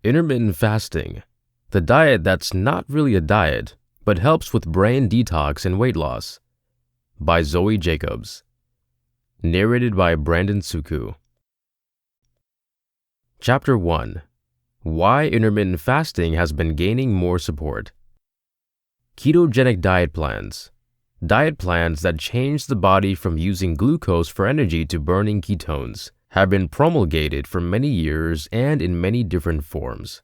Intermittent Fasting, the diet that's not really a diet, but helps with brain detox and weight loss, by Zoe Jacobs. Narrated by Brandon Suku. Chapter 1. Why intermittent fasting has been gaining more support. Ketogenic diet plans. Diet plans that change the body from using glucose for energy to burning ketones have been promulgated for many years and in many different forms.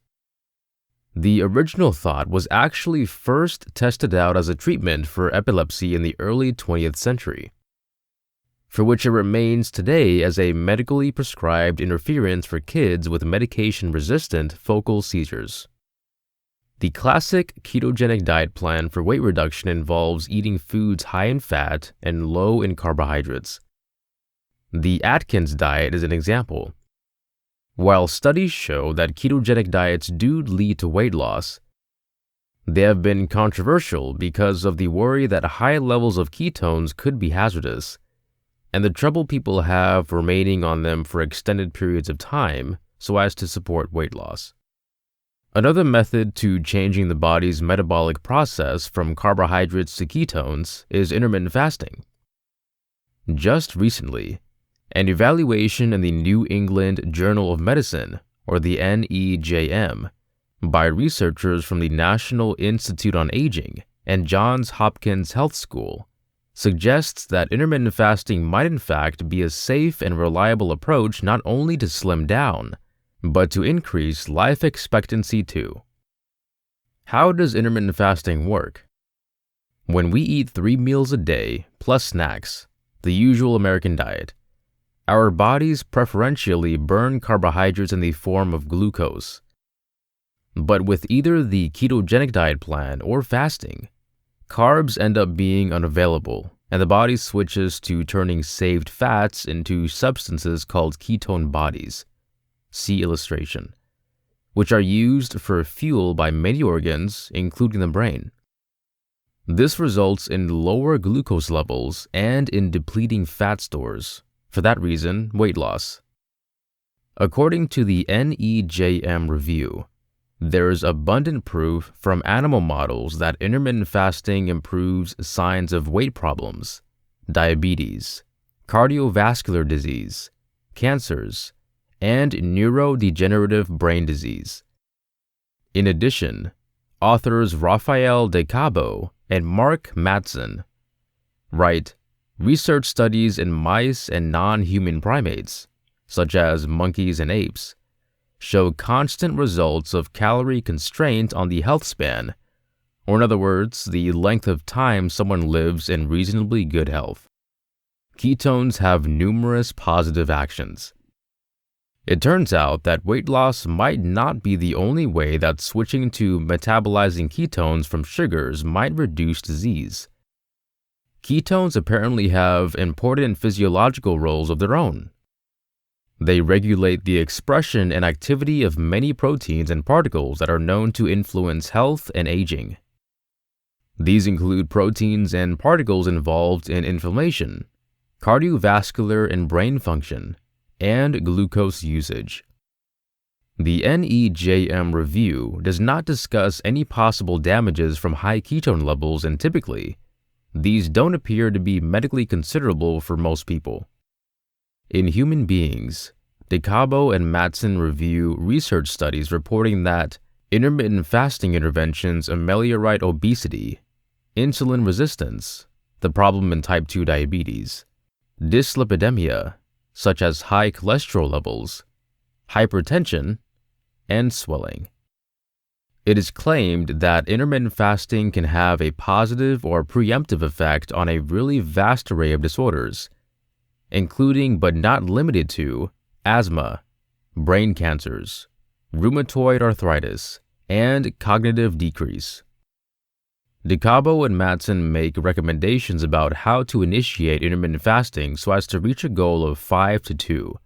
The original thought was actually first tested out as a treatment for epilepsy in the early 20th century, for which it remains today as a medically prescribed interference for kids with medication-resistant focal seizures. The classic ketogenic diet plan for weight reduction involves eating foods high in fat and low in carbohydrates. The Atkins diet is an example. While studies show that ketogenic diets do lead to weight loss, they have been controversial because of the worry that high levels of ketones could be hazardous, and the trouble people have remaining on them for extended periods of time so as to support weight loss. Another method to changing the body's metabolic process from carbohydrates to ketones is intermittent fasting. Just recently, an evaluation in the New England Journal of Medicine, or the NEJM, by researchers from the National Institute on Aging and Johns Hopkins Health School suggests that intermittent fasting might in fact be a safe and reliable approach not only to slim down, but to increase life expectancy too. How does intermittent fasting work? When we eat 3 meals a day plus snacks, the usual American diet, our bodies preferentially burn carbohydrates in the form of glucose. But with either the ketogenic diet plan or fasting, carbs end up being unavailable, and the body switches to turning saved fats into substances called ketone bodies, see illustration, which are used for fuel by many organs, including the brain. This results in lower glucose levels and in depleting fat stores. For that reason, weight loss. According to the NEJM review, there is abundant proof from animal models that intermittent fasting improves signs of weight problems, diabetes, cardiovascular disease, cancers, and neurodegenerative brain disease. In addition, authors Rafael De Cabo and Mark Mattson write, research studies in mice and non-human primates, such as monkeys and apes, show constant results of calorie constraint on the health span, or in other words, the length of time someone lives in reasonably good health. Ketones have numerous positive actions. It turns out that weight loss might not be the only way that switching to metabolizing ketones from sugars might reduce disease. Ketones apparently have important physiological roles of their own. They regulate the expression and activity of many proteins and particles that are known to influence health and aging. These include proteins and particles involved in inflammation, cardiovascular and brain function, and glucose usage. The NEJM review does not discuss any possible damages from high ketone levels, and typically, these don't appear to be medically considerable for most people. In human beings, De Cabo and Mattson review research studies reporting that intermittent fasting interventions ameliorate obesity, insulin resistance, the problem in type 2 diabetes, dyslipidemia, such as high cholesterol levels, hypertension, and swelling. It is claimed that intermittent fasting can have a positive or preemptive effect on a really vast array of disorders, including but not limited to asthma, brain cancers, rheumatoid arthritis, and cognitive decrease. De Cabo and Mattson make recommendations about how to initiate intermittent fasting so as to reach a goal of 5 to 2,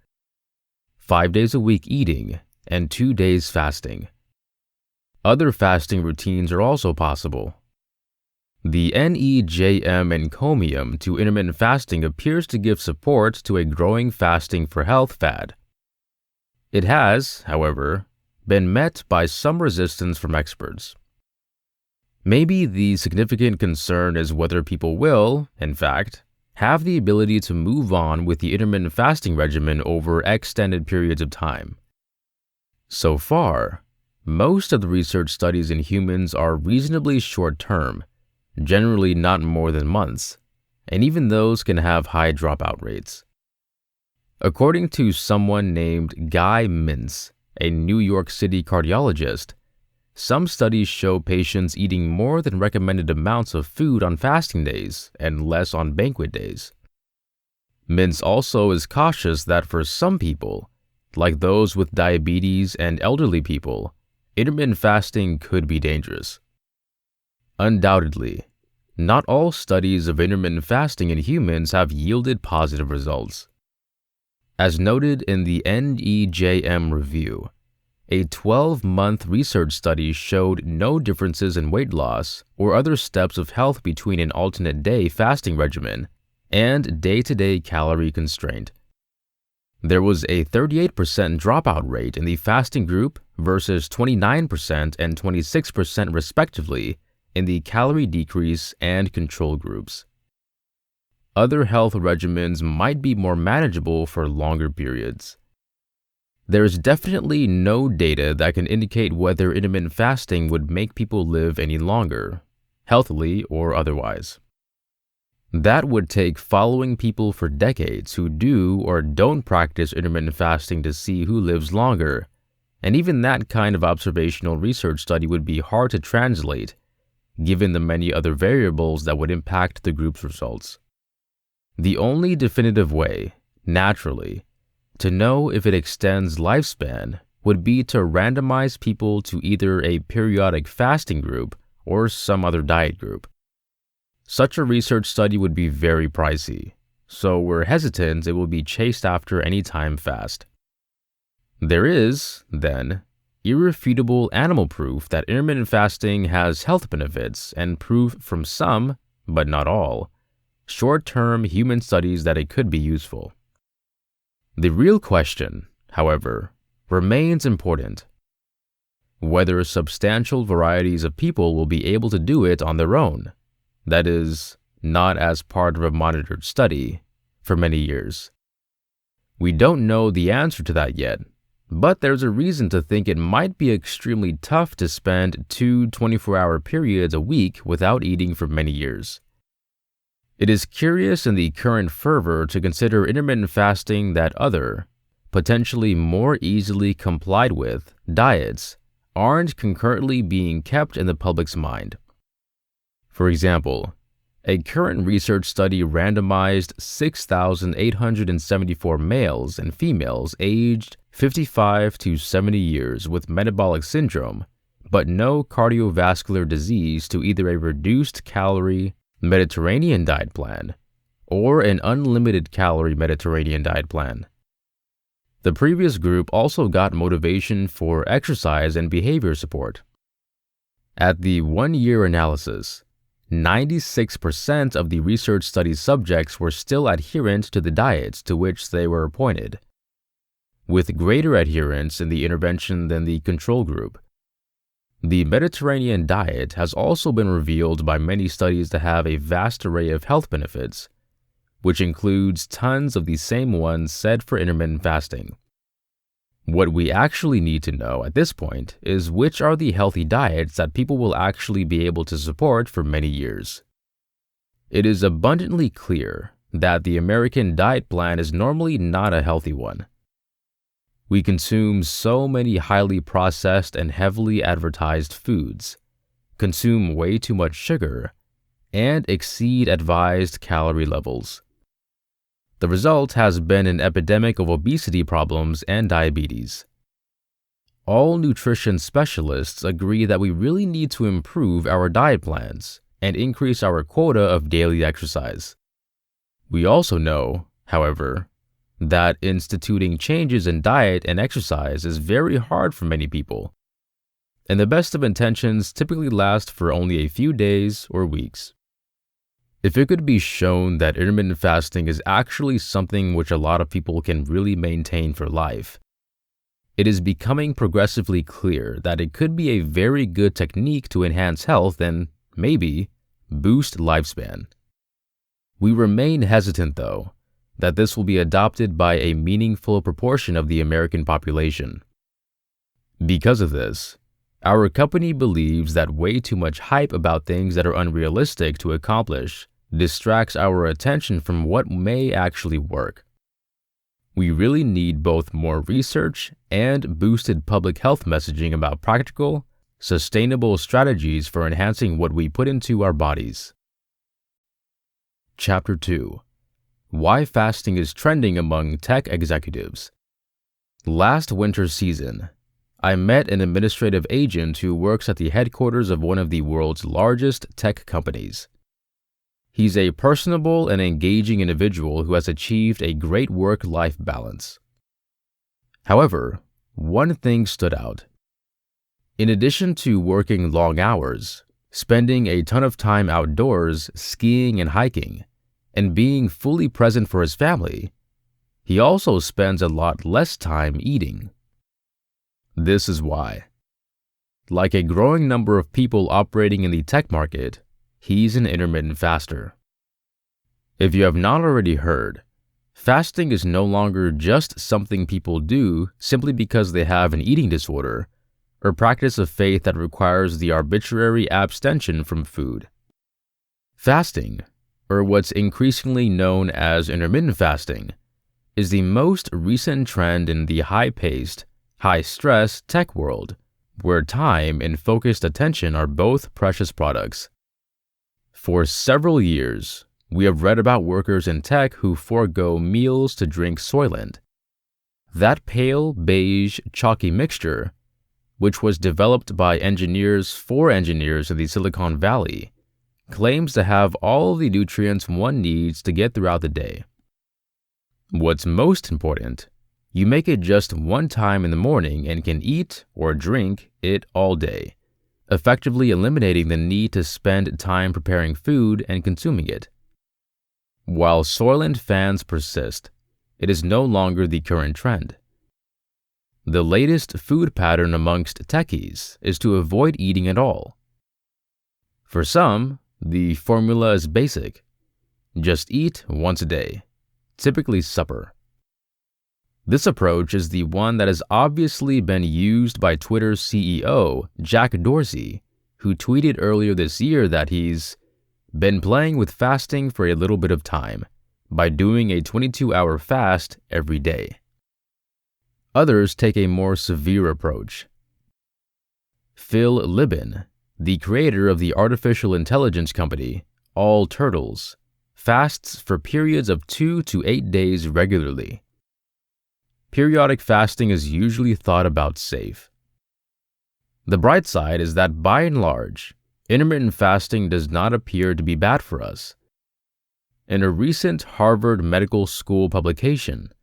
5 days a week eating and 2 days fasting. Other fasting routines are also possible. The NEJM encomium to intermittent fasting appears to give support to a growing fasting for health fad. It has, however, been met by some resistance from experts. Maybe the significant concern is whether people will, in fact, have the ability to move on with the intermittent fasting regimen over extended periods of time. So far, most of the research studies in humans are reasonably short-term, generally not more than months, and even those can have high dropout rates. According to someone named Guy Mintz, a New York City cardiologist, some studies show patients eating more than recommended amounts of food on fasting days and less on banquet days. Mintz also is cautious that for some people, like those with diabetes and elderly people, intermittent fasting could be dangerous. Undoubtedly, not all studies of intermittent fasting in humans have yielded positive results. As noted in the NEJM review, a 12-month research study showed no differences in weight loss or other steps of health between an alternate day fasting regimen and day-to-day calorie constraint. There was a 38% dropout rate in the fasting group versus 29% and 26% respectively in the calorie decrease and control groups. Other health regimens might be more manageable for longer periods. There is definitely no data that can indicate whether intermittent fasting would make people live any longer, healthily or otherwise. That would take following people for decades who do or don't practice intermittent fasting to see who lives longer, and even that kind of observational research study would be hard to translate, given the many other variables that would impact the group's results. The only definitive way, naturally, to know if it extends lifespan would be to randomize people to either a periodic fasting group or some other diet group. Such a research study would be very pricey, so we're hesitant it will be chased after any time fast. There is, then, irrefutable animal proof that intermittent fasting has health benefits and proof from some, but not all, short-term human studies that it could be useful. The real question, however, remains important: whether substantial varieties of people will be able to do it on their own, that is, not as part of a monitored study, for many years. We don't know the answer to that yet, but there's a reason to think it might be extremely tough to spend 2 24-hour periods a week without eating for many years. It is curious in the current fervor to consider intermittent fasting that other, potentially more easily complied with, diets aren't concurrently being kept in the public's mind. For example, a current research study randomized 6,874 males and females aged 55 to 70 years with metabolic syndrome, but no cardiovascular disease to either a reduced calorie Mediterranean diet plan or an unlimited calorie Mediterranean diet plan. The previous group also got motivation for exercise and behavior support. At the 1-year analysis, 96% of the research study subjects were still adherent to the diets to which they were appointed, with greater adherence in the intervention than the control group. The Mediterranean diet has also been revealed by many studies to have a vast array of health benefits, which includes tons of the same ones said for intermittent fasting. What we actually need to know at this point is which are the healthy diets that people will actually be able to support for many years. It is abundantly clear that the American diet plan is normally not a healthy one. We consume so many highly processed and heavily advertised foods, consume way too much sugar, and exceed advised calorie levels. The result has been an epidemic of obesity problems and diabetes. All nutrition specialists agree that we really need to improve our diet plans and increase our quota of daily exercise. We also know, however, that instituting changes in diet and exercise is very hard for many people, and the best of intentions typically last for only a few days or weeks. If it could be shown that intermittent fasting is actually something which a lot of people can really maintain for life, it is becoming progressively clear that it could be a very good technique to enhance health and, maybe, boost lifespan. We remain hesitant, though, that this will be adopted by a meaningful proportion of the American population. Because of this, our company believes that way too much hype about things that are unrealistic to accomplish distracts our attention from what may actually work. We really need both more research and boosted public health messaging about practical, sustainable strategies for enhancing what we put into our bodies. Chapter 2: Why Fasting is Trending Among Tech Executives. Last winter season, I met an administrative agent who works at the headquarters of one of the world's largest tech companies. He's a personable and engaging individual who has achieved a great work-life balance. However, one thing stood out. In addition to working long hours, spending a ton of time outdoors skiing and hiking, and being fully present for his family, he also spends a lot less time eating. This is why. Like a growing number of people operating in the tech market, he's an intermittent faster. If you have not already heard, fasting is no longer just something people do simply because they have an eating disorder or practice of faith that requires the arbitrary abstention from food. Fasting, or what's increasingly known as intermittent fasting, is the most recent trend in the high-paced, high-stress tech world, where time and focused attention are both precious products. For several years, we have read about workers in tech who forego meals to drink Soylent. That pale, beige, chalky mixture, which was developed by engineers for engineers in the Silicon Valley, claims to have all the nutrients one needs to get throughout the day. What's most important, you make it just one time in the morning and can eat or drink it all day, effectively eliminating the need to spend time preparing food and consuming it. While Soylent fans persist, it is no longer the current trend. The latest food pattern amongst techies is to avoid eating at all. For some, the formula is basic. Just eat once a day, typically supper. This approach is the one that has obviously been used by Twitter's CEO, Jack Dorsey, who tweeted earlier this year that he's been playing with fasting for a little bit of time by doing a 22-hour fast every day. Others take a more severe approach. Phil Libin, the creator of the artificial intelligence company All Turtles, fasts for periods of 2 to 8 days regularly. Periodic fasting is usually thought about safe. The bright side is that by and large, intermittent fasting does not appear to be bad for us. In a recent Harvard Medical School publication,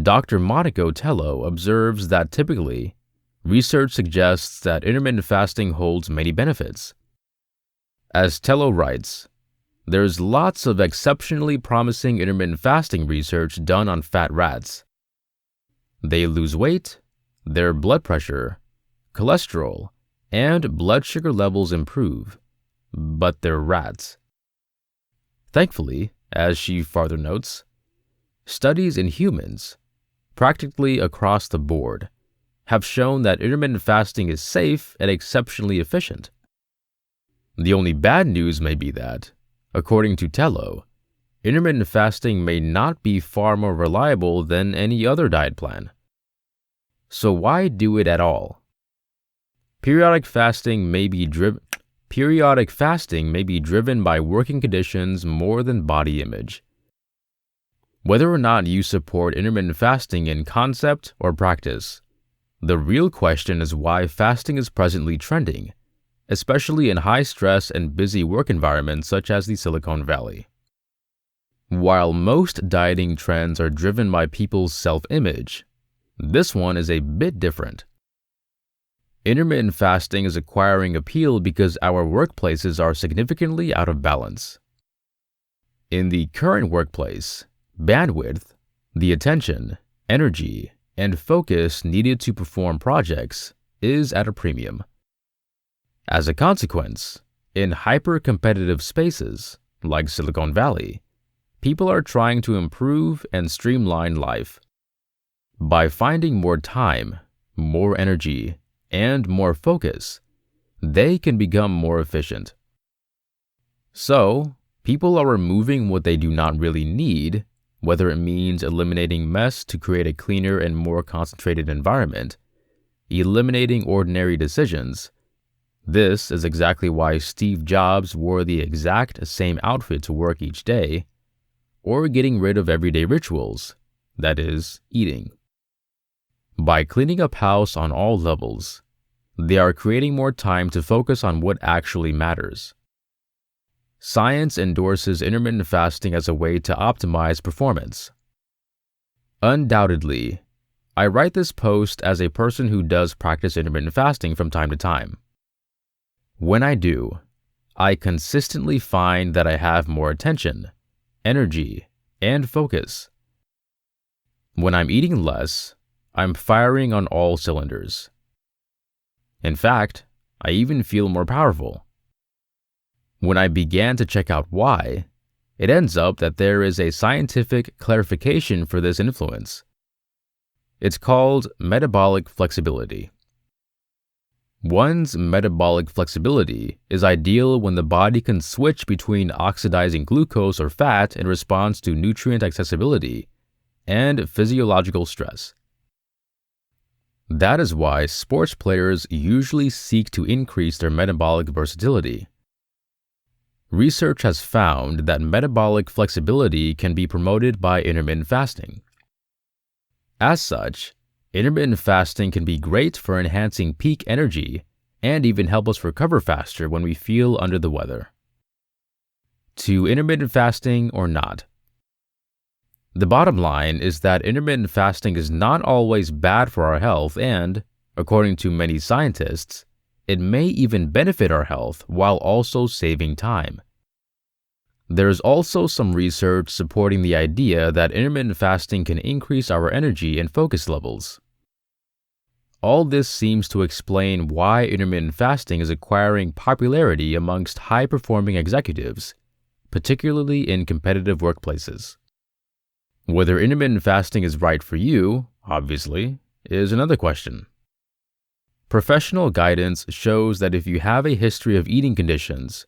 Dr. Monaco Tello observes that typically, research suggests that intermittent fasting holds many benefits. As Tello writes, there's lots of exceptionally promising intermittent fasting research done on fat rats. They lose weight, their blood pressure, cholesterol, and blood sugar levels improve, but they're rats. Thankfully, as she further notes, studies in humans, practically across the board, have shown that intermittent fasting is safe and exceptionally efficient. The only bad news may be that, according to Tello, intermittent fasting may not be far more reliable than any other diet plan. So why do it at all? Periodic fasting may be driven by working conditions more than body image. Whether or not you support intermittent fasting in concept or practice, the real question is why fasting is presently trending, especially in high-stress and busy work environments such as the Silicon Valley. While most dieting trends are driven by people's self-image, this one is a bit different. Intermittent fasting is acquiring appeal because our workplaces are significantly out of balance. In the current workplace, bandwidth, the attention, energy, and focus needed to perform projects is at a premium. As a consequence, in hyper-competitive spaces like Silicon Valley, people are trying to improve and streamline life. By finding more time, more energy, and more focus, they can become more efficient. So, people are removing what they do not really need, whether it means eliminating mess to create a cleaner and more concentrated environment, eliminating ordinary decisions. This is exactly why Steve Jobs wore the exact same outfit to work each day, or getting rid of everyday rituals, that is, eating. By cleaning up house on all levels, they are creating more time to focus on what actually matters. Science endorses intermittent fasting as a way to optimize performance. Undoubtedly, I write this post as a person who does practice intermittent fasting from time to time. When I do, I consistently find that I have more attention, energy, and focus. When I'm eating less, I'm firing on all cylinders. In fact, I even feel more powerful. When I began to check out why, it ends up that there is a scientific clarification for this influence. It's called metabolic flexibility. One's metabolic flexibility is ideal when the body can switch between oxidizing glucose or fat in response to nutrient accessibility and physiological stress. That is why sports players usually seek to increase their metabolic versatility. Research has found that metabolic flexibility can be promoted by intermittent fasting. As such, intermittent fasting can be great for enhancing peak energy and even help us recover faster when we feel under the weather. To intermittent fasting or not? The bottom line is that intermittent fasting is not always bad for our health and, according to many scientists, it may even benefit our health while also saving time. There is also some research supporting the idea that intermittent fasting can increase our energy and focus levels. All this seems to explain why intermittent fasting is acquiring popularity amongst high-performing executives, particularly in competitive workplaces. Whether intermittent fasting is right for you, obviously, is another question. Professional guidance shows that if you have a history of eating conditions,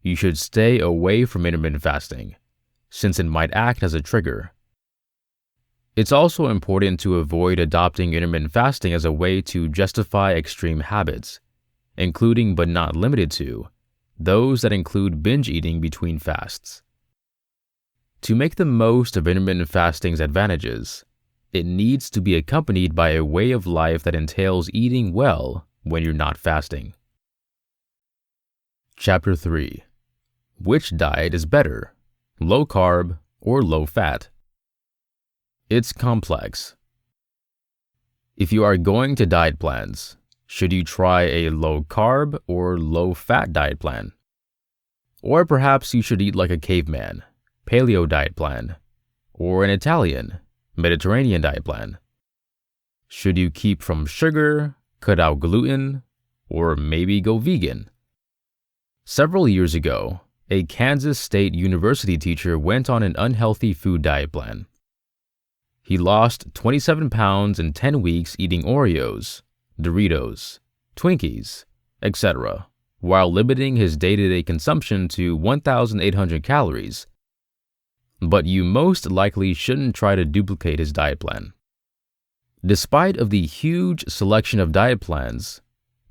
you should stay away from intermittent fasting, since it might act as a trigger. It's also important to avoid adopting intermittent fasting as a way to justify extreme habits, including but not limited to those that include binge eating between fasts. To make the most of intermittent fasting's advantages, it needs to be accompanied by a way of life that entails eating well when you're not fasting. Chapter 3. Which diet is better, low carb or low fat? It's complex. If you are going to diet plans, should you try a low carb or low fat diet plan? Or perhaps you should eat like a caveman, paleo diet plan, or an Italian, Mediterranean diet plan. Should you keep from sugar, cut out gluten, or maybe go vegan? Several years ago, a Kansas State University teacher went on an unhealthy food diet plan. He lost 27 pounds in 10 weeks eating Oreos, Doritos, Twinkies, etc., while limiting his day-to-day consumption to 1,800 calories. But you most likely shouldn't try to duplicate his diet plan. Despite of the huge selection of diet plans,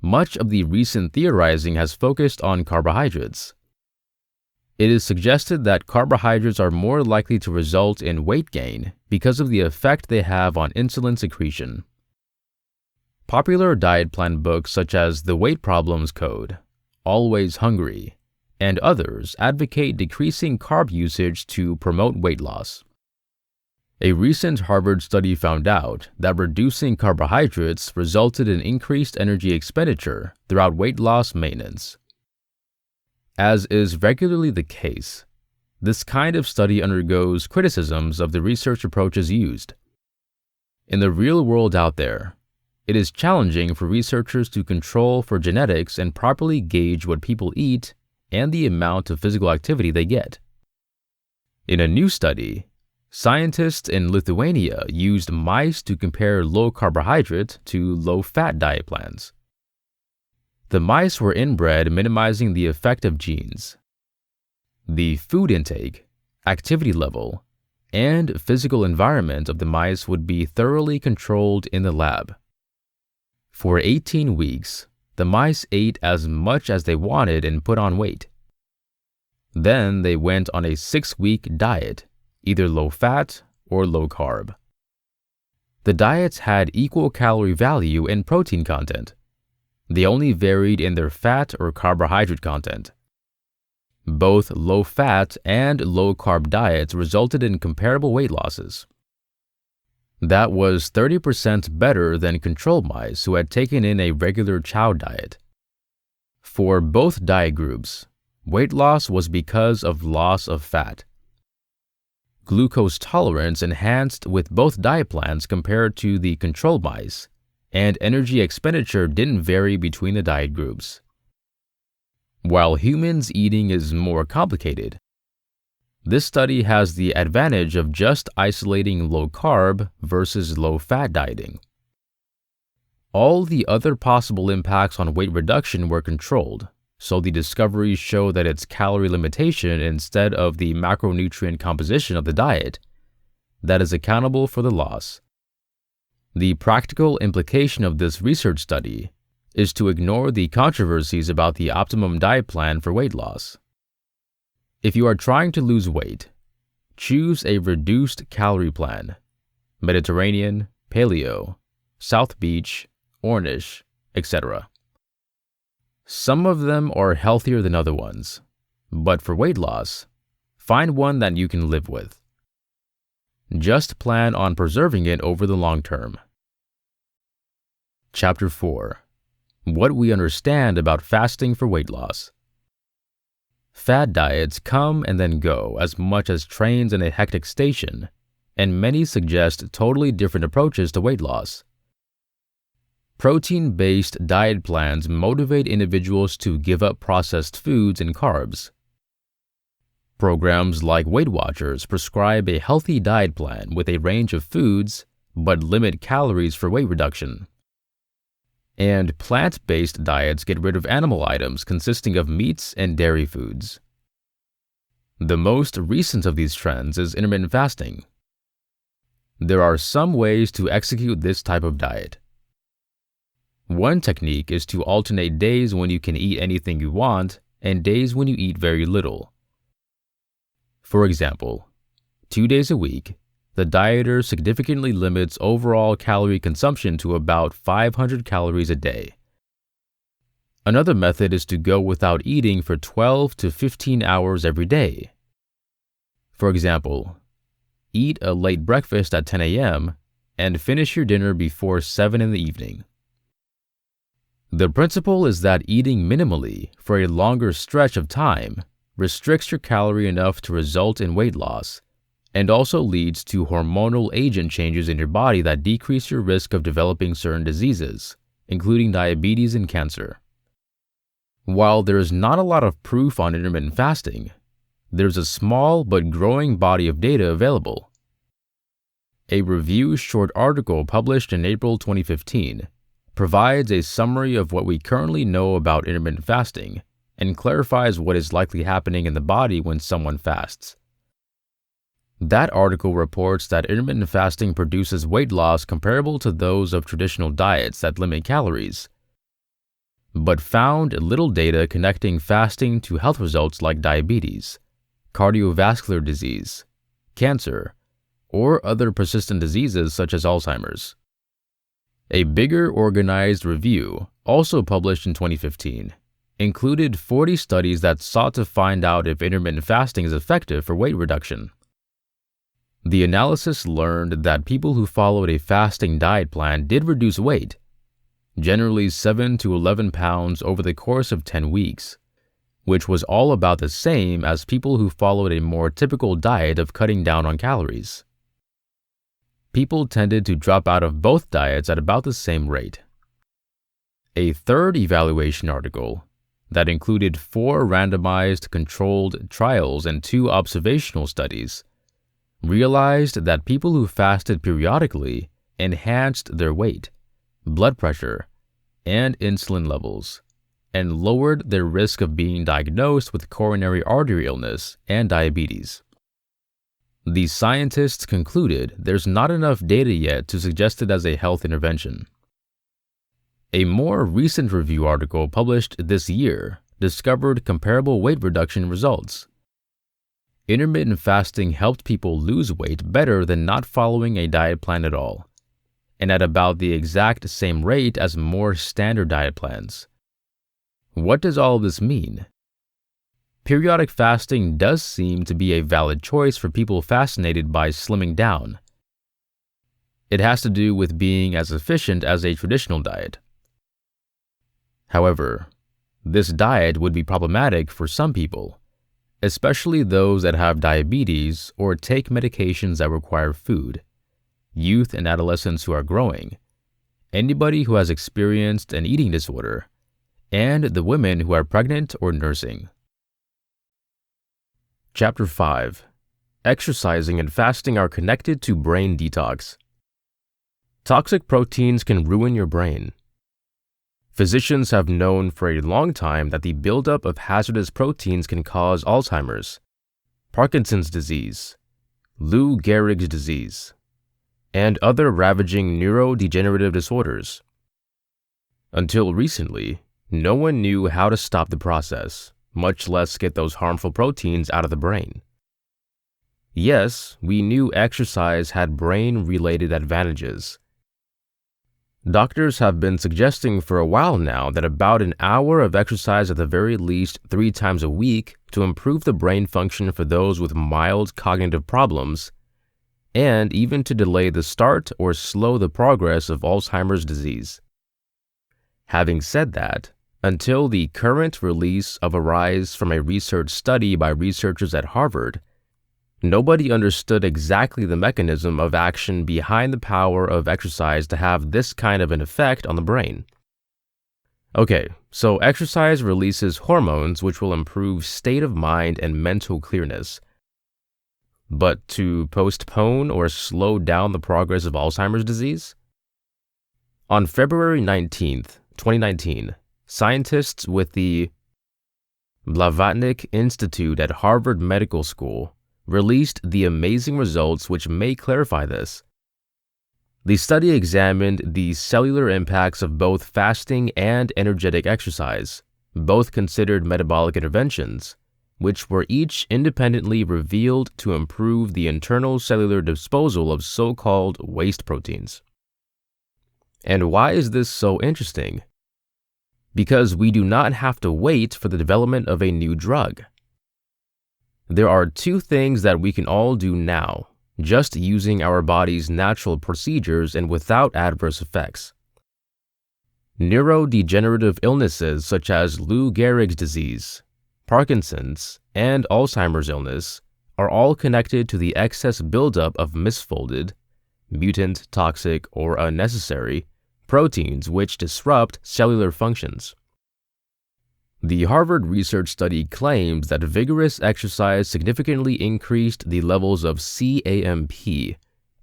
much of the recent theorizing has focused on carbohydrates. It is suggested that carbohydrates are more likely to result in weight gain because of the effect they have on insulin secretion. Popular diet plan books such as The Weight Problems Code, Always Hungry, and others advocate decreasing carb usage to promote weight loss. A recent Harvard study found out that reducing carbohydrates resulted in increased energy expenditure throughout weight loss maintenance. As is regularly the case, this kind of study undergoes criticisms of the research approaches used. In the real world out there, it is challenging for researchers to control for genetics and properly gauge what people eat and the amount of physical activity they get. In a new study, scientists in Lithuania used mice to compare low-carbohydrate to low-fat diet plans. The mice were inbred minimizing the effect of genes. The food intake, activity level, and physical environment of the mice would be thoroughly controlled in the lab. For 18 weeks, the mice ate as much as they wanted and put on weight. Then they went on a 6-week diet, either low-fat or low-carb. The diets had equal calorie value and protein content. They only varied in their fat or carbohydrate content. Both low-fat and low-carb diets resulted in comparable weight losses. That was 30% better than control mice who had taken in a regular chow diet. For both diet groups, weight loss was because of loss of fat. Glucose tolerance enhanced with both diet plans compared to the control mice, and energy expenditure didn't vary between the diet groups. While humans' eating is more complicated, this study has the advantage of just isolating low-carb versus low-fat dieting. All the other possible impacts on weight reduction were controlled, so the discoveries show that it's calorie limitation instead of the macronutrient composition of the diet that is accountable for the loss. The practical implication of this research study is to ignore the controversies about the optimum diet plan for weight loss. If you are trying to lose weight, choose a reduced calorie plan: Mediterranean, Paleo, South Beach, Ornish, etc. Some of them are healthier than other ones, but for weight loss, find one that you can live with. Just plan on preserving it over the long term. Chapter 4: What we understand about fasting for weight loss. Fad diets come and then go as much as trains in a hectic station, and many suggest totally different approaches to weight loss. Protein-based diet plans motivate individuals to give up processed foods and carbs. Programs like Weight Watchers prescribe a healthy diet plan with a range of foods but limit calories for weight reduction. And plant-based diets get rid of animal items consisting of meats and dairy foods. The most recent of these trends is intermittent fasting. There are some ways to execute this type of diet. One technique is to alternate days when you can eat anything you want and days when you eat very little. For example, 2 days a week, the dieter significantly limits overall calorie consumption to about 500 calories a day. Another method is to go without eating for 12 to 15 hours every day. For example, eat a late breakfast at 10 a.m. and finish your dinner before 7 in the evening. The principle is that eating minimally for a longer stretch of time restricts your calorie enough to result in weight loss, and also leads to hormonal agent changes in your body that decrease your risk of developing certain diseases, including diabetes and cancer. While there is not a lot of proof on intermittent fasting, there's a small but growing body of data available. A review short article published in April 2015 provides a summary of what we currently know about intermittent fasting and clarifies what is likely happening in the body when someone fasts. That article reports that intermittent fasting produces weight loss comparable to those of traditional diets that limit calories, but found little data connecting fasting to health results like diabetes, cardiovascular disease, cancer, or other persistent diseases such as Alzheimer's. A bigger organized review, also published in 2015, included 40 studies that sought to find out if intermittent fasting is effective for weight reduction. The analysis learned that people who followed a fasting diet plan did reduce weight, generally 7 to 11 pounds over the course of 10 weeks, which was all about the same as people who followed a more typical diet of cutting down on calories. people tended to drop out of both diets at about the same rate. A third evaluation article that included 4 randomized controlled trials and 2 observational studies realized that people who fasted periodically enhanced their weight, blood pressure, and insulin levels, and lowered their risk of being diagnosed with coronary artery illness and diabetes. The scientists concluded there's not enough data yet to suggest it as a health intervention. A more recent review article published this year discovered comparable weight reduction results. Intermittent fasting helped people lose weight better than not following a diet plan at all, and at about the exact same rate as more standard diet plans. What does all of this mean? Periodic fasting does seem to be a valid choice for people fascinated by slimming down. It has to do with being as efficient as a traditional diet. However, this diet would be problematic for some people, especially those that have diabetes or take medications that require food, youth and adolescents who are growing, anybody who has experienced an eating disorder, and the women who are pregnant or nursing. Chapter 5. Exercising and fasting are connected to brain detox. Toxic proteins can ruin your brain. Physicians have known for a long time that the buildup of hazardous proteins can cause Alzheimer's, Parkinson's disease, Lou Gehrig's disease, and other ravaging neurodegenerative disorders. Until recently, no one knew how to stop the process, much less get those harmful proteins out of the brain. Yes, we knew exercise had brain-related advantages. Doctors have been suggesting for a while now that about an hour of exercise at the very least 3 times a week to improve the brain function for those with mild cognitive problems, and even to delay the start or slow the progress of Alzheimer's disease. Having said that, until the current release of a rise from a research study by researchers at Harvard, nobody understood exactly the mechanism of action behind the power of exercise to have this kind of an effect on the brain. Okay, so exercise releases hormones which will improve state of mind and mental clearness. But to postpone or slow down the progress of Alzheimer's disease? On February 19th, 2019, scientists with the Blavatnik Institute at Harvard Medical School released the amazing results which may clarify this. The study examined the cellular impacts of both fasting and energetic exercise, both considered metabolic interventions, which were each independently revealed to improve the internal cellular disposal of so-called waste proteins. And why is this so interesting? Because we do not have to wait for the development of a new drug. There are 2 things that we can all do now, just using our body's natural procedures and without adverse effects. Neurodegenerative illnesses such as Lou Gehrig's disease, Parkinson's, and Alzheimer's illness are all connected to the excess buildup of misfolded, mutant, toxic, or unnecessary proteins which disrupt cellular functions. The Harvard research study claims that vigorous exercise significantly increased the levels of CAMP,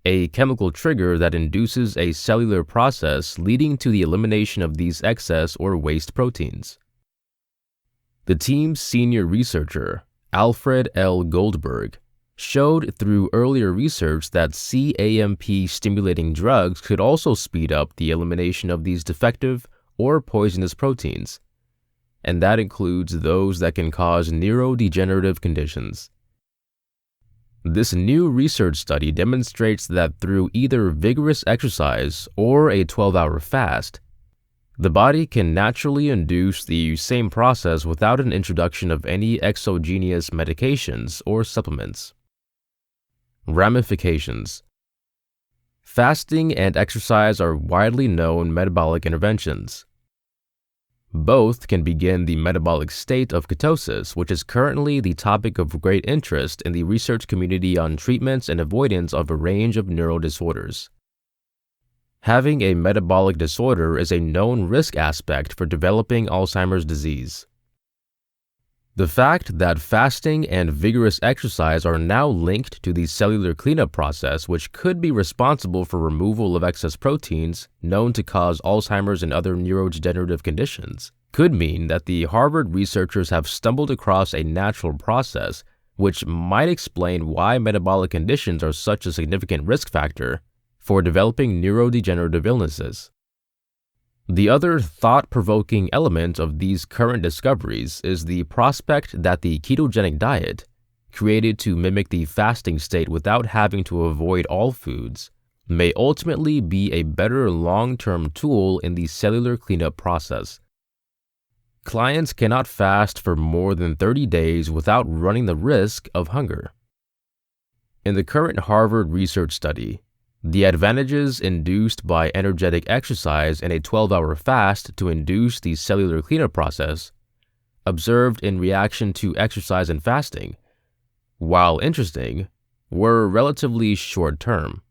a chemical trigger that induces a cellular process leading to the elimination of these excess or waste proteins. The team's senior researcher, Alfred L. Goldberg, showed through earlier research that CAMP-stimulating drugs could also speed up the elimination of these defective or poisonous proteins, and that includes those that can cause neurodegenerative conditions. This new research study demonstrates that through either vigorous exercise or a 12-hour fast, the body can naturally induce the same process without an introduction of any exogenous medications or supplements. Ramifications. Fasting and exercise are widely known metabolic interventions. Both can begin the metabolic state of ketosis, which is currently the topic of great interest in the research community on treatments and avoidance of a range of neural disorders. Having a metabolic disorder is a known risk aspect for developing Alzheimer's disease. The fact that fasting and vigorous exercise are now linked to the cellular cleanup process, which could be responsible for removal of excess proteins known to cause Alzheimer's and other neurodegenerative conditions, could mean that the Harvard researchers have stumbled across a natural process which might explain why metabolic conditions are such a significant risk factor for developing neurodegenerative illnesses. The other thought-provoking element of these current discoveries is the prospect that the ketogenic diet, created to mimic the fasting state without having to avoid all foods, may ultimately be a better long-term tool in the cellular cleanup process. Clients cannot fast for more than 30 days without running the risk of hunger. In the current Harvard research study, the advantages induced by energetic exercise and a 12-hour fast to induce the cellular cleanup process, observed in reaction to exercise and fasting, while interesting, were relatively short-term.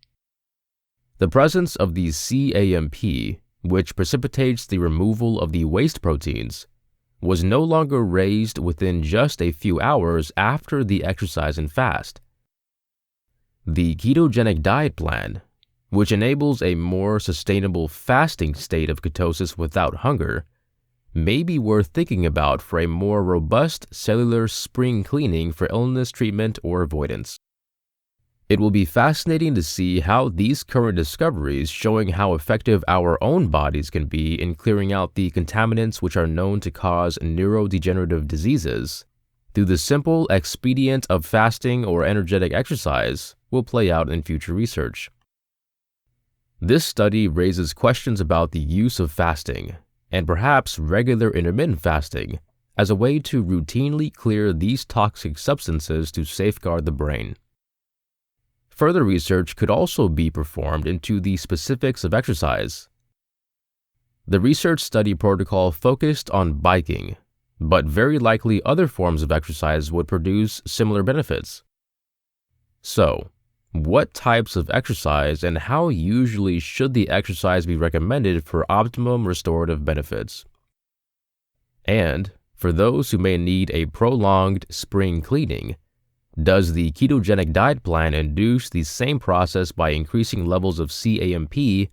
The presence of the CAMP, which precipitates the removal of the waste proteins, was no longer raised within just a few hours after the exercise and fast. The ketogenic diet plan, which enables a more sustainable fasting state of ketosis without hunger, may be worth thinking about for a more robust cellular spring cleaning for illness treatment or avoidance. It will be fascinating to see how these current discoveries showing how effective our own bodies can be in clearing out the contaminants which are known to cause neurodegenerative diseases through the simple expedient of fasting or energetic exercise will play out in future research. This study raises questions about the use of fasting, and perhaps regular intermittent fasting, as a way to routinely clear these toxic substances to safeguard the brain. Further research could also be performed into the specifics of exercise. The research study protocol focused on biking, but very likely other forms of exercise would produce similar benefits. So, what types of exercise and how usually should the exercise be recommended for optimum restorative benefits? And, for those who may need a prolonged spring cleaning, does the ketogenic diet plan induce the same process by increasing levels of CAMP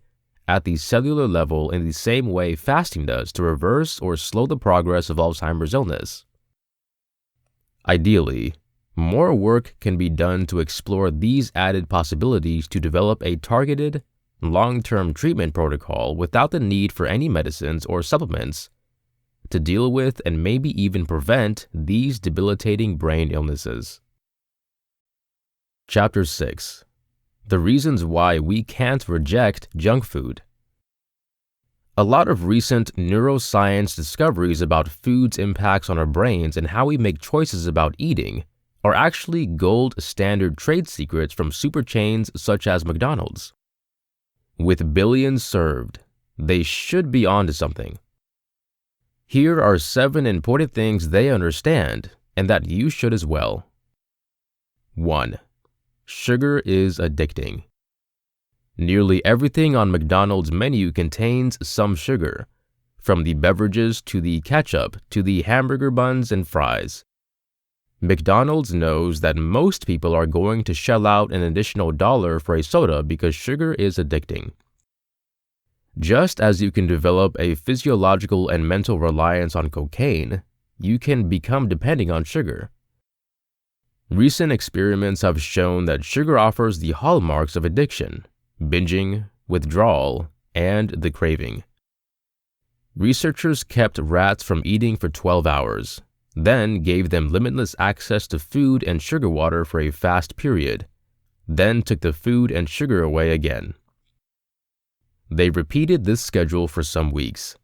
at the cellular level in the same way fasting does to reverse or slow the progress of Alzheimer's illness? Ideally, more work can be done to explore these added possibilities to develop a targeted, long-term treatment protocol without the need for any medicines or supplements to deal with and maybe even prevent these debilitating brain illnesses. Chapter 6. The reasons why we can't reject junk food. A lot of recent neuroscience discoveries about food's impacts on our brains and how we make choices about eating are actually gold standard trade secrets from super chains such as McDonald's. With billions served, they should be onto something. Here are 7 important things they understand and that you should as well. 1. Sugar is addicting. Nearly everything on McDonald's menu contains some sugar, from the beverages to the ketchup to the hamburger buns and fries. McDonald's knows that most people are going to shell out an additional $1 for a soda because sugar is addicting. Just as you can develop a physiological and mental reliance on cocaine, you can become dependent on sugar. Recent experiments have shown that sugar offers the hallmarks of addiction: binging, withdrawal, and the craving. Researchers kept rats from eating for 12 hours, then gave them limitless access to food and sugar water for a fast period, then took the food and sugar away again. They repeated this schedule for some weeks.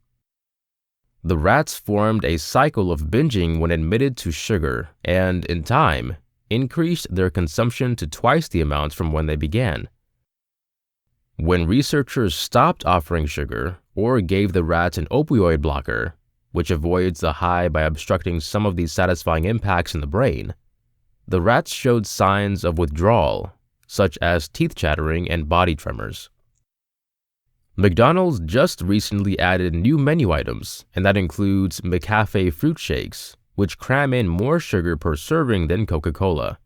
The rats formed a cycle of binging when admitted to sugar and, in time, increased their consumption to twice the amounts from when they began. When researchers stopped offering sugar or gave the rats an opioid blocker, which avoids the high by obstructing some of these satisfying impacts in the brain, the rats showed signs of withdrawal, such as teeth chattering and body tremors. McDonald's just recently added new menu items, and that includes McCafe fruit shakes, which cram in more sugar per serving than Coca-Cola.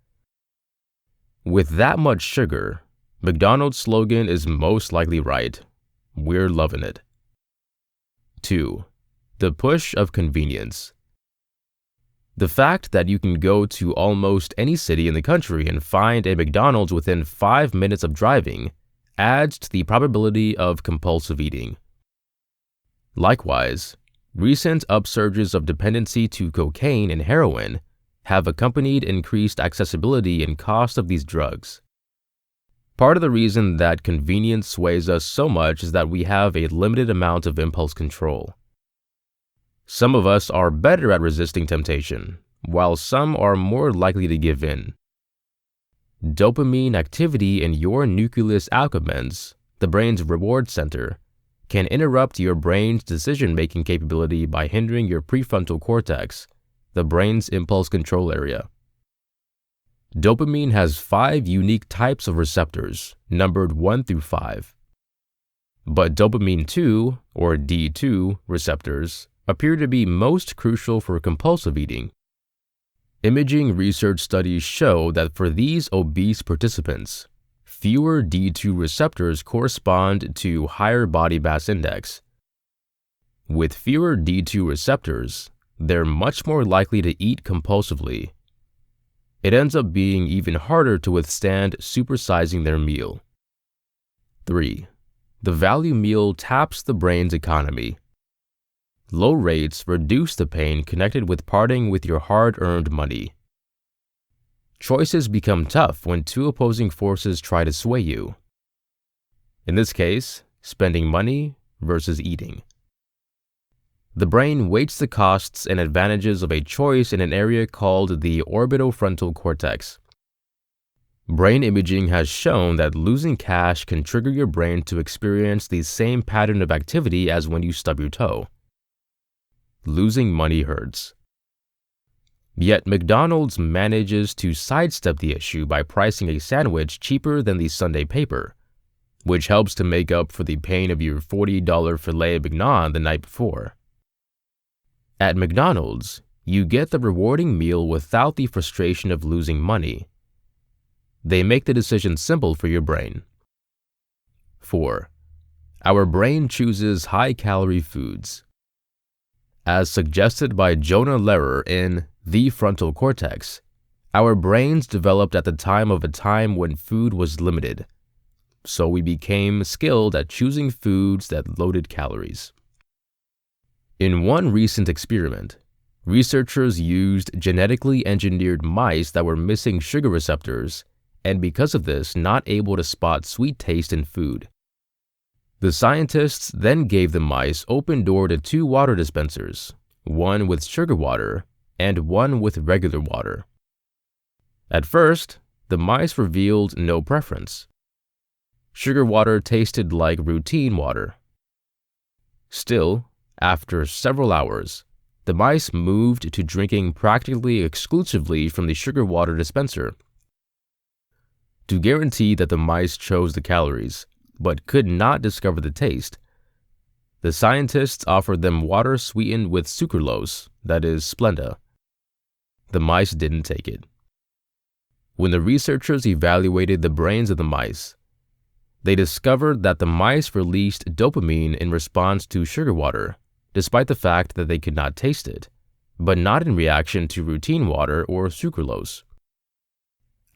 With that much sugar, McDonald's slogan is most likely right. We're loving it. 2. The push of convenience. The fact that you can go to almost any city in the country and find a McDonald's within 5 minutes of driving adds to the probability of compulsive eating. Likewise, recent upsurges of dependency to cocaine and heroin have accompanied increased accessibility and cost of these drugs. Part of the reason that convenience sways us so much is that we have a limited amount of impulse control. Some of us are better at resisting temptation, while some are more likely to give in. Dopamine activity in your nucleus accumbens, the brain's reward center, can interrupt your brain's decision-making capability by hindering your prefrontal cortex, the brain's impulse control area. Dopamine has 5 unique types of receptors, numbered 1 through 5. But dopamine 2, or D2, receptors appear to be most crucial for compulsive eating. Imaging research studies show that for these obese participants, fewer D2 receptors correspond to higher body mass index. With fewer D2 receptors, they're much more likely to eat compulsively. It ends up being even harder to withstand supersizing their meal. 3. The value meal taps the brain's economy. Low rates reduce the pain connected with parting with your hard-earned money. Choices become tough when 2 opposing forces try to sway you. In this case, spending money versus eating. The brain weights the costs and advantages of a choice in an area called the orbitofrontal cortex. Brain imaging has shown that losing cash can trigger your brain to experience the same pattern of activity as when you stub your toe. Losing money hurts. Yet McDonald's manages to sidestep the issue by pricing a sandwich cheaper than the Sunday paper, which helps to make up for the pain of your $40 filet mignon the night before. At McDonald's, you get the rewarding meal without the frustration of losing money. They make the decision simple for your brain. 4. Our brain chooses high-calorie foods. As suggested by Jonah Lehrer in The Frontal Cortex, our brains developed at the time of a time when food was limited, so we became skilled at choosing foods that loaded calories. In one recent experiment, researchers used genetically engineered mice that were missing sugar receptors and because of this not able to spot sweet taste in food. The scientists then gave the mice open door to 2 water dispensers, one with sugar water and one with regular water. At first, the mice revealed no preference. Sugar water tasted like routine water. Still, after several hours, the mice moved to drinking practically exclusively from the sugar water dispenser. To guarantee that the mice chose the calories, but could not discover the taste, the scientists offered them water sweetened with sucralose, that is, Splenda. The mice didn't take it. When the researchers evaluated the brains of the mice, they discovered that the mice released dopamine in response to sugar water, despite the fact that they could not taste it, but not in reaction to routine water or sucralose.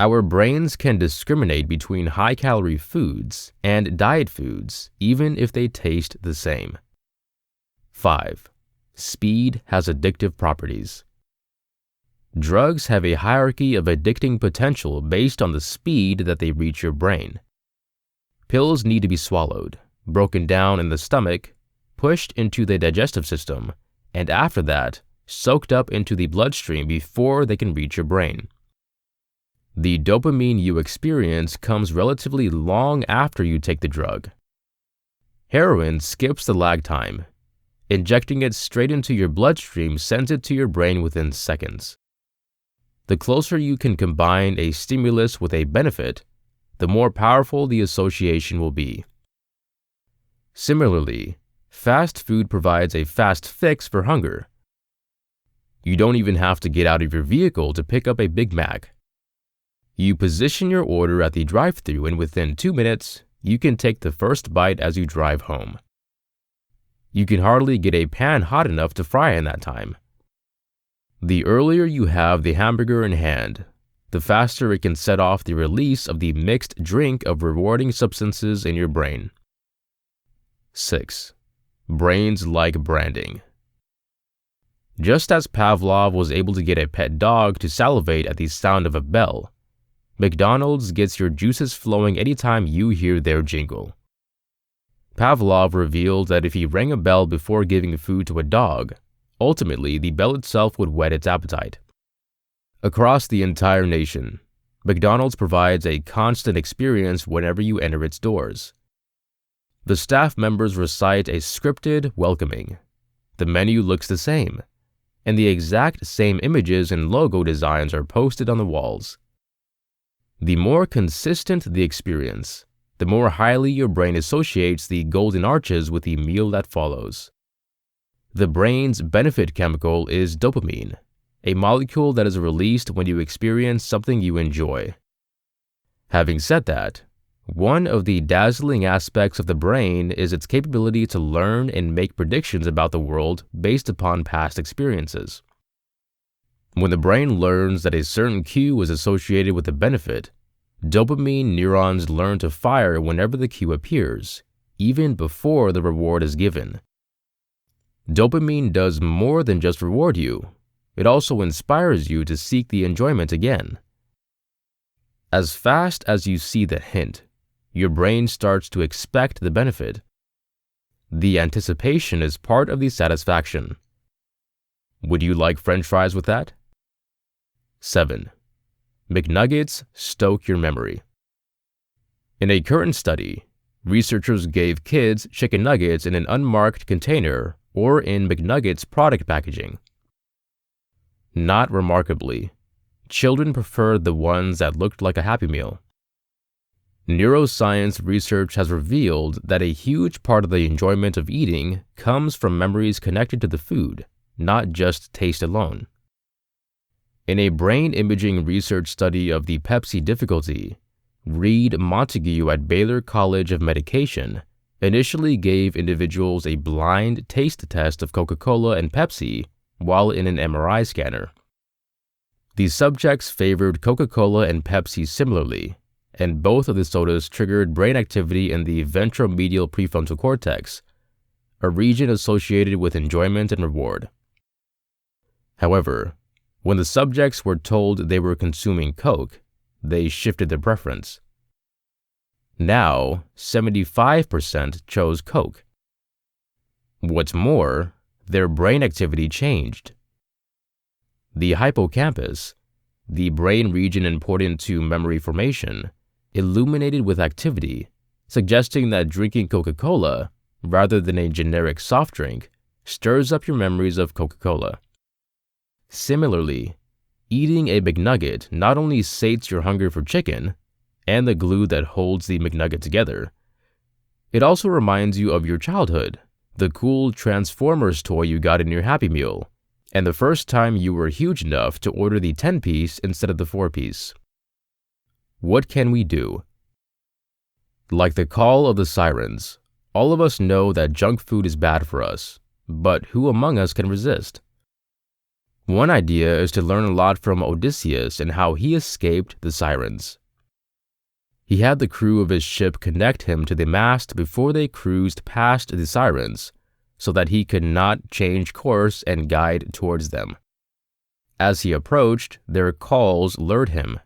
Our brains can discriminate between high-calorie foods and diet foods, even if they taste the same. 5. Speed has addictive properties. Drugs have a hierarchy of addicting potential based on the speed that they reach your brain. Pills need to be swallowed, broken down in the stomach, pushed into the digestive system, and after that, soaked up into the bloodstream before they can reach your brain. The dopamine you experience comes relatively long after you take the drug. Heroin skips the lag time. Injecting it straight into your bloodstream sends it to your brain within seconds. The closer you can combine a stimulus with a benefit, the more powerful the association will be. Similarly, fast food provides a fast fix for hunger. You don't even have to get out of your vehicle to pick up a Big Mac. You position your order at the drive-thru and within 2 minutes, you can take the first bite as you drive home. You can hardly get a pan hot enough to fry in that time. The earlier you have the hamburger in hand, the faster it can set off the release of the mixed drink of rewarding substances in your brain. 6. Brains like branding. Just as Pavlov was able to get a pet dog to salivate at the sound of a bell, McDonald's gets your juices flowing anytime you hear their jingle. Pavlov revealed that if he rang a bell before giving food to a dog, ultimately the bell itself would whet its appetite. Across the entire nation, McDonald's provides a constant experience whenever you enter its doors. The staff members recite a scripted welcoming. The menu looks the same, and the exact same images and logo designs are posted on the walls. The more consistent the experience, the more highly your brain associates the golden arches with the meal that follows. The brain's benefit chemical is dopamine, a molecule that is released when you experience something you enjoy. Having said that, one of the dazzling aspects of the brain is its capability to learn and make predictions about the world based upon past experiences. When the brain learns that a certain cue is associated with a benefit, dopamine neurons learn to fire whenever the cue appears, even before the reward is given. Dopamine does more than just reward you. It also inspires you to seek the enjoyment again. As fast as you see the hint, your brain starts to expect the benefit. The anticipation is part of the satisfaction. Would you like French fries with that? 7. McNuggets stoke your memory. In a current study, researchers gave kids chicken nuggets in an unmarked container or in McNuggets product packaging. Not remarkably, children preferred the ones that looked like a Happy Meal. Neuroscience research has revealed that a huge part of the enjoyment of eating comes from memories connected to the food, not just taste alone. In a brain imaging research study of the Pepsi difficulty, Reed Montague at Baylor College of Medication initially gave individuals a blind taste test of Coca-Cola and Pepsi while in an MRI scanner. The subjects favored Coca-Cola and Pepsi similarly, and both of the sodas triggered brain activity in the ventromedial prefrontal cortex, a region associated with enjoyment and reward. However, when the subjects were told they were consuming Coke, they shifted their preference. Now, 75% chose Coke. What's more, their brain activity changed. The hippocampus, the brain region important to memory formation, illuminated with activity, suggesting that drinking Coca-Cola, rather than a generic soft drink, stirs up your memories of Coca-Cola. Similarly, eating a McNugget not only sates your hunger for chicken and the glue that holds the McNugget together, it also reminds you of your childhood, the cool Transformers toy you got in your Happy Meal, and the first time you were huge enough to order the 10-piece instead of the 4-piece. What can we do? Like the call of the sirens, all of us know that junk food is bad for us, but who among us can resist? One idea is to learn a lot from Odysseus and how he escaped the sirens. He had the crew of his ship connect him to the mast before they cruised past the sirens, so that he could not change course and guide towards them. As he approached, their calls lured him.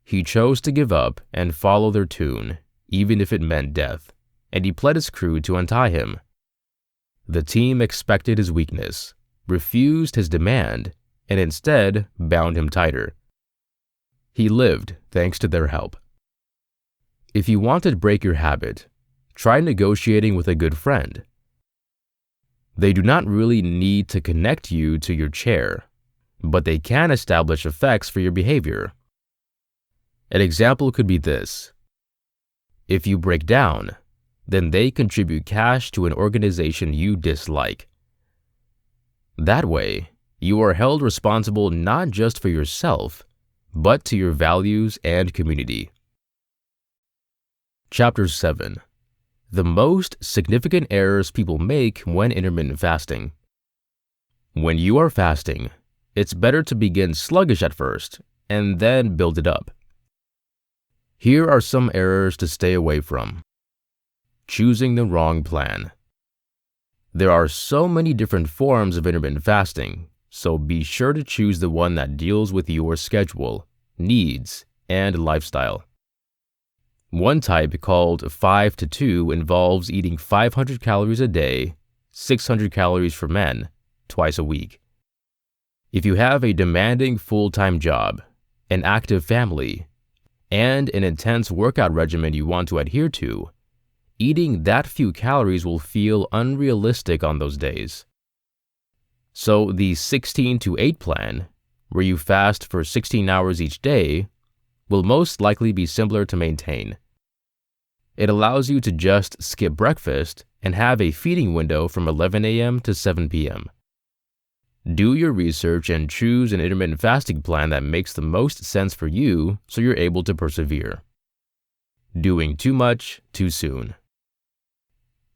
He chose to give up and follow their tune, even if it meant death, and he pled his crew to untie him. The team expected his weakness, refused his demand, and instead bound him tighter. He lived thanks to their help. If you want to break your habit, try negotiating with a good friend. They do not really need to connect you to your chair, but they can establish effects for your behavior. An example could be this. If you break down, then they contribute cash to an organization you dislike. That way, you are held responsible not just for yourself, but to your values and community. Chapter 7. The most significant errors people make when intermittent fasting. When you are fasting, it's better to begin sluggish at first and then build it up. Here are some errors to stay away from. Choosing the wrong plan. There are so many different forms of intermittent fasting, so be sure to choose the one that deals with your schedule, needs, and lifestyle. One type, called 5-2, involves eating 500 calories a day, 600 calories for men, twice a week. If you have a demanding full-time job, an active family, and an intense workout regimen you want to adhere to, eating that few calories will feel unrealistic on those days. So the 16-8 plan, where you fast for 16 hours each day, will most likely be simpler to maintain. It allows you to just skip breakfast and have a feeding window from 11 a.m. to 7 p.m. Do your research and choose an intermittent fasting plan that makes the most sense for you so you're able to persevere. Doing too much too soon.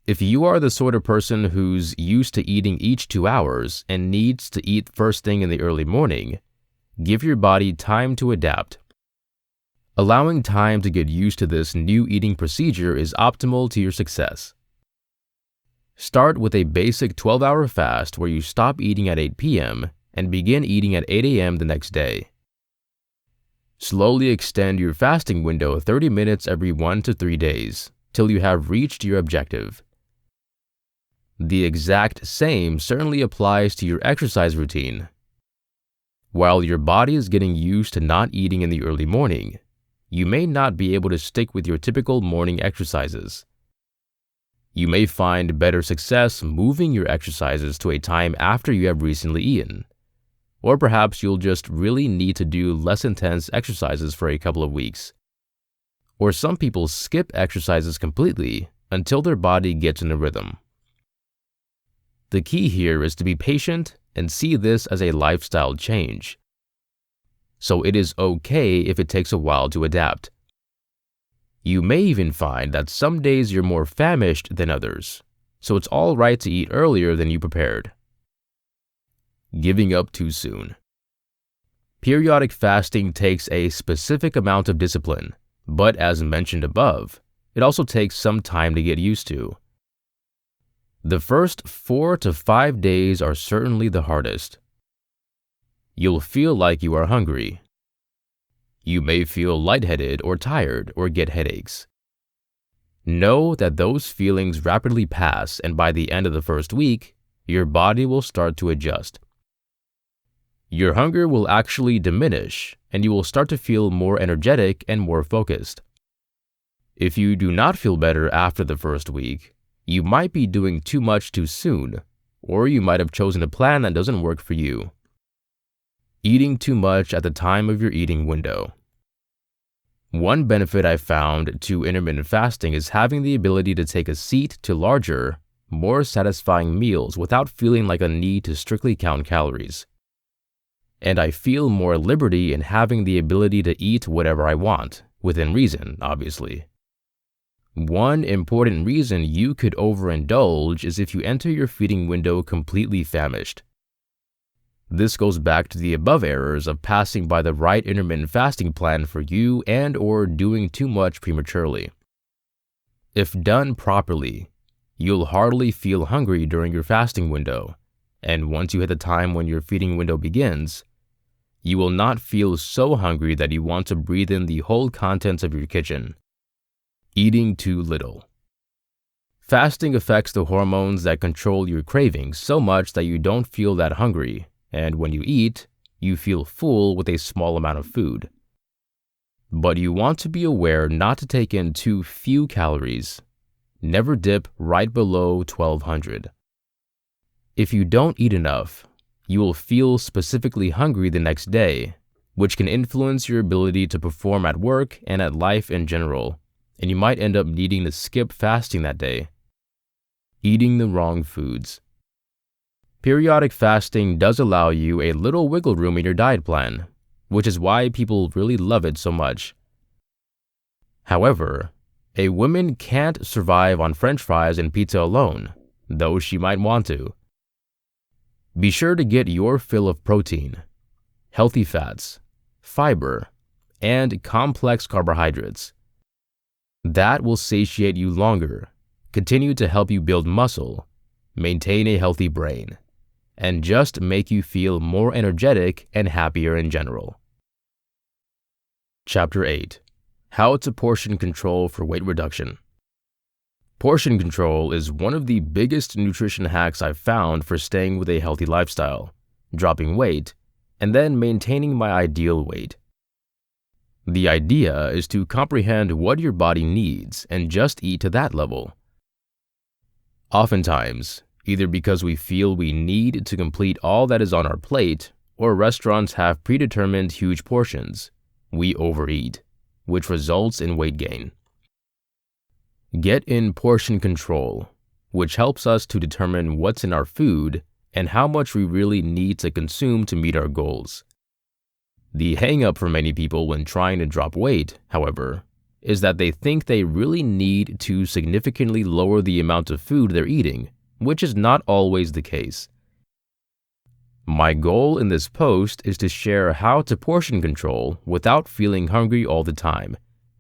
If you are the sort of person who's used to eating each 2 hours and needs to eat first thing in the early morning, give your body time to adapt. Allowing time to get used to this new eating procedure is optimal to your success. Start with a basic 12-hour fast where you stop eating at 8 p.m. and begin eating at 8 a.m. the next day. Slowly extend your fasting window 30 minutes every 1 to 3 days till you have reached your objective. The exact same certainly applies to your exercise routine. While your body is getting used to not eating in the early morning, you may not be able to stick with your typical morning exercises. You may find better success moving your exercises to a time after you have recently eaten. Or perhaps you'll just really need to do less intense exercises for a couple of weeks. Or some people skip exercises completely until their body gets in a rhythm. The key here is to be patient and see this as a lifestyle change. So it is okay if it takes a while to adapt. You may even find that some days you're more famished than others, so it's all right to eat earlier than you prepared. Giving up too soon. Periodic fasting takes a specific amount of discipline, but as mentioned above, it also takes some time to get used to. The first 4 to 5 days are certainly the hardest. You'll feel like you are hungry. You may feel lightheaded or tired or get headaches. Know that those feelings rapidly pass, and by the end of the first week, your body will start to adjust. Your hunger will actually diminish, and you will start to feel more energetic and more focused. If you do not feel better after the first week, you might be doing too much too soon, or you might have chosen a plan that doesn't work for you. Eating too much at the time of your eating window. One benefit I've found to intermittent fasting is having the ability to take a seat to larger, more satisfying meals without feeling like a need to strictly count calories. And I feel more liberty in having the ability to eat whatever I want, within reason, obviously. One important reason you could overindulge is if you enter your feeding window completely famished. This goes back to the above errors of passing by the right intermittent fasting plan for you and/or doing too much prematurely. If done properly, you'll hardly feel hungry during your fasting window, and once you hit the time when your feeding window begins, you will not feel so hungry that you want to breathe in the whole contents of your kitchen. Eating too little. Fasting affects the hormones that control your cravings so much that you don't feel that hungry, and when you eat, you feel full with a small amount of food. But you want to be aware not to take in too few calories. Never dip right below 1200. If you don't eat enough, you will feel specifically hungry the next day, which can influence your ability to perform at work and at life in general, and you might end up needing to skip fasting that day. Eating the wrong foods. Periodic fasting does allow you a little wiggle room in your diet plan, which is why people really love it so much. However, a woman can't survive on French fries and pizza alone, though she might want to. Be sure to get your fill of protein, healthy fats, fiber, and complex carbohydrates. That will satiate you longer, continue to help you build muscle, maintain a healthy brain, and just make you feel more energetic and happier in general. Chapter 8. How to Portion Control for Weight Reduction. Portion control is one of the biggest nutrition hacks I've found for staying with a healthy lifestyle, dropping weight, and then maintaining my ideal weight. The idea is to comprehend what your body needs and just eat to that level. Oftentimes, either because we feel we need to complete all that is on our plate, or restaurants have predetermined huge portions, we overeat, which results in weight gain. Get in portion control, which helps us to determine what's in our food and how much we really need to consume to meet our goals. The hang-up for many people when trying to drop weight, however, is that they think they really need to significantly lower the amount of food they're eating, which is not always the case. My goal in this post is to share how to portion control without feeling hungry all the time,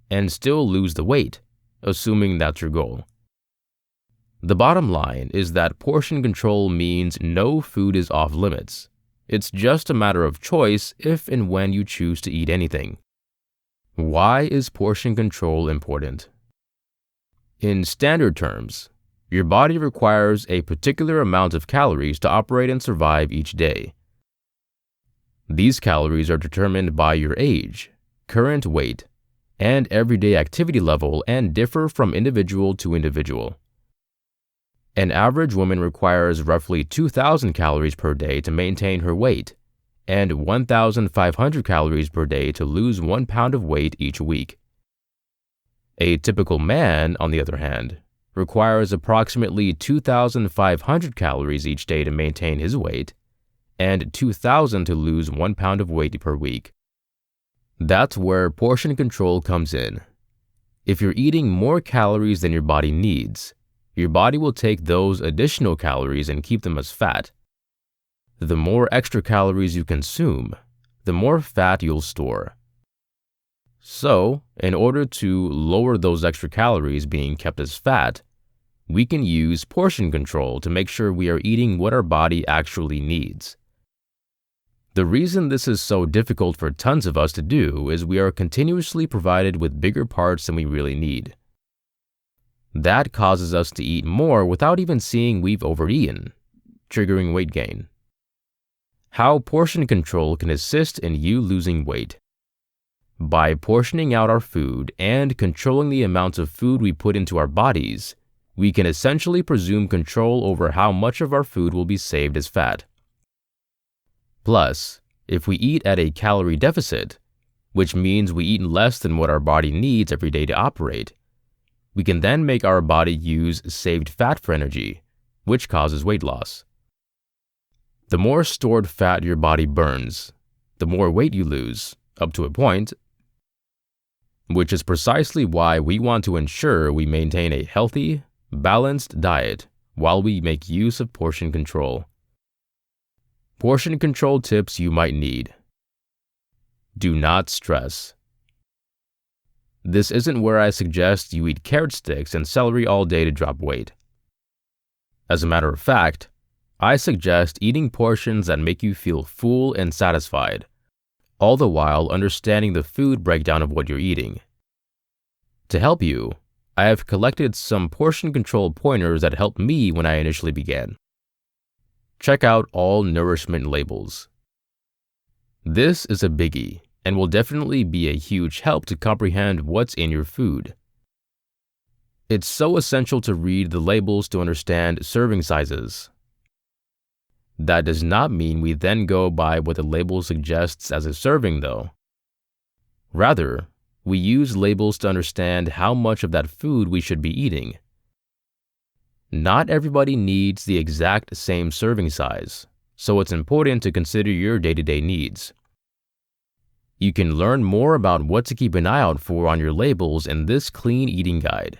and still lose the weight, assuming that's your goal. The bottom line is that portion control means no food is off limits. It's just a matter of choice if and when you choose to eat anything. Why is portion control important? In standard terms, your body requires a particular amount of calories to operate and survive each day. These calories are determined by your age, current weight, and everyday activity level and differ from individual to individual. An average woman requires roughly 2,000 calories per day to maintain her weight, and 1,500 calories per day to lose 1 pound of weight each week. A typical man, on the other hand, requires approximately 2,500 calories each day to maintain his weight, and 2,000 to lose 1 pound of weight per week. That's where portion control comes in. If you're eating more calories than your body needs, your body will take those additional calories and keep them as fat. The more extra calories you consume, the more fat you'll store. So, in order to lower those extra calories being kept as fat, we can use portion control to make sure we are eating what our body actually needs. The reason this is so difficult for tons of us to do is we are continuously provided with bigger parts than we really need. That causes us to eat more without even seeing we've overeaten, triggering weight gain. How portion control can assist in you losing weight. By portioning out our food and controlling the amounts of food we put into our bodies, we can essentially presume control over how much of our food will be saved as fat. Plus, if we eat at a calorie deficit, which means we eat less than what our body needs every day to operate, we can then make our body use saved fat for energy, which causes weight loss. The more stored fat your body burns, the more weight you lose, up to a point, which is precisely why we want to ensure we maintain a healthy, balanced diet while we make use of portion control. Portion control tips you might need. Do not stress. This isn't where I suggest you eat carrot sticks and celery all day to drop weight. As a matter of fact, I suggest eating portions that make you feel full and satisfied, all the while understanding the food breakdown of what you're eating. To help you, I have collected some portion control pointers that helped me when I initially began. Check out all nourishment labels. This is a biggie and will definitely be a huge help to comprehend what's in your food. It's so essential to read the labels to understand serving sizes. That does not mean we then go by what the label suggests as a serving, though. Rather, we use labels to understand how much of that food we should be eating. Not everybody needs the exact same serving size, so it's important to consider your day-to-day needs. You can learn more about what to keep an eye out for on your labels in this clean eating guide.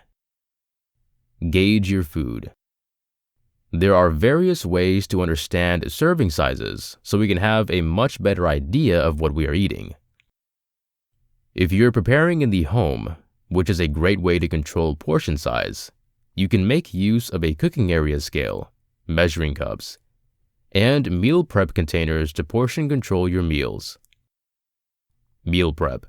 Gauge your food. There are various ways to understand serving sizes so we can have a much better idea of what we are eating. If you're preparing in the home, which is a great way to control portion size, you can make use of a cooking area scale, measuring cups, and meal prep containers to portion control your meals. Meal prep.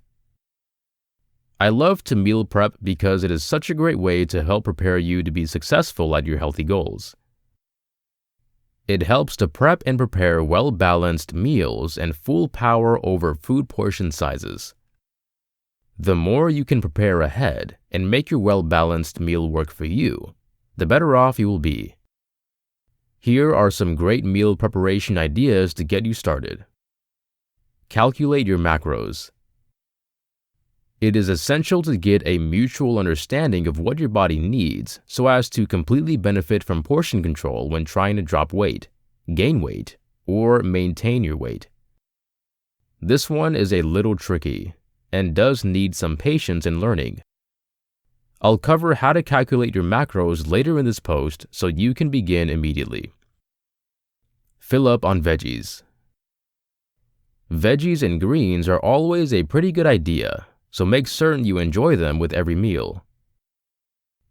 I love to meal prep because it is such a great way to help prepare you to be successful at your healthy goals. It helps to prep and prepare well-balanced meals and full power over food portion sizes. The more you can prepare ahead and make your well-balanced meal work for you, the better off you will be. Here are some great meal preparation ideas to get you started. Calculate your macros. It is essential to get a mutual understanding of what your body needs so as to completely benefit from portion control when trying to drop weight, gain weight, or maintain your weight. This one is a little tricky and does need some patience in learning. I'll cover how to calculate your macros later in this post so you can begin immediately. Fill up on veggies. Veggies and greens are always a pretty good idea, so make certain you enjoy them with every meal.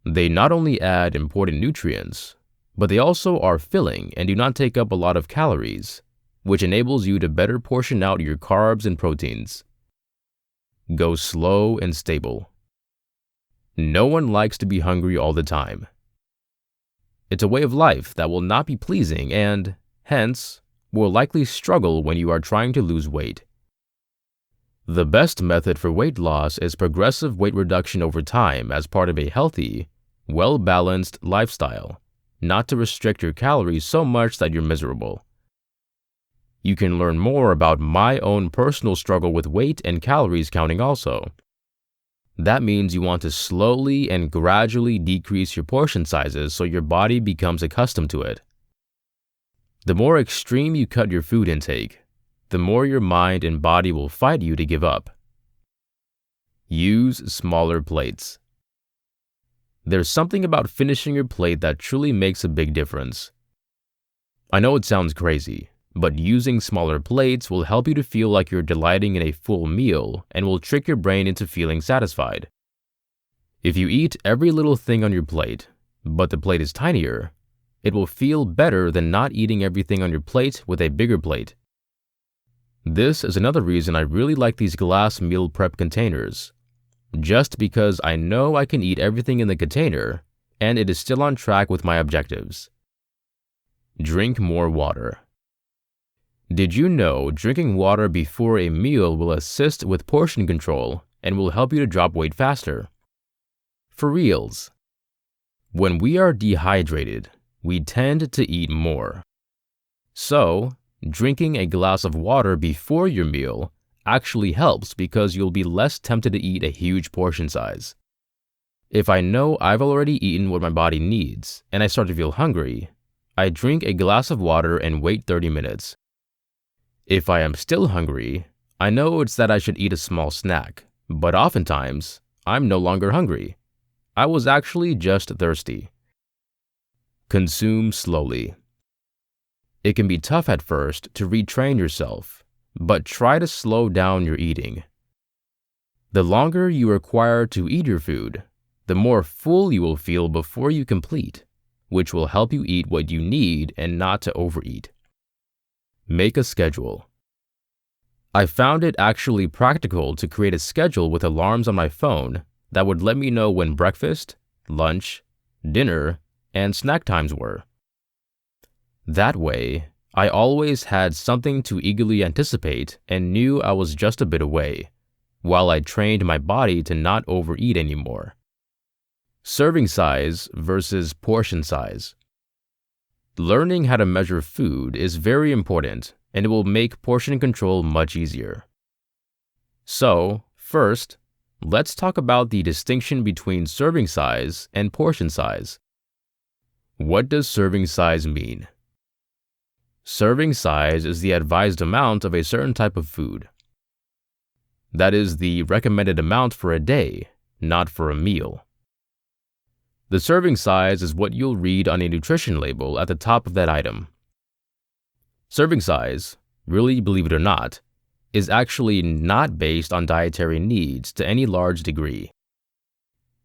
They not only add important nutrients, but they also are filling and do not take up a lot of calories, which enables you to better portion out your carbs and proteins. Go slow and stable. No one likes to be hungry all the time. It's a way of life that will not be pleasing and, hence, will likely struggle when you are trying to lose weight. The best method for weight loss is progressive weight reduction over time as part of a healthy, well-balanced lifestyle, not to restrict your calories so much that you're miserable. You can learn more about my own personal struggle with weight and calories counting also. That means you want to slowly and gradually decrease your portion sizes so your body becomes accustomed to it. The more extreme you cut your food intake, the more your mind and body will fight you to give up. Use smaller plates. There's something about finishing your plate that truly makes a big difference. I know it sounds crazy, but using smaller plates will help you to feel like you're delighting in a full meal and will trick your brain into feeling satisfied. If you eat every little thing on your plate, but the plate is tinier, it will feel better than not eating everything on your plate with a bigger plate. This is another reason I really like these glass meal prep containers, just because I know I can eat everything in the container and it is still on track with my objectives. Drink more water. Did you know drinking water before a meal will assist with portion control and will help you to drop weight faster? For reals. When we are dehydrated, we tend to eat more. So, drinking a glass of water before your meal actually helps because you'll be less tempted to eat a huge portion size. If I know I've already eaten what my body needs and I start to feel hungry, I drink a glass of water and wait 30 minutes. If I am still hungry, I know it's that I should eat a small snack, but oftentimes, I'm no longer hungry. I was actually just thirsty. Consume slowly. It can be tough at first to retrain yourself, but try to slow down your eating. The longer you require to eat your food, the more full you will feel before you complete, which will help you eat what you need and not to overeat. Make a schedule. I found it actually practical to create a schedule with alarms on my phone that would let me know when breakfast, lunch, dinner, and snack times were. That way, I always had something to eagerly anticipate and knew I was just a bit away, while I trained my body to not overeat anymore. Serving size versus portion size. Learning how to measure food is very important, and it will make portion control much easier. So, first, let's talk about the distinction between serving size and portion size. What does serving size mean? Serving size is the advised amount of a certain type of food. That is the recommended amount for a day, not for a meal. The serving size is what you'll read on a nutrition label at the top of that item. Serving size, really believe it or not, is actually not based on dietary needs to any large degree.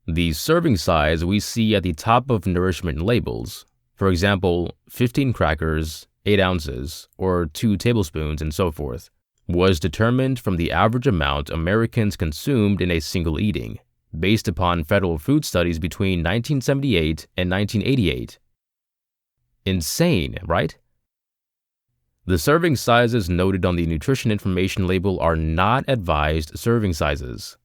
The serving size we see at the top of nourishment labels, for example, 15 crackers, 8 ounces, or 2 tablespoons, and so forth, was determined from the average amount Americans consumed in a single eating, based upon federal food studies between 1978 and 1988. Insane, right? The serving sizes noted on the nutrition information label are not advised serving sizes.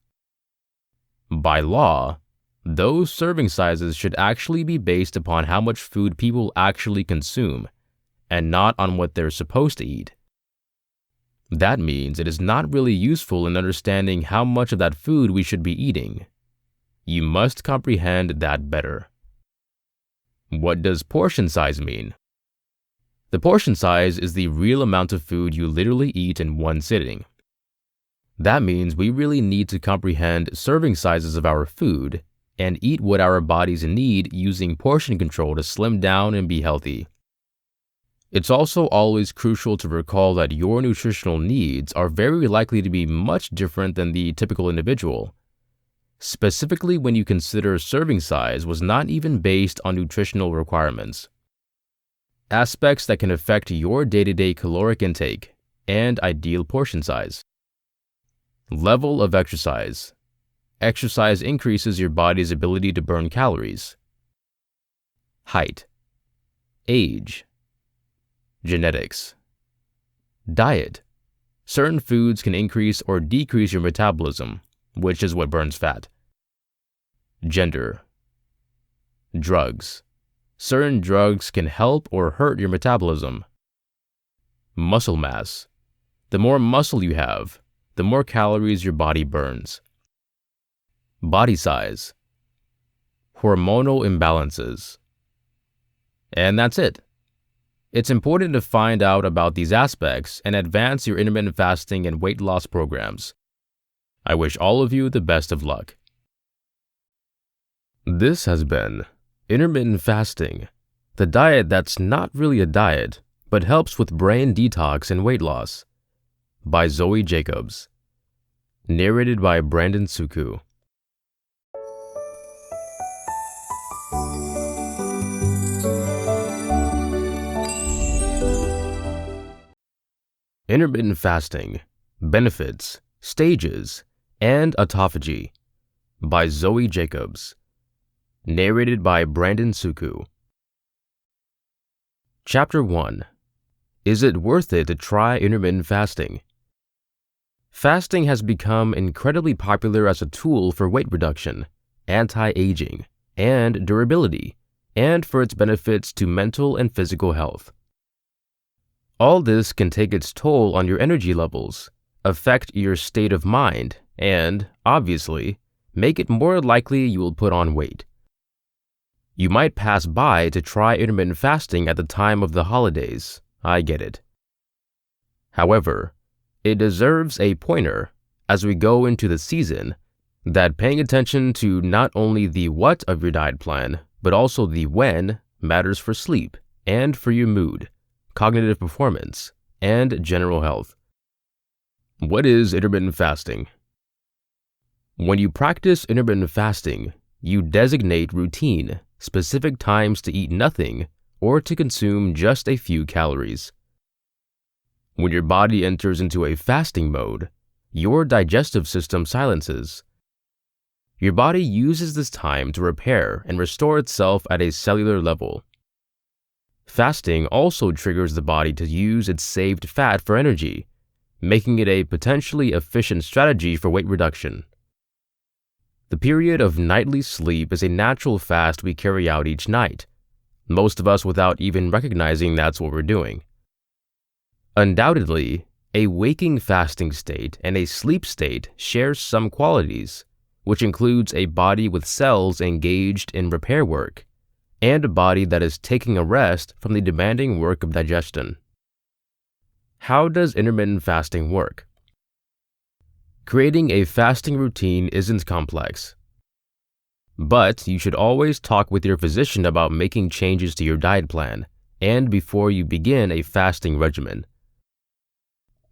By law, those serving sizes should actually be based upon how much food people actually consume, and not on what they're supposed to eat. That means it is not really useful in understanding how much of that food we should be eating. You must comprehend that better. What does portion size mean? The portion size is the real amount of food you literally eat in one sitting. That means we really need to comprehend serving sizes of our food and eat what our bodies need using portion control to slim down and be healthy. It's also always crucial to recall that your nutritional needs are very likely to be much different than the typical individual, specifically when you consider serving size was not even based on nutritional requirements. Aspects that can affect your day-to-day caloric intake and ideal portion size. Level of exercise. Exercise increases your body's ability to burn calories. Height. Age. Genetics. Diet. Certain foods can increase or decrease your metabolism, which is what burns fat. Gender. Drugs. Certain drugs can help or hurt your metabolism. Muscle mass. The more muscle you have, the more calories your body burns. Body size. Hormonal imbalances. And that's it. It's important to find out about these aspects and advance your intermittent fasting and weight loss programs. I wish all of you the best of luck. This has been Intermittent Fasting, the diet that's not really a diet, but helps with brain detox and weight loss, by Zoe Jacobs. Narrated by Brandon Suku. Intermittent Fasting, Benefits, Stages, and Autophagy, by Zoe Jacobs. Narrated by Brandon Suku. Chapter 1. Is it worth it to try intermittent fasting? Fasting has become incredibly popular as a tool for weight reduction, anti-aging, and durability, and for its benefits to mental and physical health. All this can take its toll on your energy levels, affect your state of mind, and, obviously, make it more likely you will put on weight. You might pass by to try intermittent fasting at the time of the holidays. I get it. However, it deserves a pointer as we go into the season that paying attention to not only the what of your diet plan, but also the when matters for sleep and for your mood, cognitive performance, and general health. What is intermittent fasting? When you practice intermittent fasting, you designate routine, specific times to eat nothing or to consume just a few calories. When your body enters into a fasting mode, your digestive system silences. Your body uses this time to repair and restore itself at a cellular level. Fasting also triggers the body to use its saved fat for energy, making it a potentially efficient strategy for weight reduction. The period of nightly sleep is a natural fast we carry out each night, most of us without even recognizing that's what we're doing. Undoubtedly, a waking fasting state and a sleep state share some qualities, which includes a body with cells engaged in repair work, and a body that is taking a rest from the demanding work of digestion. How does intermittent fasting work? Creating a fasting routine isn't complex, but you should always talk with your physician about making changes to your diet plan and before you begin a fasting regimen.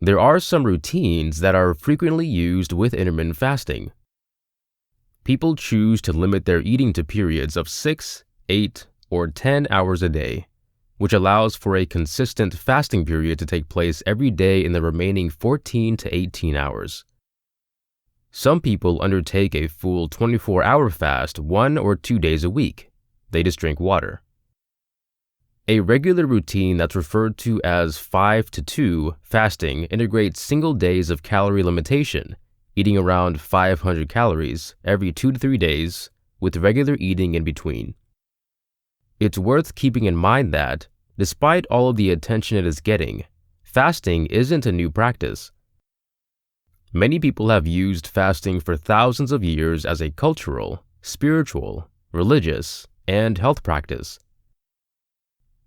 There are some routines that are frequently used with intermittent fasting. People choose to limit their eating to periods of 6, 8, or 10 hours a day, which allows for a consistent fasting period to take place every day in the remaining 14 to 18 hours. Some people undertake a full 24-hour fast 1 or 2 days a week. They just drink water. A regular routine that's referred to as 5 to 2 fasting integrates single days of calorie limitation, eating around 500 calories every 2 to 3 days, with regular eating in between. It's worth keeping in mind that, despite all of the attention it is getting, fasting isn't a new practice. Many people have used fasting for thousands of years as a cultural, spiritual, religious, and health practice.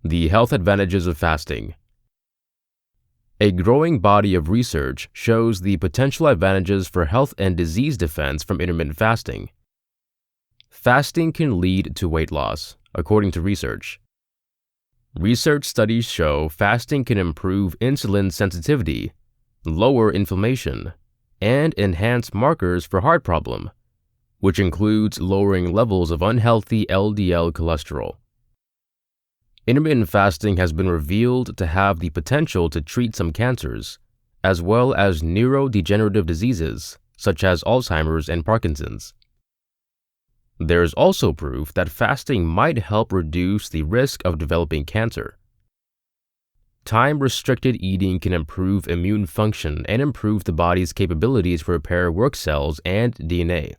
The health advantages of fasting. A growing body of research shows the potential advantages for health and disease defense from intermittent fasting. Fasting can lead to weight loss, according to research. Research studies show fasting can improve insulin sensitivity, lower inflammation, and enhance markers for heart problem, which includes lowering levels of unhealthy LDL cholesterol. Intermittent fasting has been revealed to have the potential to treat some cancers, as well as neurodegenerative diseases such as Alzheimer's and Parkinson's. There is also proof that fasting might help reduce the risk of developing cancer. Time-restricted eating can improve immune function and improve the body's capabilities to repair work cells and DNA.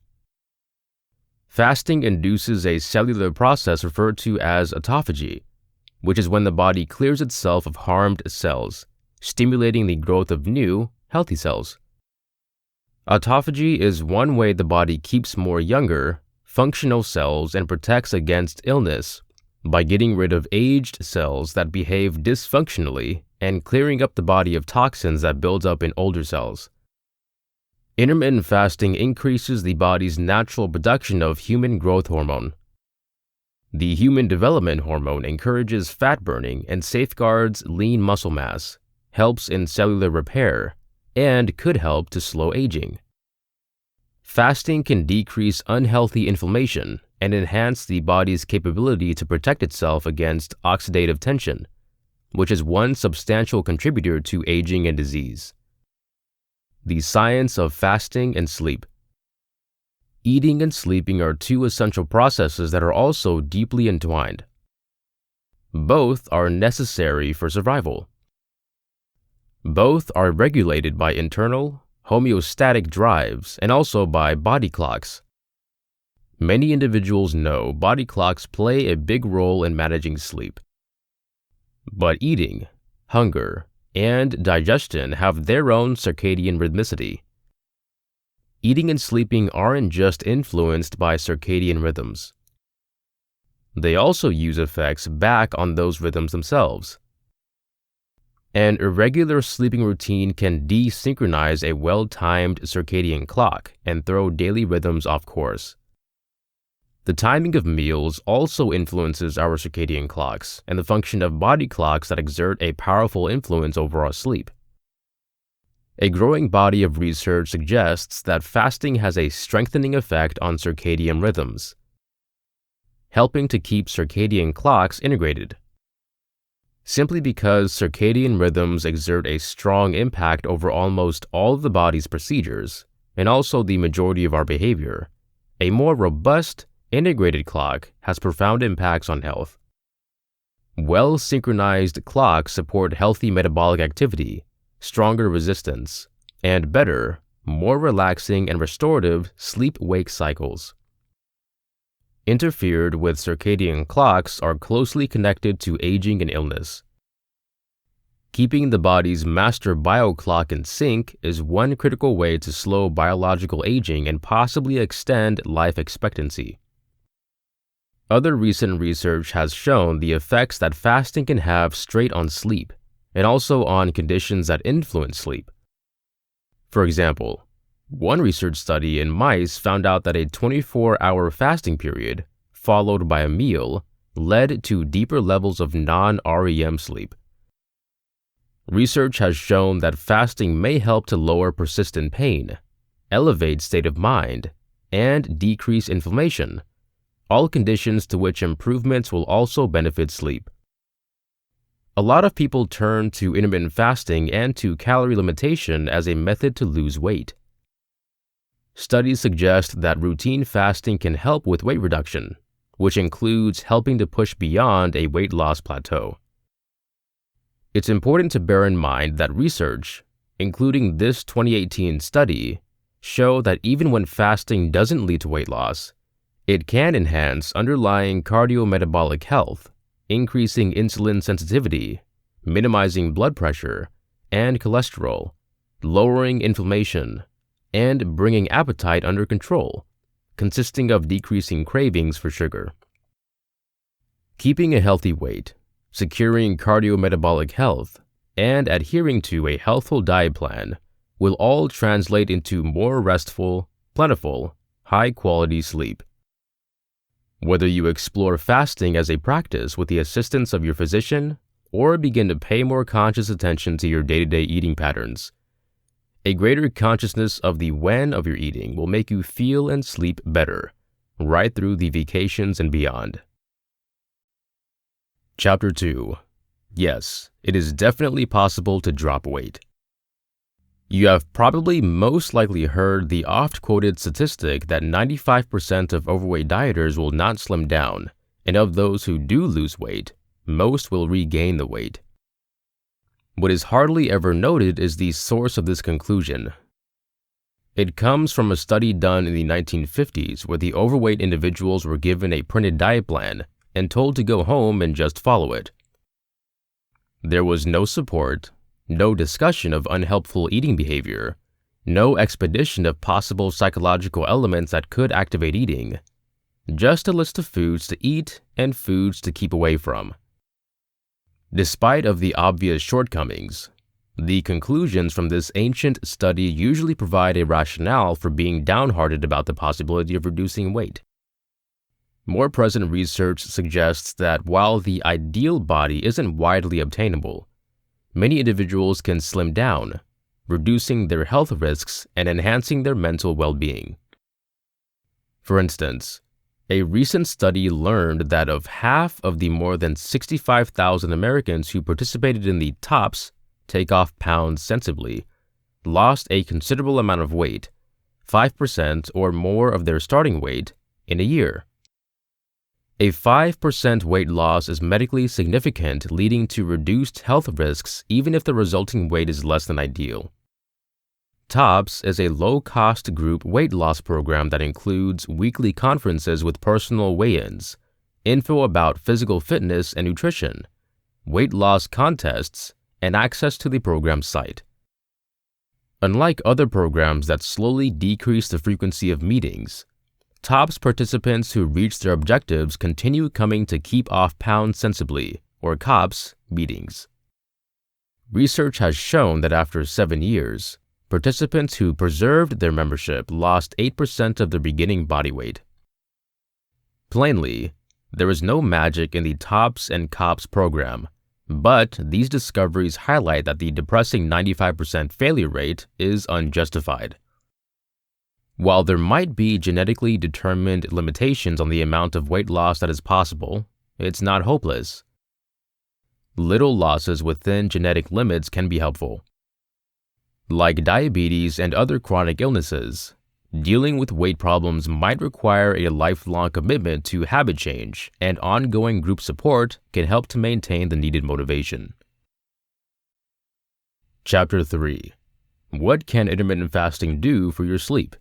Fasting induces a cellular process referred to as autophagy, which is when the body clears itself of harmed cells, stimulating the growth of new, healthy cells. Autophagy is one way the body keeps more younger, functional cells and protects against illness by getting rid of aged cells that behave dysfunctionally and clearing up the body of toxins that build up in older cells. Intermittent fasting increases the body's natural production of human growth hormone. The human development hormone encourages fat burning and safeguards lean muscle mass, helps in cellular repair, and could help to slow aging. Fasting can decrease unhealthy inflammation and enhance the body's capability to protect itself against oxidative tension, which is one substantial contributor to aging and disease. The science of fasting and sleep. Eating and sleeping are two essential processes that are also deeply entwined. Both are necessary for survival. Both are regulated by internal, homeostatic drives and also by body clocks. Many individuals know body clocks play a big role in managing sleep. But eating, hunger, and digestion have their own circadian rhythmicity. Eating and sleeping aren't just influenced by circadian rhythms. They also use effects back on those rhythms themselves. An irregular sleeping routine can desynchronize a well-timed circadian clock and throw daily rhythms off course. The timing of meals also influences our circadian clocks and the function of body clocks that exert a powerful influence over our sleep. A growing body of research suggests that fasting has a strengthening effect on circadian rhythms, helping to keep circadian clocks integrated. Simply because circadian rhythms exert a strong impact over almost all of the body's procedures, and also the majority of our behavior, a more robust, integrated clock has profound impacts on health. Well-synchronized clocks support healthy metabolic activity, stronger resistance, and better, more relaxing and restorative sleep-wake cycles. interfered with circadian clocks are closely connected to aging and illness. Keeping the body's master bioclock in sync is one critical way to slow biological aging and possibly extend life expectancy. Other recent research has shown the effects that fasting can have straight on sleep and also on conditions that influence sleep. For example, one research study in mice found out that a 24-hour fasting period, followed by a meal, led to deeper levels of non-REM sleep. Research has shown that fasting may help to lower persistent pain, elevate state of mind, and decrease inflammation, all conditions to which improvements will also benefit sleep. A lot of people turn to intermittent fasting and to calorie limitation as a method to lose weight. Studies suggest that routine fasting can help with weight reduction, which includes helping to push beyond a weight loss plateau. It's important to bear in mind that research, including this 2018 study, show that even when fasting doesn't lead to weight loss, it can enhance underlying cardiometabolic health, increasing insulin sensitivity, minimizing blood pressure and cholesterol, lowering inflammation, and bringing appetite under control, consisting of decreasing cravings for sugar. Keeping a healthy weight, securing cardiometabolic health, and adhering to a healthful diet plan will all translate into more restful, plentiful, high-quality sleep. Whether you explore fasting as a practice with the assistance of your physician or begin to pay more conscious attention to your day-to-day eating patterns, a greater consciousness of the when of your eating will make you feel and sleep better, right through the vacations and beyond. Chapter 2. Yes, it is definitely possible to drop weight. You have probably most likely heard the oft-quoted statistic that 95% of overweight dieters will not slim down, and of those who do lose weight, most will regain the weight. What is hardly ever noted is the source of this conclusion. It comes from a study done in the 1950s where the overweight individuals were given a printed diet plan and told to go home and just follow it. There was no support, no discussion of unhelpful eating behavior, no expedition of possible psychological elements that could activate eating, just a list of foods to eat and foods to keep away from. Despite of the obvious shortcomings, the conclusions from this ancient study usually provide a rationale for being downhearted about the possibility of reducing weight. More present research suggests that while the ideal body isn't widely obtainable, many individuals can slim down, reducing their health risks and enhancing their mental well-being. For instance, a recent study learned that of half of the more than 65,000 Americans who participated in the TOPS Take Off Pounds Sensibly lost a considerable amount of weight, 5% or more of their starting weight, in a year. A 5% weight loss is medically significant, leading to reduced health risks even if the resulting weight is less than ideal. TOPS is a low-cost group weight loss program that includes weekly conferences with personal weigh-ins, info about physical fitness and nutrition, weight loss contests, and access to the program's site. Unlike other programs that slowly decrease the frequency of meetings, TOPS participants who reach their objectives continue coming to Keep Off Pounds Sensibly, or KOPS, meetings. Research has shown that after 7 years, participants who preserved their membership lost 8% of their beginning body weight. Plainly, there is no magic in the TOPS and KOPS program, but these discoveries highlight that the depressing 95% failure rate is unjustified. While there might be genetically determined limitations on the amount of weight loss that is possible, it's not hopeless. Little losses within genetic limits can be helpful. Like diabetes and other chronic illnesses, dealing with weight problems might require a lifelong commitment to habit change, and ongoing group support can help to maintain the needed motivation. Chapter 3. What can intermittent fasting do for your sleep?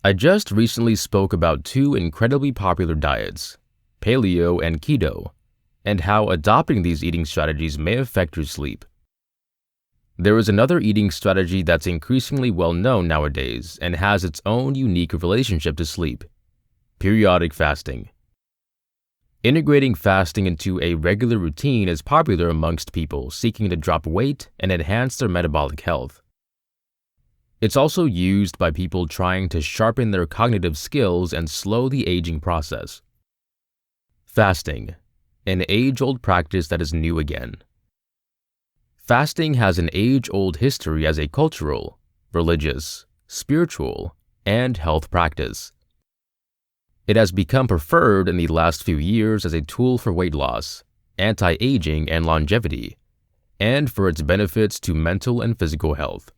I just recently spoke about two incredibly popular diets, paleo and keto, and how adopting these eating strategies may affect your sleep. There is another eating strategy that's increasingly well known nowadays and has its own unique relationship to sleep: periodic fasting. Integrating fasting into a regular routine is popular amongst people seeking to drop weight and enhance their metabolic health. It's also used by people trying to sharpen their cognitive skills and slow the aging process. Fasting, an age-old practice that is new again. Fasting has an age-old history as a cultural, religious, spiritual, and health practice. It has become preferred in the last few years as a tool for weight loss, anti-aging, and longevity, and for its benefits to mental and physical health.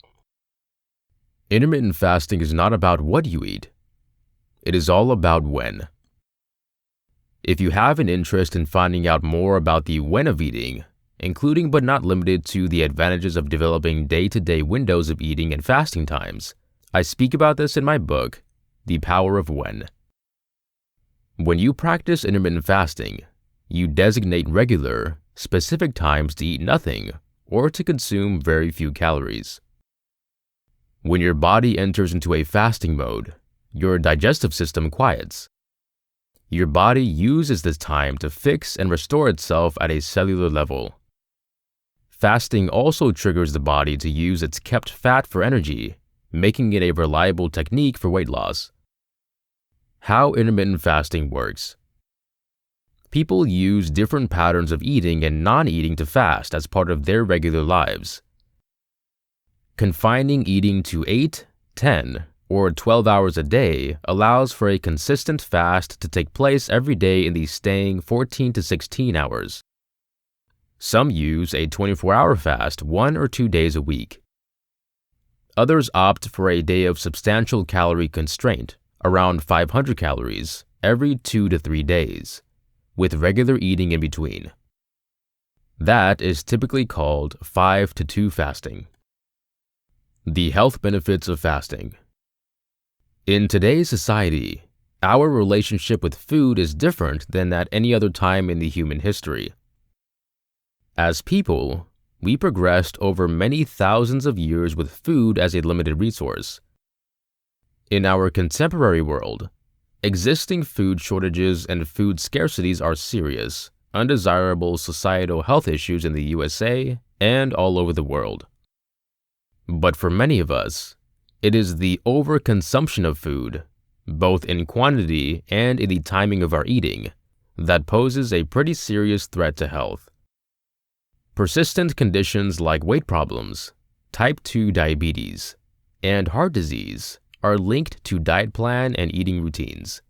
Intermittent fasting is not about what you eat. It is all about when. If you have an interest in finding out more about the when of eating, including but not limited to the advantages of developing day-to-day windows of eating and fasting times, I speak about this in my book, The Power of When. When you practice intermittent fasting, you designate regular, specific times to eat nothing or to consume very few calories. When your body enters into a fasting mode, your digestive system quiets. Your body uses this time to fix and restore itself at a cellular level. Fasting also triggers the body to use its kept fat for energy, making it a reliable technique for weight loss. How intermittent fasting works. People use different patterns of eating and non-eating to fast as part of their regular lives. Confining eating to 8, 10, or 12 hours a day allows for a consistent fast to take place every day in the staying 14 to 16 hours. Some use a 24-hour fast 1 or 2 days a week. Others opt for a day of substantial calorie constraint, around 500 calories, every 2 to 3 days, with regular eating in between. That is typically called 5 to 2 fasting. The health benefits of fasting. In today's society, our relationship with food is different than at any other time in the human history. As people, we progressed over many thousands of years with food as a limited resource. In our contemporary world, existing food shortages and food scarcities are serious, undesirable societal health issues in the USA and all over the world. But for many of us, it is the overconsumption of food, both in quantity and in the timing of our eating, that poses a pretty serious threat to health. Persistent conditions like weight problems, type 2 diabetes, and heart disease are linked to diet plan and eating routines.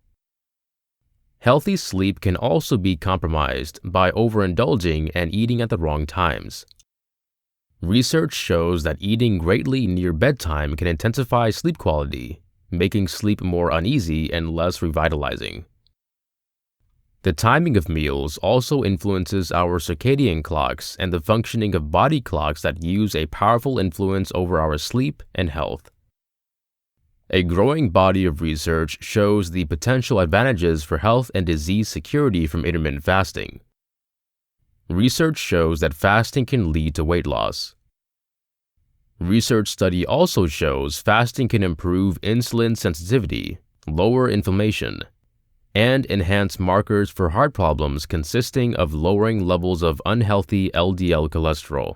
Healthy sleep can also be compromised by overindulging and eating at the wrong times. Research shows that eating greatly near bedtime can intensify sleep quality, making sleep more uneasy and less revitalizing. The timing of meals also influences our circadian clocks and the functioning of body clocks that use a powerful influence over our sleep and health. A growing body of research shows the potential advantages for health and disease security from intermittent fasting. Research shows that fasting can lead to weight loss. Research study also shows fasting can improve insulin sensitivity, lower inflammation, and enhance markers for heart problems consisting of lowering levels of unhealthy LDL cholesterol.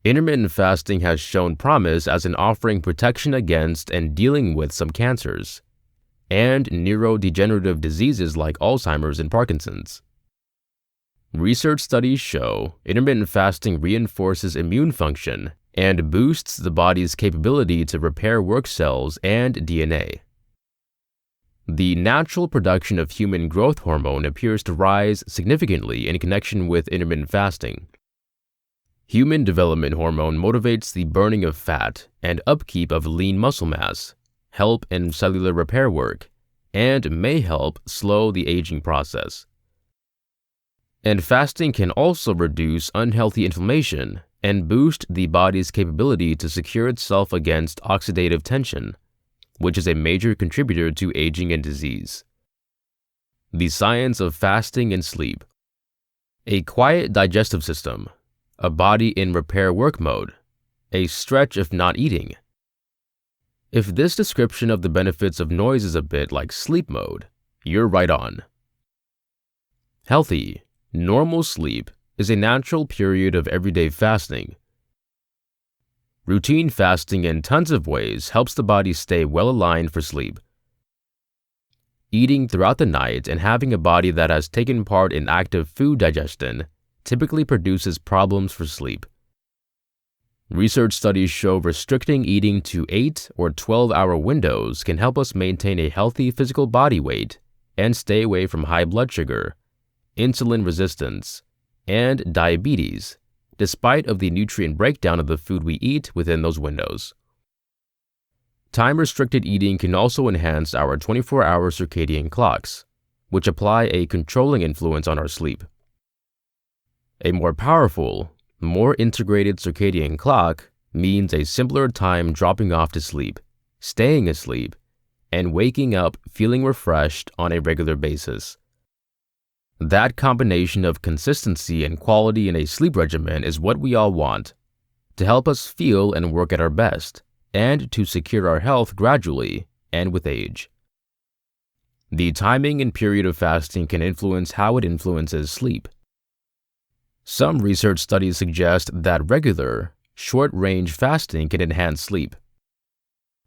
Intermittent fasting has shown promise as an offering protection against and dealing with some cancers, and neurodegenerative diseases like Alzheimer's and Parkinson's. Research studies show intermittent fasting reinforces immune function and boosts the body's capability to repair work cells and DNA. The natural production of human growth hormone appears to rise significantly in connection with intermittent fasting. Human development hormone motivates the burning of fat and upkeep of lean muscle mass, help in cellular repair work, and may help slow the aging process. And fasting can also reduce unhealthy inflammation and boost the body's capability to secure itself against oxidative tension, which is a major contributor to aging and disease. The science of fasting and sleep. A quiet digestive system, a body in repair work mode, a stretch if not eating. If this description of the benefits of noise is a bit like sleep mode, you're right on. Healthy, normal sleep is a natural period of everyday fasting. Routine fasting in tons of ways helps the body stay well aligned for sleep. Eating throughout the night and having a body that has taken part in active food digestion typically produces problems for sleep. Research studies show restricting eating to 8 or 12-hour windows can help us maintain a healthy physical body weight and stay away from high blood sugar, insulin resistance, and diabetes, despite of the nutrient breakdown of the food we eat within those windows. Time-restricted eating can also enhance our 24-hour circadian clocks, which apply a controlling influence on our sleep. A more powerful, more integrated circadian clock means a simpler time dropping off to sleep, staying asleep, and waking up feeling refreshed on a regular basis. That combination of consistency and quality in a sleep regimen is what we all want, to help us feel and work at our best, and to secure our health gradually and with age. The timing and period of fasting can influence how it influences sleep. Some research studies suggest that regular, short-range fasting can enhance sleep.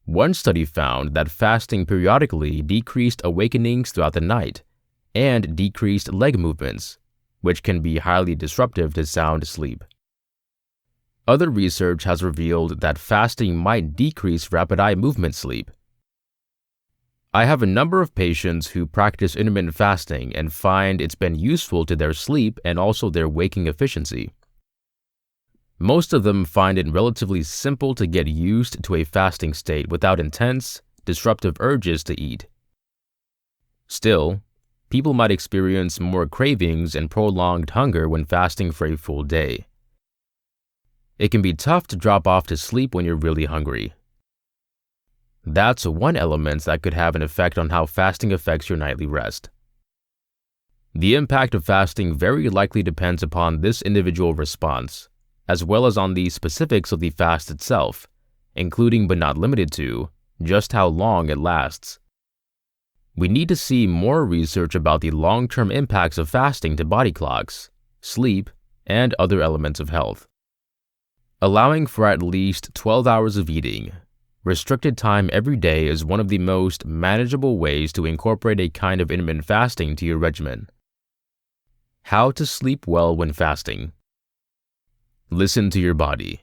One study found that fasting periodically decreased awakenings throughout the night and decreased leg movements, which can be highly disruptive to sound sleep. Other research has revealed that fasting might decrease rapid eye movement sleep. I have a number of patients who practice intermittent fasting and find it's been useful to their sleep and also their waking efficiency. Most of them find it relatively simple to get used to a fasting state without intense, disruptive urges to eat. Still, people might experience more cravings and prolonged hunger when fasting for a full day. It can be tough to drop off to sleep when you're really hungry. That's one element that could have an effect on how fasting affects your nightly rest. The impact of fasting very likely depends upon this individual response, as well as on the specifics of the fast itself, including but not limited to just how long it lasts. We need to see more research about the long-term impacts of fasting to body clocks, sleep, and other elements of health. Allowing for at least 12 hours of eating, restricted time every day is one of the most manageable ways to incorporate a kind of intermittent fasting to your regimen. How to sleep well when fasting. Listen to your body.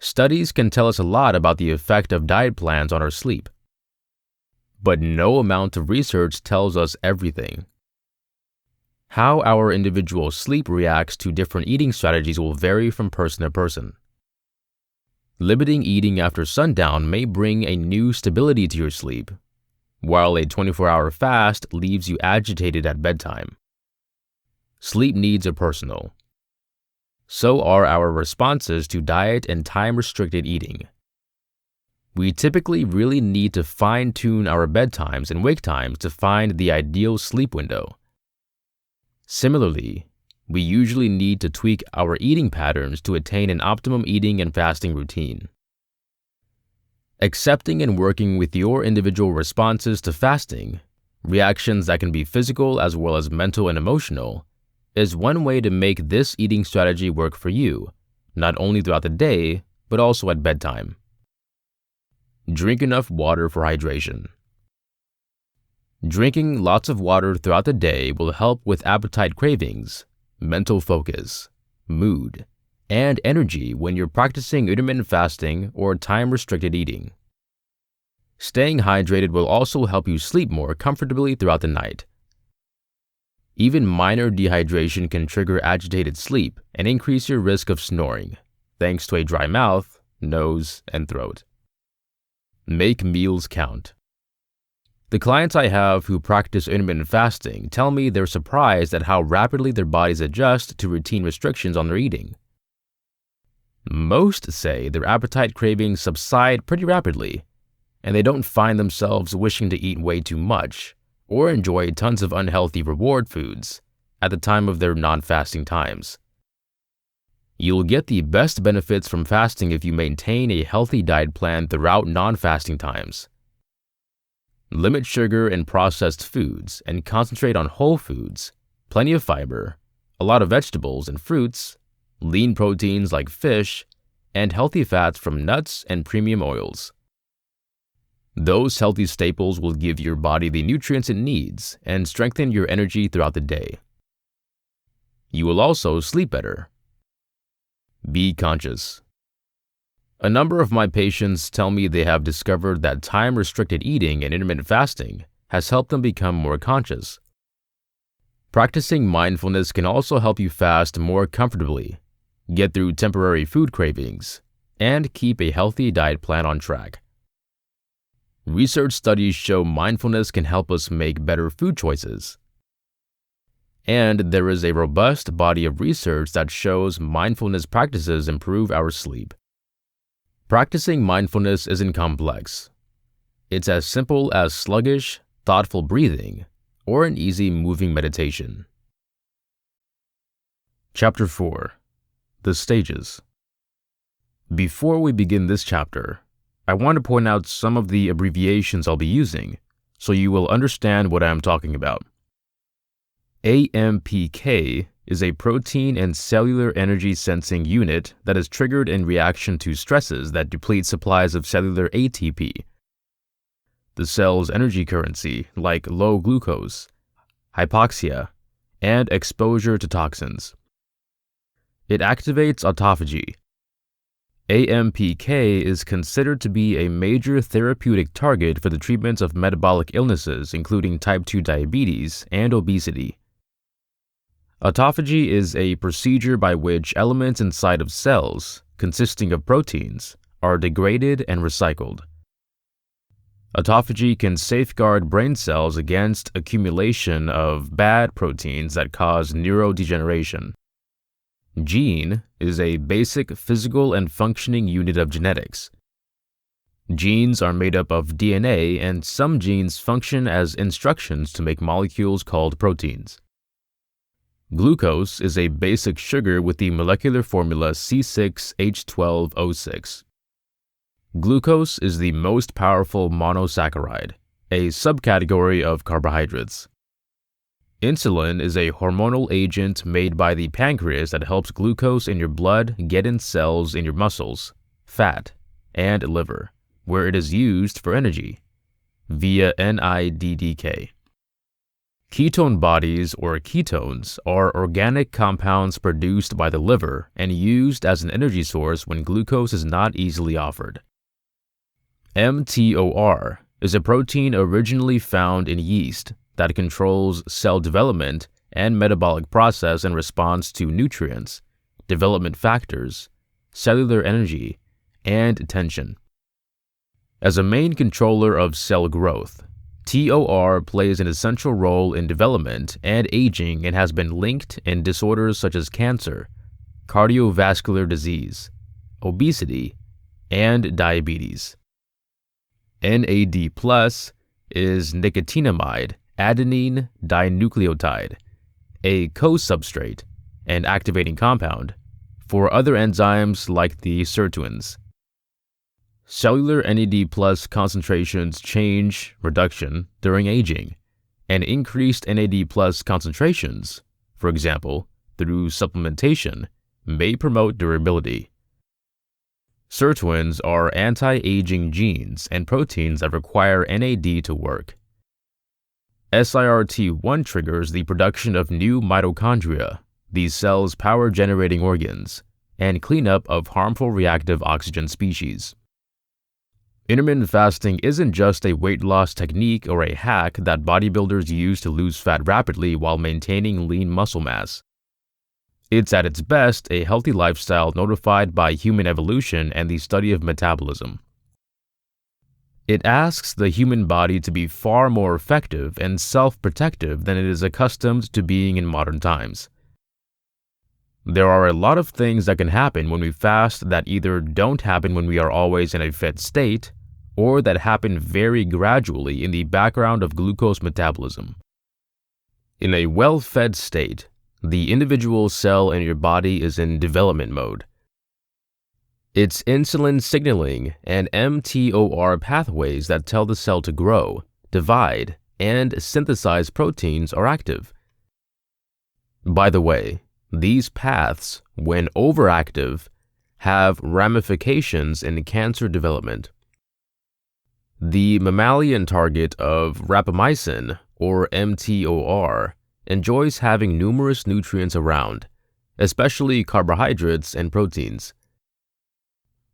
Studies can tell us a lot about the effect of diet plans on our sleep. But no amount of research tells us everything. How our individual sleep reacts to different eating strategies will vary from person to person. Limiting eating after sundown may bring a new stability to your sleep, while a 24-hour fast leaves you agitated at bedtime. Sleep needs are personal. So are our responses to diet and time-restricted eating. We typically really need to fine-tune our bedtimes and wake times to find the ideal sleep window. Similarly, we usually need to tweak our eating patterns to attain an optimum eating and fasting routine. Accepting and working with your individual responses to fasting, reactions that can be physical as well as mental and emotional, is one way to make this eating strategy work for you, not only throughout the day, but also at bedtime. Drink enough water for hydration. Drinking lots of water throughout the day will help with appetite cravings, mental focus, mood, and energy when you're practicing intermittent fasting or time-restricted eating. Staying hydrated will also help you sleep more comfortably throughout the night. Even minor dehydration can trigger agitated sleep and increase your risk of snoring, thanks to a dry mouth, nose, and throat. Make meals count. The clients I have who practice intermittent fasting tell me they're surprised at how rapidly their bodies adjust to routine restrictions on their eating. Most say their appetite cravings subside pretty rapidly, and they don't find themselves wishing to eat way too much or enjoy tons of unhealthy reward foods at the time of their non-fasting times. You'll get the best benefits from fasting if you maintain a healthy diet plan throughout non-fasting times. Limit sugar and processed foods and concentrate on whole foods, plenty of fiber, a lot of vegetables and fruits, lean proteins like fish, and healthy fats from nuts and premium oils. Those healthy staples will give your body the nutrients it needs and strengthen your energy throughout the day. You will also sleep better. Be conscious. A number of my patients tell me they have discovered that time-restricted eating and intermittent fasting has helped them become more conscious. Practicing mindfulness can also help you fast more comfortably, get through temporary food cravings, and keep a healthy diet plan on track. Research studies show mindfulness can help us make better food choices. And there is a robust body of research that shows mindfulness practices improve our sleep. Practicing mindfulness isn't complex. It's as simple as sluggish, thoughtful breathing or an easy moving meditation. Chapter 4. The Stages. Before we begin this chapter, I want to point out some of the abbreviations I'll be using so you will understand what I am talking about. AMPK is a protein and cellular energy sensing unit that is triggered in reaction to stresses that deplete supplies of cellular ATP, the cell's energy currency like low glucose, hypoxia, and exposure to toxins. It activates autophagy. AMPK is considered to be a major therapeutic target for the treatment of metabolic illnesses including type 2 diabetes and obesity. Autophagy is a procedure by which elements inside of cells, consisting of proteins, are degraded and recycled. Autophagy can safeguard brain cells against accumulation of bad proteins that cause neurodegeneration. Gene is a basic physical and functioning unit of genetics. Genes are made up of DNA, and some genes function as instructions to make molecules called proteins. Glucose is a basic sugar with the molecular formula C6H12O6. Glucose is the most powerful monosaccharide, a subcategory of carbohydrates. Insulin is a hormonal agent made by the pancreas that helps glucose in your blood get in cells in your muscles, fat, and liver, where it is used for energy, via NADPK. Ketone bodies, or ketones, are organic compounds produced by the liver and used as an energy source when glucose is not easily offered. mTOR is a protein originally found in yeast that controls cell development and metabolic process in response to nutrients, development factors, cellular energy, and tension. As a main controller of cell growth, TOR plays an essential role in development and aging and has been linked in disorders such as cancer, cardiovascular disease, obesity, and diabetes. NAD+ is nicotinamide adenine dinucleotide, a co-substrate and activating compound for other enzymes like the sirtuins. Cellular NAD+ concentrations change reduction during aging, and increased NAD+ concentrations, for example, through supplementation, may promote durability. Sirtuins are anti-aging genes and proteins that require NAD to work. SIRT1 triggers the production of new mitochondria, these cells' power-generating organs, and cleanup of harmful reactive oxygen species. Intermittent fasting isn't just a weight loss technique or a hack that bodybuilders use to lose fat rapidly while maintaining lean muscle mass. It's at its best a healthy lifestyle notified by human evolution and the study of metabolism. It asks the human body to be far more effective and self-protective than it is accustomed to being in modern times. There are a lot of things that can happen when we fast that either don't happen when we are always in a fit state, or that happen very gradually in the background of glucose metabolism. In a well-fed state, the individual cell in your body is in development mode. Its insulin signaling and mTOR pathways that tell the cell to grow, divide, and synthesize proteins are active. By the way, these paths, when overactive, have ramifications in cancer development. The mammalian target of rapamycin, or mTOR, enjoys having numerous nutrients around, especially carbohydrates and proteins.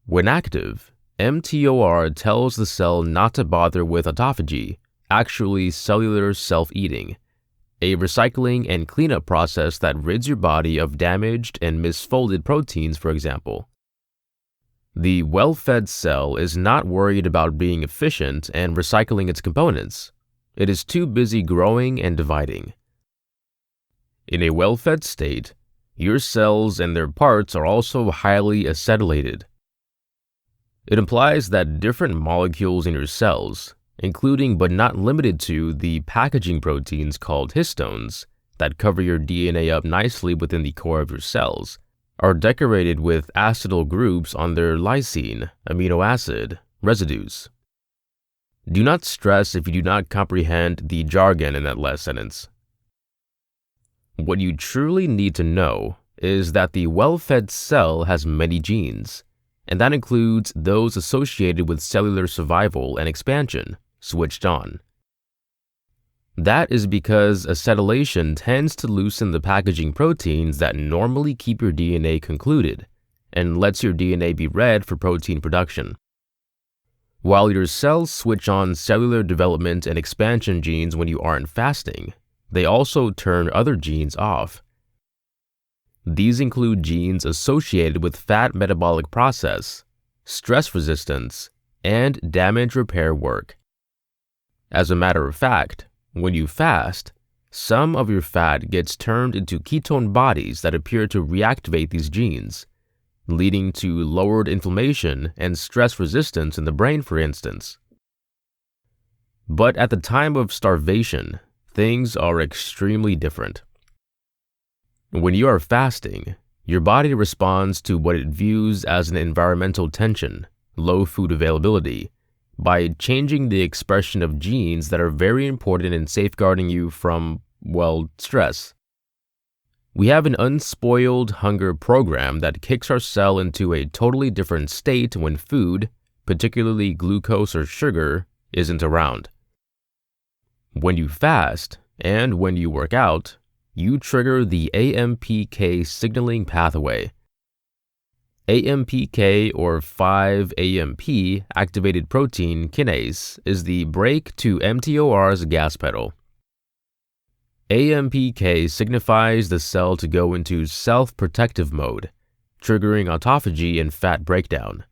When active, mTOR tells the cell not to bother with autophagy, actually cellular self-eating, a recycling and cleanup process that rids your body of damaged and misfolded proteins, for example. The well-fed cell is not worried about being efficient and recycling its components. It is too busy growing and dividing. In a well-fed state, your cells and their parts are also highly acetylated. It implies that different molecules in your cells, including but not limited to the packaging proteins called histones that cover your DNA up nicely within the core of your cells, are decorated with acetyl groups on their lysine amino acid residues. Do not stress if you do not comprehend the jargon in that last sentence. What you truly need to know is that the well-fed cell has many genes, and that includes those associated with cellular survival and expansion, switched on. That is because acetylation tends to loosen the packaging proteins that normally keep your DNA concluded and lets your DNA be read for protein production. While your cells switch on cellular development and expansion genes when you aren't fasting, they also turn other genes off. These include genes associated with fat metabolic process, stress resistance, and damage repair work. As a matter of fact, when you fast, some of your fat gets turned into ketone bodies that appear to reactivate these genes, leading to lowered inflammation and stress resistance in the brain, for instance. But at the time of starvation, things are extremely different. When you are fasting, your body responds to what it views as an environmental tension, low food availability, by changing the expression of genes that are very important in safeguarding you from, stress. We have an unspoiled hunger program that kicks our cell into a totally different state when food, particularly glucose or sugar, isn't around. When you fast, and when you work out, you trigger the AMPK signaling pathway. AMPK, or 5-AMP activated protein kinase, is the brake to mTOR's gas pedal. AMPK signifies the cell to go into self-protective mode, triggering autophagy and fat breakdown.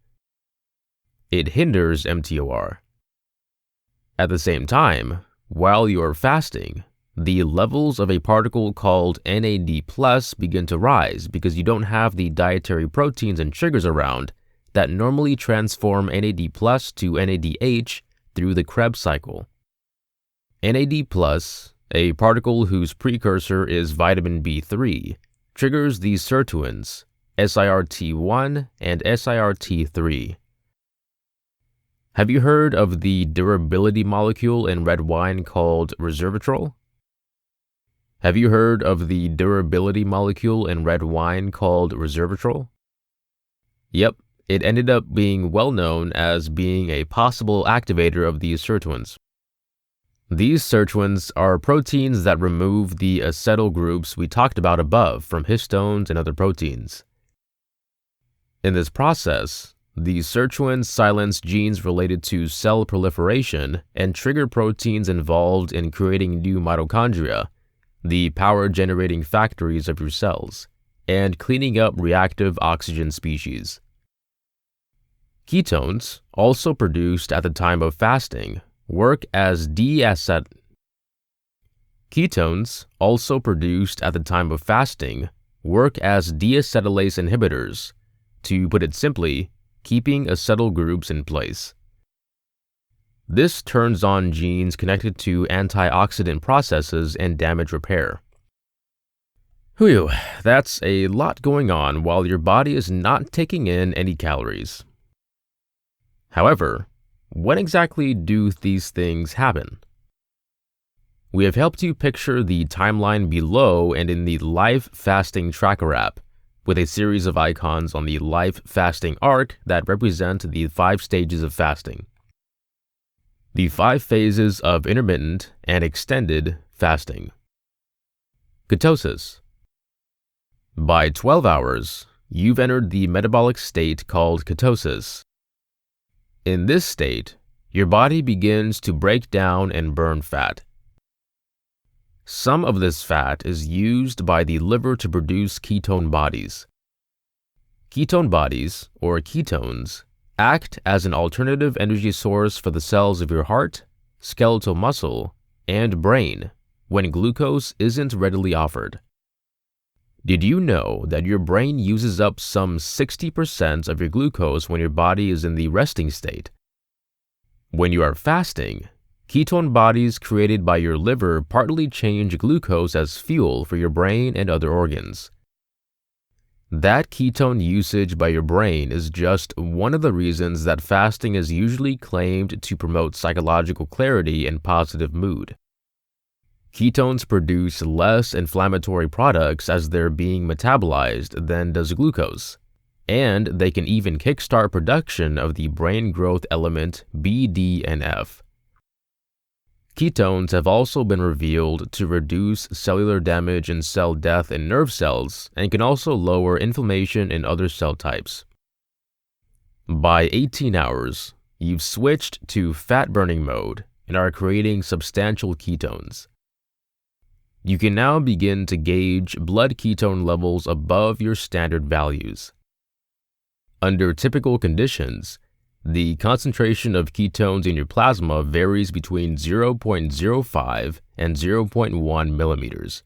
It hinders mTOR. At the same time, while you are fasting, the levels of a particle called NAD+ begin to rise because you don't have the dietary proteins and sugars around that normally transform NAD+ to NADH through the Krebs cycle. NAD+, a particle whose precursor is vitamin B3, triggers these sirtuins, SIRT1 and SIRT3. Have you heard of the durability molecule in red wine called resveratrol? Have you heard of the durability molecule in red wine called resveratrol? Yep, it ended up being well known as being a possible activator of these sirtuins. These sirtuins are proteins that remove the acetyl groups we talked about above from histones and other proteins. In this process, these sirtuins silence genes related to cell proliferation and trigger proteins involved in creating new mitochondria, the power-generating factories of your cells, and cleaning up reactive oxygen species. Ketones, also produced at the time of fasting, work as deacetylase inhibitors, to put it simply, keeping acetyl groups in place. This turns on genes connected to antioxidant processes and damage repair. Whew, that's a lot going on while your body is not taking in any calories. However, when exactly do these things happen? We have helped you picture the timeline below and in the Life Fasting Tracker app, with a series of icons on the Life Fasting arc that represent the 5 stages of fasting. The 5 phases of intermittent and extended fasting. Ketosis. By 12 hours, you've entered the metabolic state called ketosis. In this state, your body begins to break down and burn fat. Some of this fat is used by the liver to produce ketone bodies. Ketone bodies, or ketones, act as an alternative energy source for the cells of your heart, skeletal muscle, and brain when glucose isn't readily offered. Did you know that your brain uses up some 60% of your glucose when your body is in the resting state? When you are fasting, ketone bodies created by your liver partly change glucose as fuel for your brain and other organs. That ketone usage by your brain is just one of the reasons that fasting is usually claimed to promote psychological clarity and positive mood. Ketones produce less inflammatory products as they're being metabolized than does glucose, and they can even kickstart production of the brain growth element BDNF. Ketones have also been revealed to reduce cellular damage and cell death in nerve cells and can also lower inflammation in other cell types. By 18 hours, you've switched to fat-burning mode and are creating substantial ketones. You can now begin to gauge blood ketone levels above your standard values. Under typical conditions, the concentration of ketones in your plasma varies between 0.05 and 0.1 millimeters.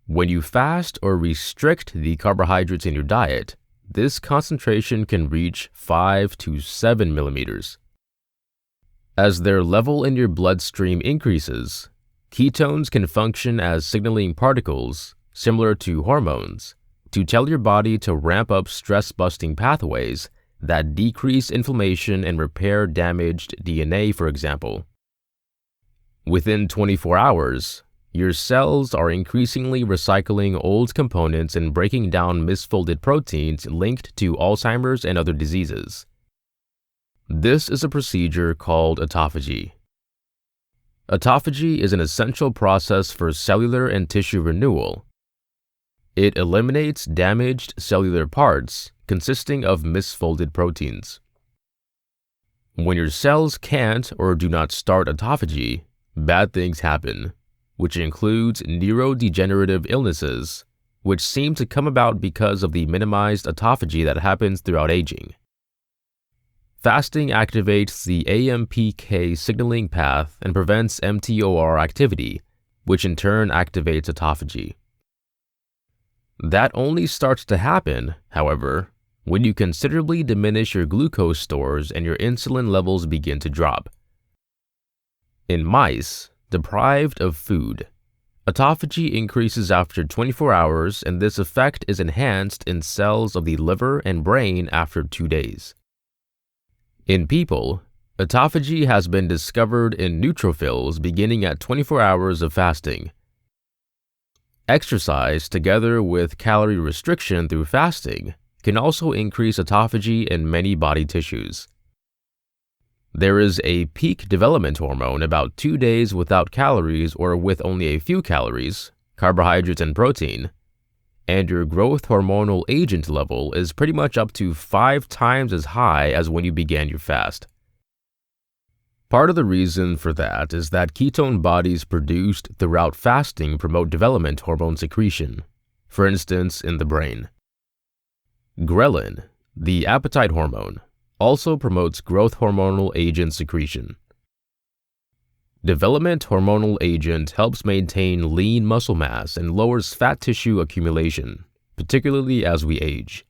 When you fast or restrict the carbohydrates in your diet, this concentration can reach 5 to 7 millimeters. As their level in your bloodstream increases, ketones can function as signaling particles, similar to hormones, to tell your body to ramp up stress-busting pathways that decrease inflammation and repair damaged DNA, for example. Within 24 hours, your cells are increasingly recycling old components and breaking down misfolded proteins linked to Alzheimer's and other diseases. This is a procedure called autophagy. Autophagy is an essential process for cellular and tissue renewal. It eliminates damaged cellular parts consisting of misfolded proteins. When your cells can't or do not start autophagy, bad things happen, which includes neurodegenerative illnesses, which seem to come about because of the minimized autophagy that happens throughout aging. Fasting activates the AMPK signaling path and prevents mTOR activity, which in turn activates autophagy. That only starts to happen, however, when you considerably diminish your glucose stores and your insulin levels begin to drop. In mice, deprived of food, autophagy increases after 24 hours, and this effect is enhanced in cells of the liver and brain after 2 days. In people, autophagy has been discovered in neutrophils beginning at 24 hours of fasting. Exercise, together with calorie restriction through fasting, can also increase autophagy in many body tissues. There is a peak development hormone about 2 days without calories or with only a few calories, carbohydrates and protein, and your growth hormonal agent level is pretty much up to 5 times as high as when you began your fast. Part of the reason for that is that ketone bodies produced throughout fasting promote development hormone secretion, for instance in the brain. Ghrelin, the appetite hormone, also promotes growth hormonal agent secretion. Development hormonal agent helps maintain lean muscle mass and lowers fat tissue accumulation, particularly as we age.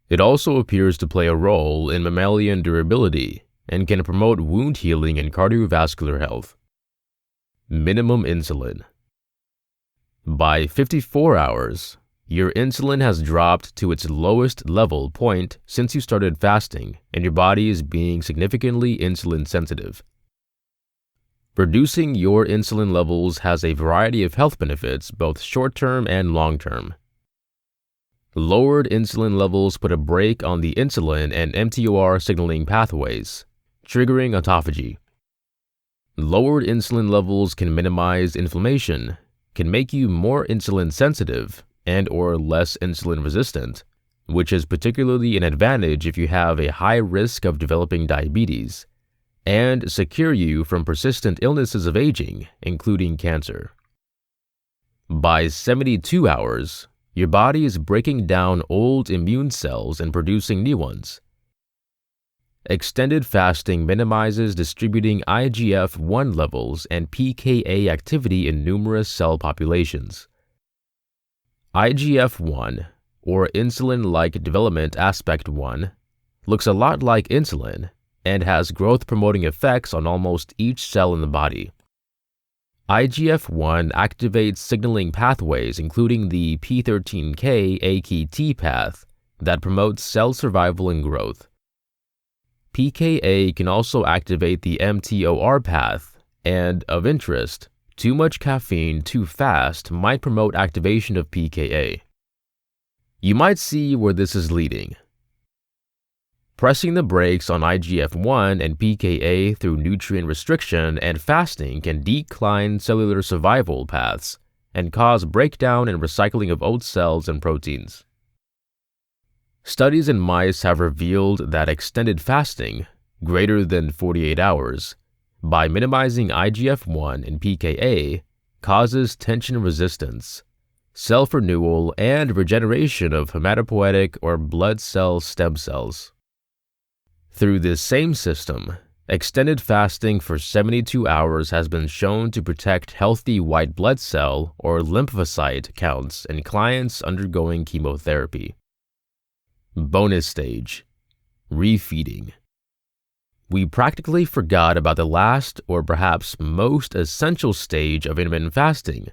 It also appears to play a role in mammalian durability and can promote wound healing and cardiovascular health. Minimum insulin. By 54 hours, your insulin has dropped to its lowest level point since you started fasting, and your body is being significantly insulin sensitive. Reducing your insulin levels has a variety of health benefits, both short-term and long-term. Lowered insulin levels put a brake on the insulin and mTOR signaling pathways, triggering autophagy. Lowered insulin levels can minimize inflammation, can make you more insulin sensitive and/or less insulin resistant, which is particularly an advantage if you have a high risk of developing diabetes, and secure you from persistent illnesses of aging, including cancer. By 72 hours, your body is breaking down old immune cells and producing new ones. Extended fasting minimizes distributing IGF-1 levels and pKa activity in numerous cell populations. IGF-1, or insulin-like development aspect 1, looks a lot like insulin and has growth-promoting effects on almost each cell in the body. IGF-1 activates signaling pathways including the P13K-AKT path that promotes cell survival and growth. pKa can also activate the mTOR path, and, of interest, too much caffeine too fast might promote activation of pKa. You might see where this is leading. Pressing the brakes on IGF-1 and pKa through nutrient restriction and fasting can decline cellular survival paths and cause breakdown and recycling of old cells and proteins. Studies in mice have revealed that extended fasting, greater than 48 hours, by minimizing IGF-1 and pKa, causes tension resistance, self-renewal, and regeneration of hematopoietic or blood cell stem cells. Through this same system, extended fasting for 72 hours has been shown to protect healthy white blood cell or lymphocyte counts in clients undergoing chemotherapy. Bonus stage: refeeding. We practically forgot about the last or perhaps most essential stage of intermittent fasting,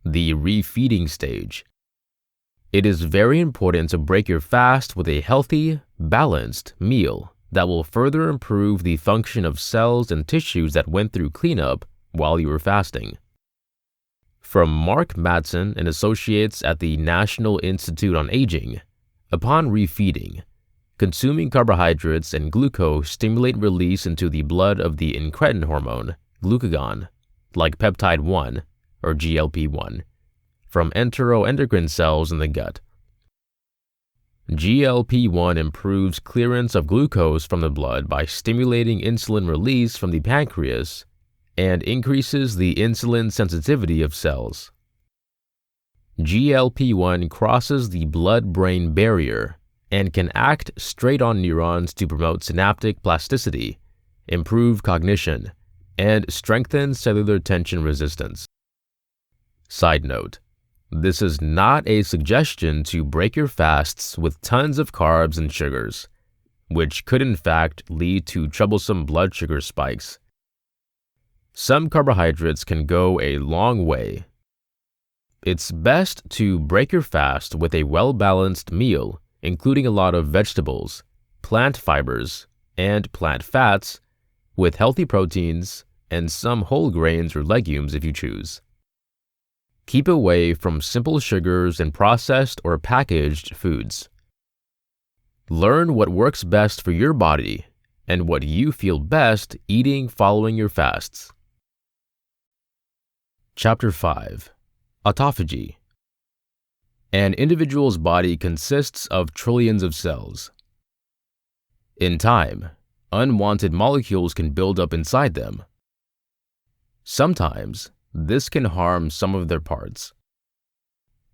the refeeding stage. It is very important to break your fast with a healthy, balanced meal that will further improve the function of cells and tissues that went through cleanup while you were fasting. From Mark Madsen and Associates at the National Institute on Aging, upon refeeding, consuming carbohydrates and glucose stimulate release into the blood of the incretin hormone, glucagon, like peptide 1, or GLP-1, from enteroendocrine cells in the gut. GLP-1 improves clearance of glucose from the blood by stimulating insulin release from the pancreas and increases the insulin sensitivity of cells. GLP-1 crosses the blood-brain barrier and can act straight on neurons to promote synaptic plasticity, improve cognition, and strengthen cellular tension resistance. Side note: this is not a suggestion to break your fasts with tons of carbs and sugars, which could in fact lead to troublesome blood sugar spikes. Some carbohydrates can go a long way. It's best to break your fast with a well-balanced meal, including a lot of vegetables, plant fibers, and plant fats, with healthy proteins and some whole grains or legumes if you choose. Keep away from simple sugars and processed or packaged foods. Learn what works best for your body and what you feel best eating following your fasts. Chapter 5: Autophagy. An individual's body consists of trillions of cells. In time, unwanted molecules can build up inside them. Sometimes, this can harm some of their parts.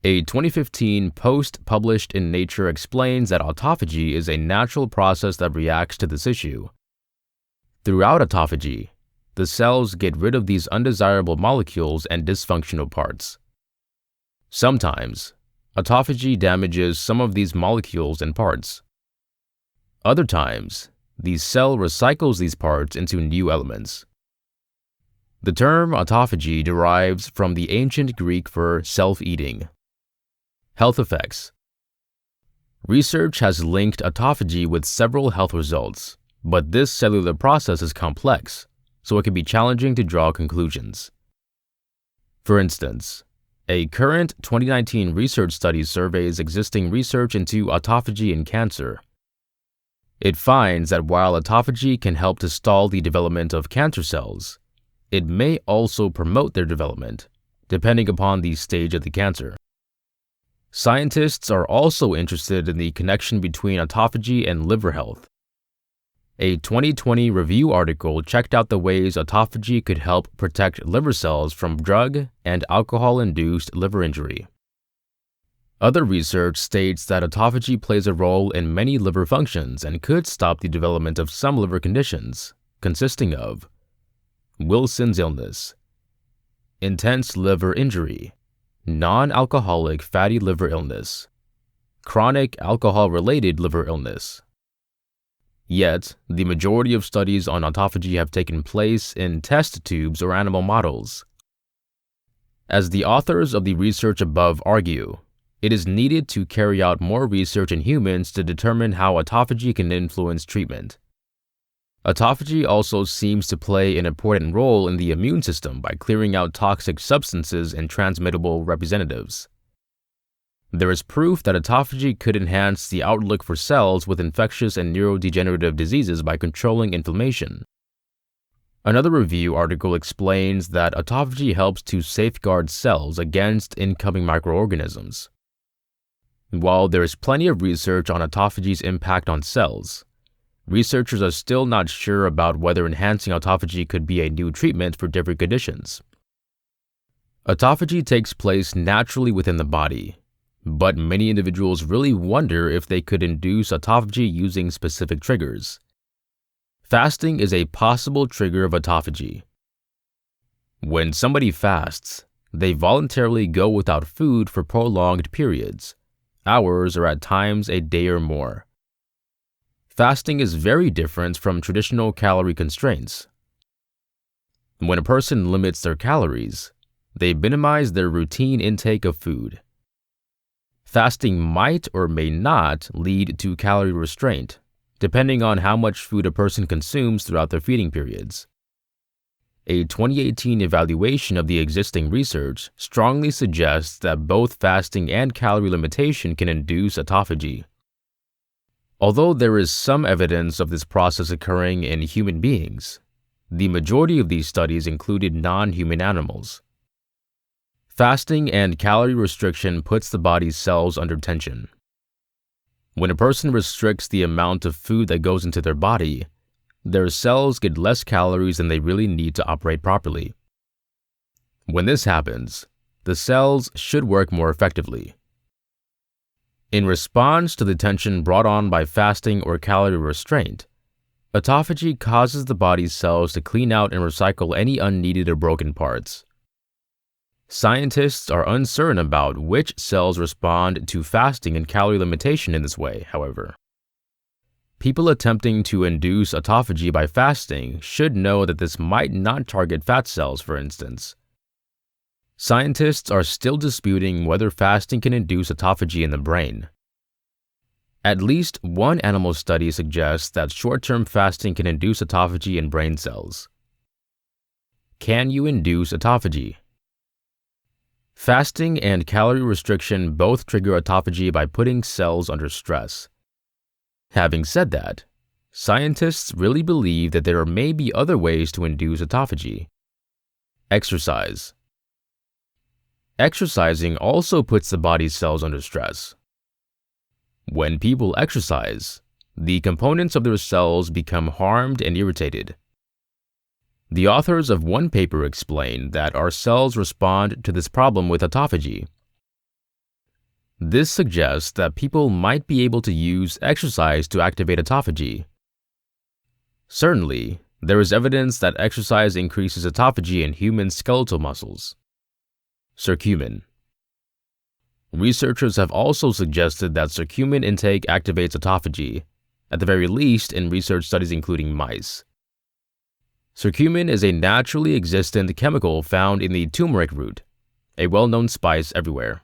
A 2015 post published in Nature explains that autophagy is a natural process that reacts to this issue. Throughout autophagy, the cells get rid of these undesirable molecules and dysfunctional parts. Sometimes, autophagy damages some of these molecules and parts. Other times, the cell recycles these parts into new elements. The term autophagy derives from the ancient Greek for self-eating. Health effects. Research has linked autophagy with several health results, but this cellular process is complex, so it can be challenging to draw conclusions. For instance, a current 2019 research study surveys existing research into autophagy in cancer. It finds that while autophagy can help to stall the development of cancer cells, it may also promote their development, depending upon the stage of the cancer. Scientists are also interested in the connection between autophagy and liver health. A 2020 review article checked out the ways autophagy could help protect liver cells from drug and alcohol-induced liver injury. Other research states that autophagy plays a role in many liver functions and could stop the development of some liver conditions, consisting of Wilson's illness, intense liver injury, non-alcoholic fatty liver illness, chronic alcohol-related liver illness. Yet, the majority of studies on autophagy have taken place in test tubes or animal models. As the authors of the research above argue, it is needed to carry out more research in humans to determine how autophagy can influence treatment. Autophagy also seems to play an important role in the immune system by clearing out toxic substances and transmittable representatives. There is proof that autophagy could enhance the outlook for cells with infectious and neurodegenerative diseases by controlling inflammation. Another review article explains that autophagy helps to safeguard cells against incoming microorganisms. While there is plenty of research on autophagy's impact on cells, researchers are still not sure about whether enhancing autophagy could be a new treatment for different conditions. Autophagy takes place naturally within the body, but many individuals really wonder if they could induce autophagy using specific triggers. Fasting is a possible trigger of autophagy. When somebody fasts, they voluntarily go without food for prolonged periods, hours or at times a day or more. Fasting is very different from traditional calorie constraints. When a person limits their calories, they minimize their routine intake of food. Fasting might or may not lead to calorie restraint, depending on how much food a person consumes throughout their feeding periods. A 2018 evaluation of the existing research strongly suggests that both fasting and calorie limitation can induce autophagy. Although there is some evidence of this process occurring in human beings, the majority of these studies included non-human animals. Fasting and calorie restriction puts the body's cells under tension. When a person restricts the amount of food that goes into their body, their cells get less calories than they really need to operate properly. When this happens, the cells should work more effectively. In response to the tension brought on by fasting or calorie restraint, autophagy causes the body's cells to clean out and recycle any unneeded or broken parts. Scientists are uncertain about which cells respond to fasting and calorie limitation in this way, however. People attempting to induce autophagy by fasting should know that this might not target fat cells, for instance. Scientists are still disputing whether fasting can induce autophagy in the brain. At least one animal study suggests that short-term fasting can induce autophagy in brain cells. Can you induce autophagy? Fasting and calorie restriction both trigger autophagy by putting cells under stress. Having said that, scientists really believe that there may be other ways to induce autophagy. Exercise. Exercising also puts the body's cells under stress. When people exercise, the components of their cells become harmed and irritated. The authors of one paper explain that our cells respond to this problem with autophagy. This suggests that people might be able to use exercise to activate autophagy. Certainly, there is evidence that exercise increases autophagy in human skeletal muscles. Curcumin. Researchers have also suggested that curcumin intake activates autophagy, at the very least in research studies including mice. Curcumin is a naturally existent chemical found in the turmeric root, a well-known spice everywhere.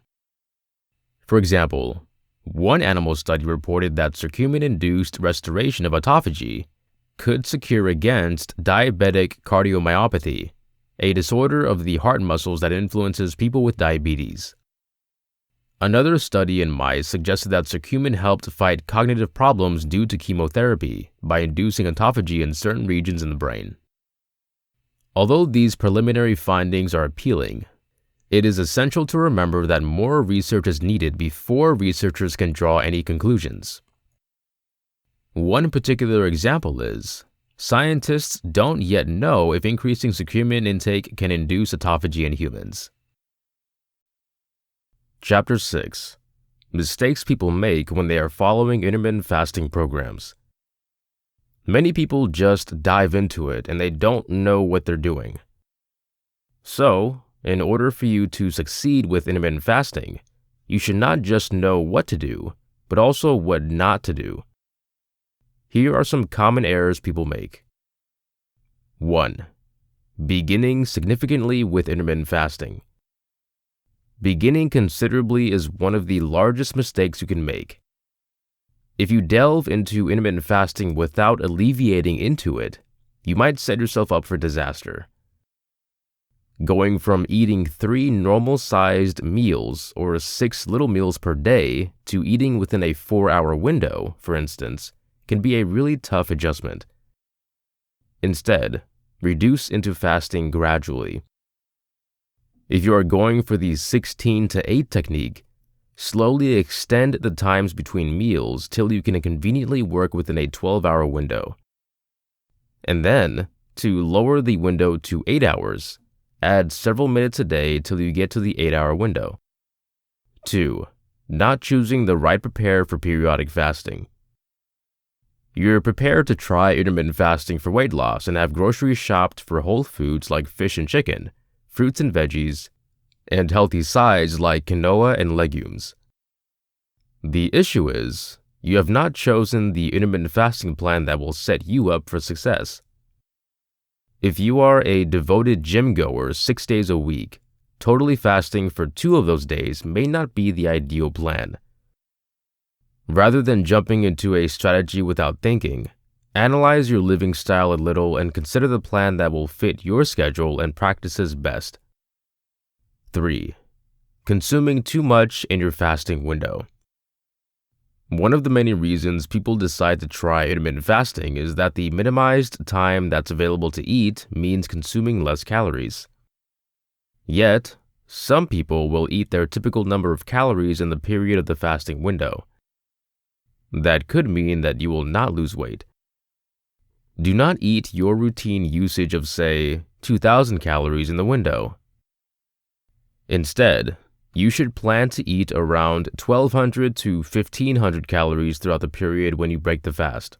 For example, one animal study reported that curcumin-induced restoration of autophagy could secure against diabetic cardiomyopathy, a disorder of the heart muscles that influences people with diabetes. Another study in mice suggested that curcumin helped fight cognitive problems due to chemotherapy by inducing autophagy in certain regions in the brain. Although these preliminary findings are appealing, it is essential to remember that more research is needed before researchers can draw any conclusions. One particular example is, scientists don't yet know if increasing curcumin intake can induce autophagy in humans. Chapter 6. Mistakes people make when they are following intermittent fasting programs. Many people just dive into it and they don't know what they're doing. So, in order for you to succeed with intermittent fasting, you should not just know what to do, but also what not to do. Here are some common errors people make. 1. Beginning significantly with intermittent fasting. Beginning considerably is one of the largest mistakes you can make. If you delve into intermittent fasting without alleviating into it, you might set yourself up for disaster. Going from eating 3 normal-sized meals or 6 little meals per day to eating within a 4-hour window, for instance, can be a really tough adjustment. Instead, reduce into fasting gradually. If you are going for the 16-to-8 technique, slowly extend the times between meals till you can conveniently work within a 12-hour window. And then, to lower the window to 8 hours, add several minutes a day till you get to the 8-hour window. 2. Not choosing the right prepare for periodic fasting. You're prepared to try intermittent fasting for weight loss and have groceries shopped for whole foods like fish and chicken, fruits and veggies, and healthy sides like quinoa and legumes. The issue is, you have not chosen the intermittent fasting plan that will set you up for success. If you are a devoted gym goer 6 days a week, totally fasting for 2 of those days may not be the ideal plan. Rather than jumping into a strategy without thinking, analyze your living style a little and consider the plan that will fit your schedule and practices best. 3. Consuming too much in your fasting window. One of the many reasons people decide to try intermittent fasting is that the minimized time that's available to eat means consuming less calories. Yet, some people will eat their typical number of calories in the period of the fasting window. That could mean that you will not lose weight. Do not eat your routine usage of, say, 2,000 calories in the window. Instead, you should plan to eat around 1,200 to 1,500 calories throughout the period when you break the fast.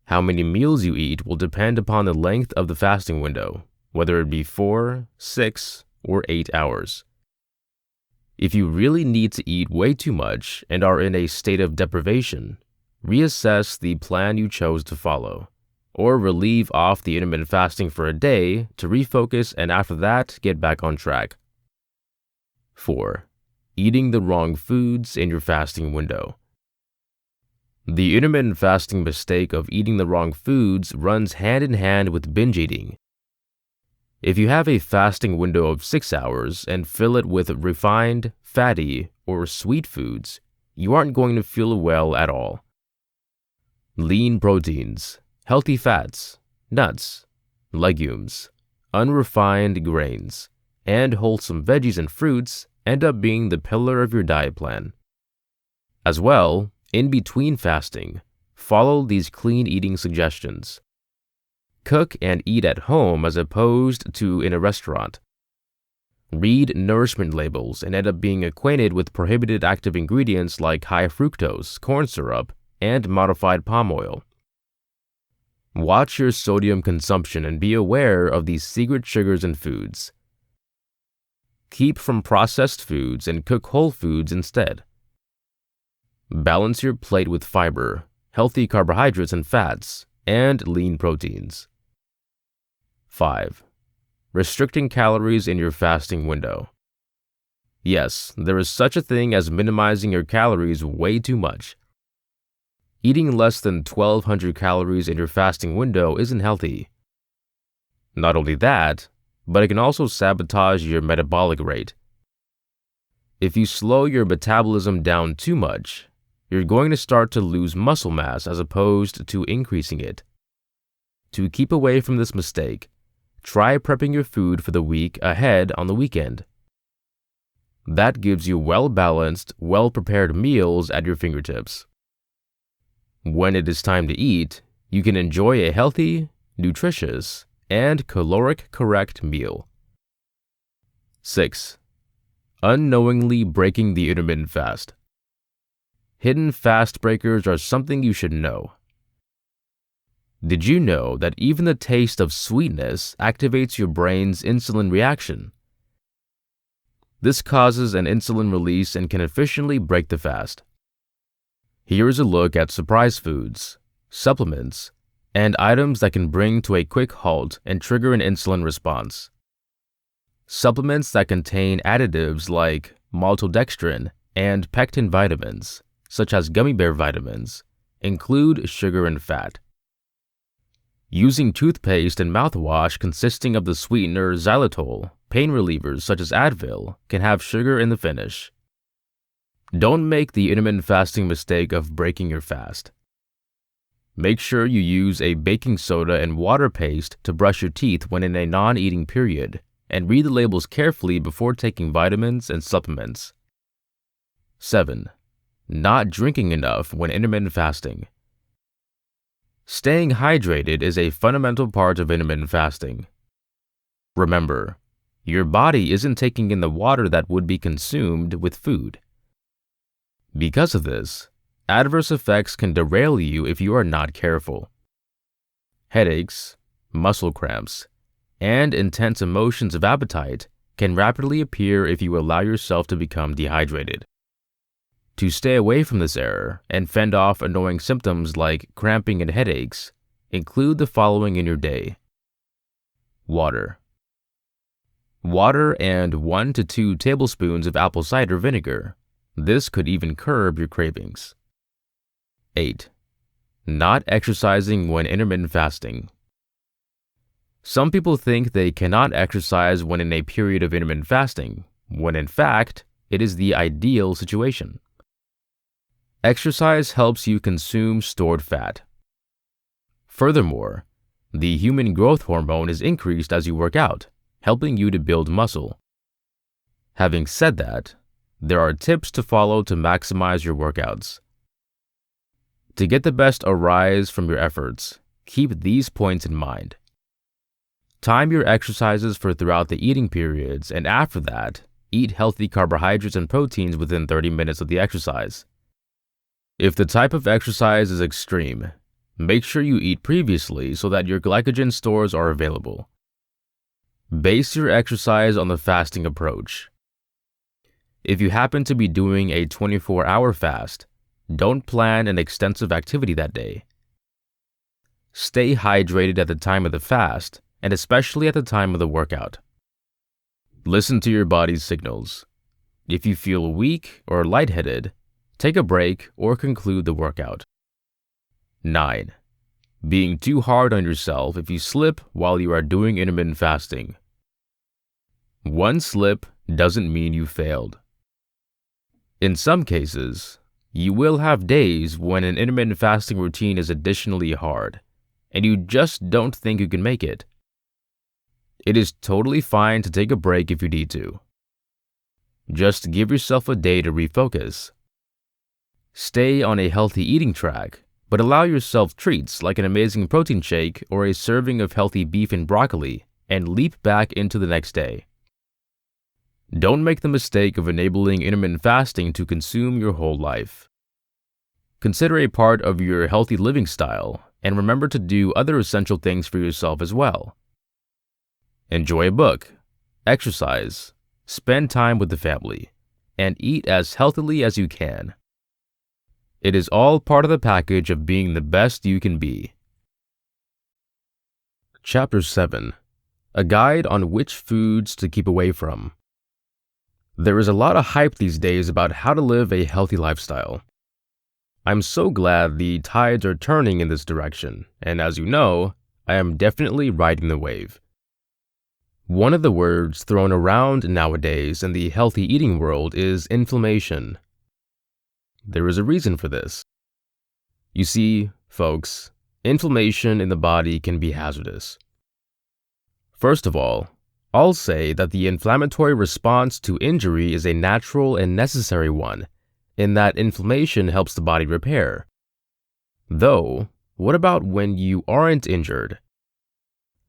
How many meals you eat will depend upon the length of the fasting window, whether it be 4, 6, or 8 hours. If you really need to eat way too much and are in a state of deprivation, reassess the plan you chose to follow, or relieve off the intermittent fasting for a day to refocus and after that get back on track. 4. Eating the wrong foods in your fasting window. The intermittent fasting mistake of eating the wrong foods runs hand in hand with binge eating. If you have a fasting window of 6 hours and fill it with refined, fatty, or sweet foods, you aren't going to feel well at all. Lean proteins, healthy fats, nuts, legumes, unrefined grains, and wholesome veggies and fruits end up being the pillar of your diet plan. As well, in between fasting, follow these clean eating suggestions. Cook and eat at home as opposed to in a restaurant. Read nourishment labels and end up being acquainted with prohibited active ingredients like high fructose, corn syrup, and modified palm oil. Watch your sodium consumption and be aware of these secret sugars in foods. Keep from processed foods and cook whole foods instead. Balance your plate with fiber, healthy carbohydrates and fats, and lean proteins. 5. Restricting calories in your fasting window. Yes, there is such a thing as minimizing your calories way too much. Eating less than 1,200 calories in your fasting window isn't healthy. Not only that, but it can also sabotage your metabolic rate. If you slow your metabolism down too much, you're going to start to lose muscle mass as opposed to increasing it. To keep away from this mistake, try prepping your food for the week ahead on the weekend. That gives you well-balanced, well-prepared meals at your fingertips. When it is time to eat, you can enjoy a healthy, nutritious, and caloric-correct meal. 6. Unknowingly breaking the intermittent fast. Hidden fast breakers are something you should know. Did you know that even the taste of sweetness activates your brain's insulin reaction? This causes an insulin release and can efficiently break the fast. Here is a look at surprise foods, supplements, and items that can bring to a quick halt and trigger an insulin response. Supplements that contain additives like maltodextrin and pectin vitamins, such as gummy bear vitamins, include sugar and fat. Using toothpaste and mouthwash consisting of the sweetener xylitol, pain relievers such as Advil can have sugar in the finish. Don't make the intermittent fasting mistake of breaking your fast. Make sure you use a baking soda and water paste to brush your teeth when in a non-eating period, and read the labels carefully before taking vitamins and supplements. 7. Not drinking enough when intermittent fasting. Staying hydrated is a fundamental part of intermittent fasting. Remember, your body isn't taking in the water that would be consumed with food. Because of this, adverse effects can derail you if you are not careful. Headaches, muscle cramps, and intense emotions of appetite can rapidly appear if you allow yourself to become dehydrated. To stay away from this error and fend off annoying symptoms like cramping and headaches, include the following in your day. Water. Water and 1 to 2 tablespoons of apple cider vinegar. This could even curb your cravings. 8. Not exercising when intermittent fasting. Some people think they cannot exercise when in a period of intermittent fasting, when in fact, it is the ideal situation. Exercise helps you consume stored fat. Furthermore, the human growth hormone is increased as you work out, helping you to build muscle. Having said that, there are tips to follow to maximize your workouts. To get the best arise from your efforts, keep these points in mind. Time your exercises for throughout the eating periods, and after that, eat healthy carbohydrates and proteins within 30 minutes of the exercise. If the type of exercise is extreme, make sure you eat previously so that your glycogen stores are available. Base your exercise on the fasting approach. If you happen to be doing a 24-hour fast, don't plan an extensive activity that day. Stay hydrated at the time of the fast, and especially at the time of the workout. Listen to your body's signals. If you feel weak or lightheaded, take a break or conclude the workout. 9. Being too hard on yourself if you slip while you are doing intermittent fasting. One slip doesn't mean you failed. In some cases, you will have days when an intermittent fasting routine is additionally hard, and you just don't think you can make it. It is totally fine to take a break if you need to. Just give yourself a day to refocus. Stay on a healthy eating track, but allow yourself treats like an amazing protein shake or a serving of healthy beef and broccoli, and leap back into the next day. Don't make the mistake of enabling intermittent fasting to consume your whole life. Consider a part of your healthy living style, and remember to do other essential things for yourself as well. Enjoy a book, exercise, spend time with the family, and eat as healthily as you can. It is all part of the package of being the best you can be. Chapter 7. A Guide on Which Foods to Keep Away From. There is a lot of hype these days about how to live a healthy lifestyle. I'm so glad the tides are turning in this direction, and as you know, I am definitely riding the wave. One of the words thrown around nowadays in the healthy eating world is inflammation. There is a reason for this. You see, folks, inflammation in the body can be hazardous. First of all, I'll say that the inflammatory response to injury is a natural and necessary one, in that inflammation helps the body repair. Though, what about when you aren't injured?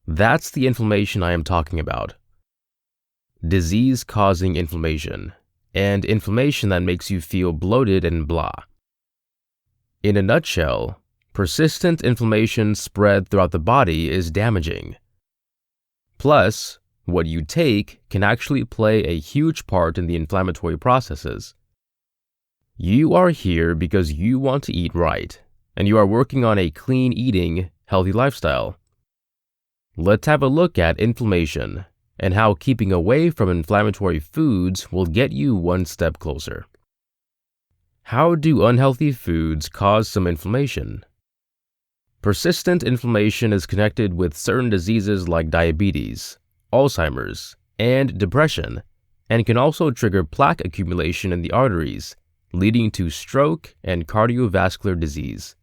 That's the inflammation I am talking about. Disease-causing inflammation, and inflammation that makes you feel bloated and blah. In a nutshell, persistent inflammation spread throughout the body is damaging. Plus, what you take can actually play a huge part in the inflammatory processes. You are here because you want to eat right, and you are working on a clean eating, healthy lifestyle. Let's have a look at inflammation and how keeping away from inflammatory foods will get you one step closer. How do unhealthy foods cause some inflammation? Persistent inflammation is connected with certain diseases like diabetes, Alzheimer's, and depression, and can also trigger plaque accumulation in the arteries, leading to stroke and cardiovascular disease.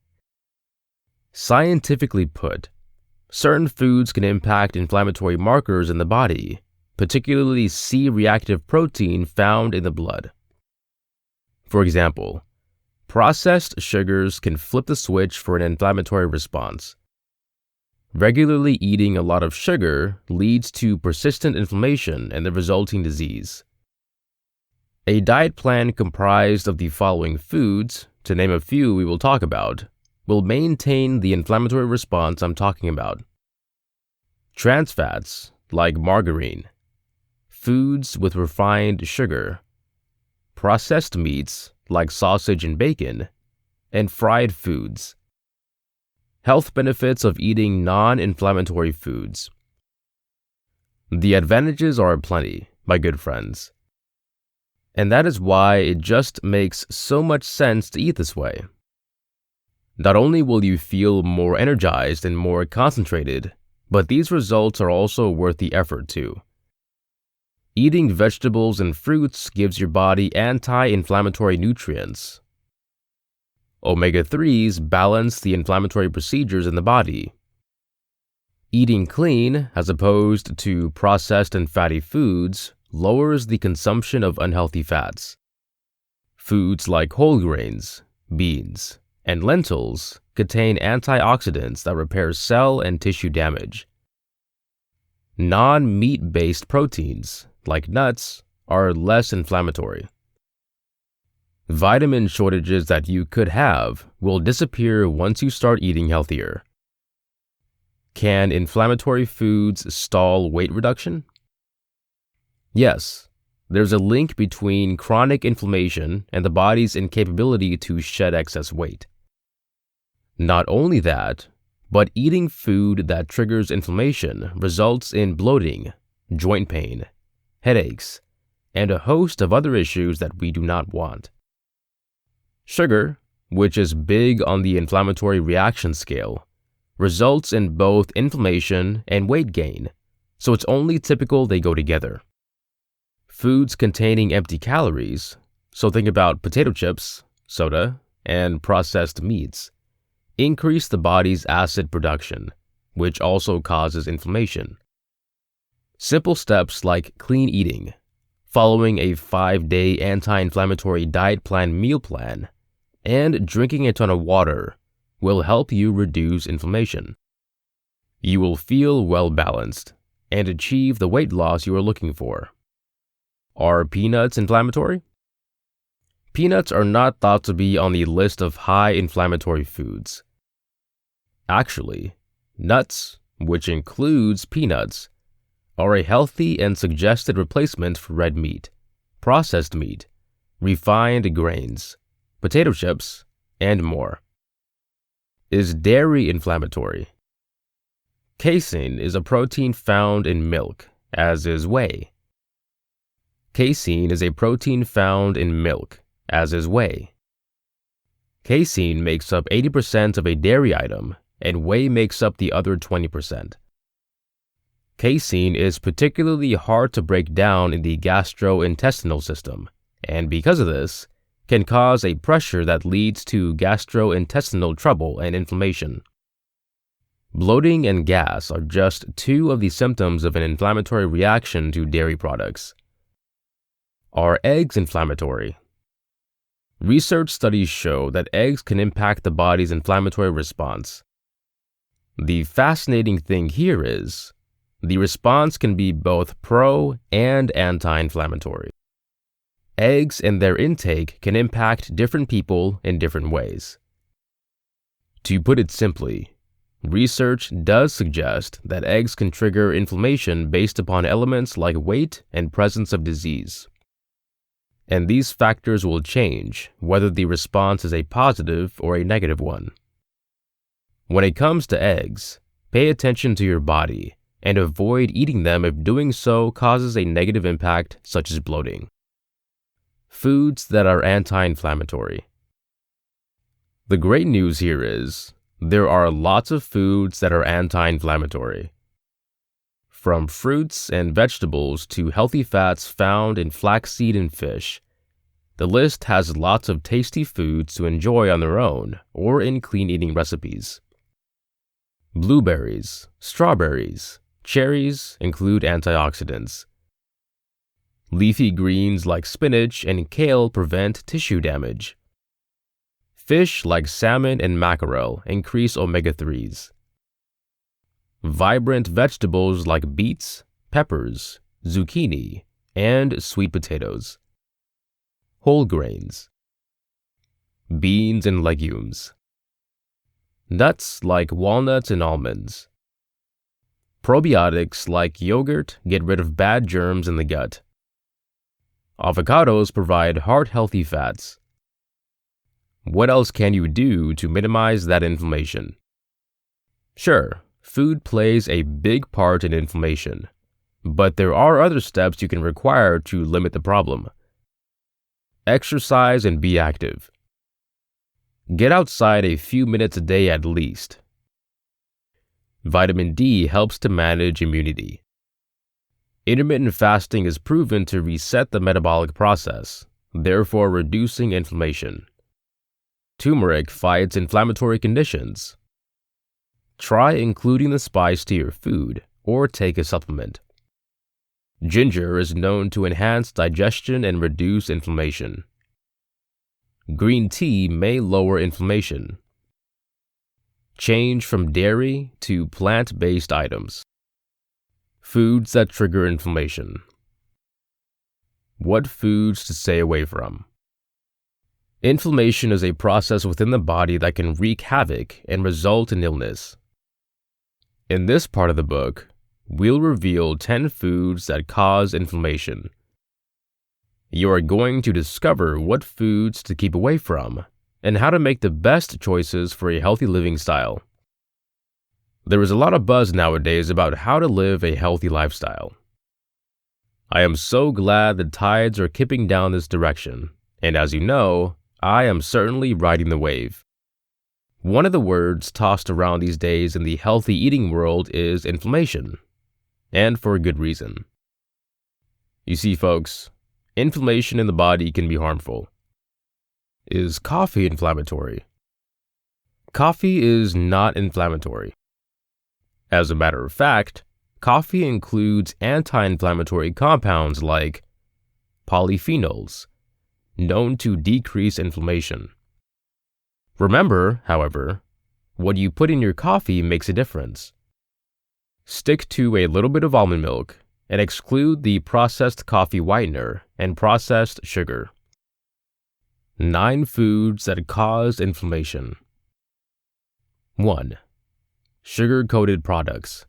Scientifically put, certain foods can impact inflammatory markers in the body, particularly C-reactive protein found in the blood. For example, processed sugars can flip the switch for an inflammatory response. Regularly eating a lot of sugar leads to persistent inflammation and the resulting disease. A diet plan comprised of the following foods, to name a few we will talk about, will maintain the inflammatory response I'm talking about. Trans fats, like margarine, foods with refined sugar, processed meats, like sausage and bacon, and fried foods. Health benefits of eating non-inflammatory foods. The advantages are aplenty, my good friends. And that is why it just makes so much sense to eat this way. Not only will you feel more energized and more concentrated, but these results are also worth the effort too. Eating vegetables and fruits gives your body anti-inflammatory nutrients. Omega-3s balance the inflammatory procedures in the body. Eating clean, as opposed to processed and fatty foods, lowers the consumption of unhealthy fats. Foods like whole grains, beans, and lentils contain antioxidants that repair cell and tissue damage. Non-meat-based proteins, like nuts, are less inflammatory. Vitamin shortages that you could have will disappear once you start eating healthier. Can inflammatory foods stall weight reduction? Yes, there's a link between chronic inflammation and the body's incapability to shed excess weight. Not only that, but eating food that triggers inflammation results in bloating, joint pain, headaches, and a host of other issues that we do not want. Sugar, which is big on the inflammatory reaction scale, results in both inflammation and weight gain, so it's only typical they go together. Foods containing empty calories, so think about potato chips, soda, and processed meats, increase the body's acid production, which also causes inflammation. Simple steps like clean eating, following a 5-day anti-inflammatory diet plan meal plan, and drinking a ton of water will help you reduce inflammation. You will feel well-balanced and achieve the weight loss you are looking for. Are peanuts inflammatory? Peanuts are not thought to be on the list of high inflammatory foods. Actually, nuts, which includes peanuts, are a healthy and suggested replacement for red meat, processed meat, refined grains, potato chips, and more. Is dairy inflammatory? Casein is a protein found in milk, as is whey. Casein is a protein found in milk, as is whey. Casein makes up 80% of a dairy item, and whey makes up the other 20%. Casein is particularly hard to break down in the gastrointestinal system, and because of this, can cause a pressure that leads to gastrointestinal trouble and inflammation. Bloating and gas are just two of the symptoms of an inflammatory reaction to dairy products. Are eggs inflammatory? Research studies show that eggs can impact the body's inflammatory response. The fascinating thing here is, the response can be both pro- and anti-inflammatory. Eggs and their intake can impact different people in different ways. To put it simply, research does suggest that eggs can trigger inflammation based upon elements like weight and presence of disease. And these factors will change whether the response is a positive or a negative one. When it comes to eggs, pay attention to your body and avoid eating them if doing so causes a negative impact such as bloating. Foods that are anti-inflammatory. The great news here is, there are lots of foods that are anti-inflammatory. From fruits and vegetables to healthy fats found in flaxseed and fish, the list has lots of tasty foods to enjoy on their own or in clean eating recipes. Blueberries, strawberries, cherries include antioxidants. Leafy greens like spinach and kale prevent tissue damage. Fish like salmon and mackerel increase omega-3s. Vibrant vegetables like beets, peppers, zucchini, and sweet potatoes. Whole grains. Beans and legumes. Nuts like walnuts and almonds. Probiotics like yogurt get rid of bad germs in the gut. Avocados provide heart-healthy fats. What else can you do to minimize that inflammation? Sure, food plays a big part in inflammation, but there are other steps you can require to limit the problem. Exercise and be active. Get outside a few minutes a day at least. Vitamin D helps to manage immunity. Intermittent fasting is proven to reset the metabolic process, therefore reducing inflammation. Turmeric fights inflammatory conditions. Try including the spice to your food or take a supplement. Ginger is known to enhance digestion and reduce inflammation. Green tea may lower inflammation. Change from dairy to plant-based items. Foods that trigger inflammation. What foods to stay away from? Inflammation is a process within the body that can wreak havoc and result in illness. In this part of the book, we'll reveal 10 foods that cause inflammation. You are going to discover what foods to keep away from and how to make the best choices for a healthy living style. There is a lot of buzz nowadays about how to live a healthy lifestyle. I am so glad the tides are kipping down this direction, and as you know, I am certainly riding the wave. One of the words tossed around these days in the healthy eating world is inflammation, and for a good reason. You see, folks, inflammation in the body can be harmful. Is coffee inflammatory? Coffee is not inflammatory. As a matter of fact, coffee includes anti-inflammatory compounds like polyphenols, known to decrease inflammation. Remember, however, what you put in your coffee makes a difference. Stick to a little bit of almond milk and exclude the processed coffee whitener and processed sugar. 9 foods that cause inflammation. 1. Sugar-coated products.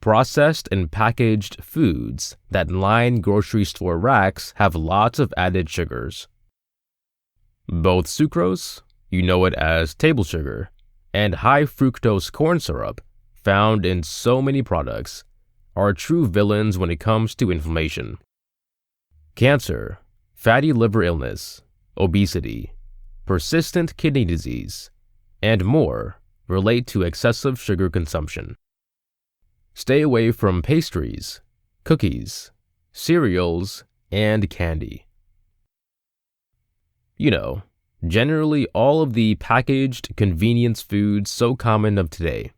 Processed and packaged foods that line grocery store racks have lots of added sugars. Both sucrose, you know it as table sugar, and high fructose corn syrup, found in so many products, are true villains when it comes to inflammation. Cancer, fatty liver illness, obesity, persistent kidney disease, and more relate to excessive sugar consumption. Stay away from pastries, cookies, cereals, and candy. You know, generally all of the packaged convenience foods so common of today.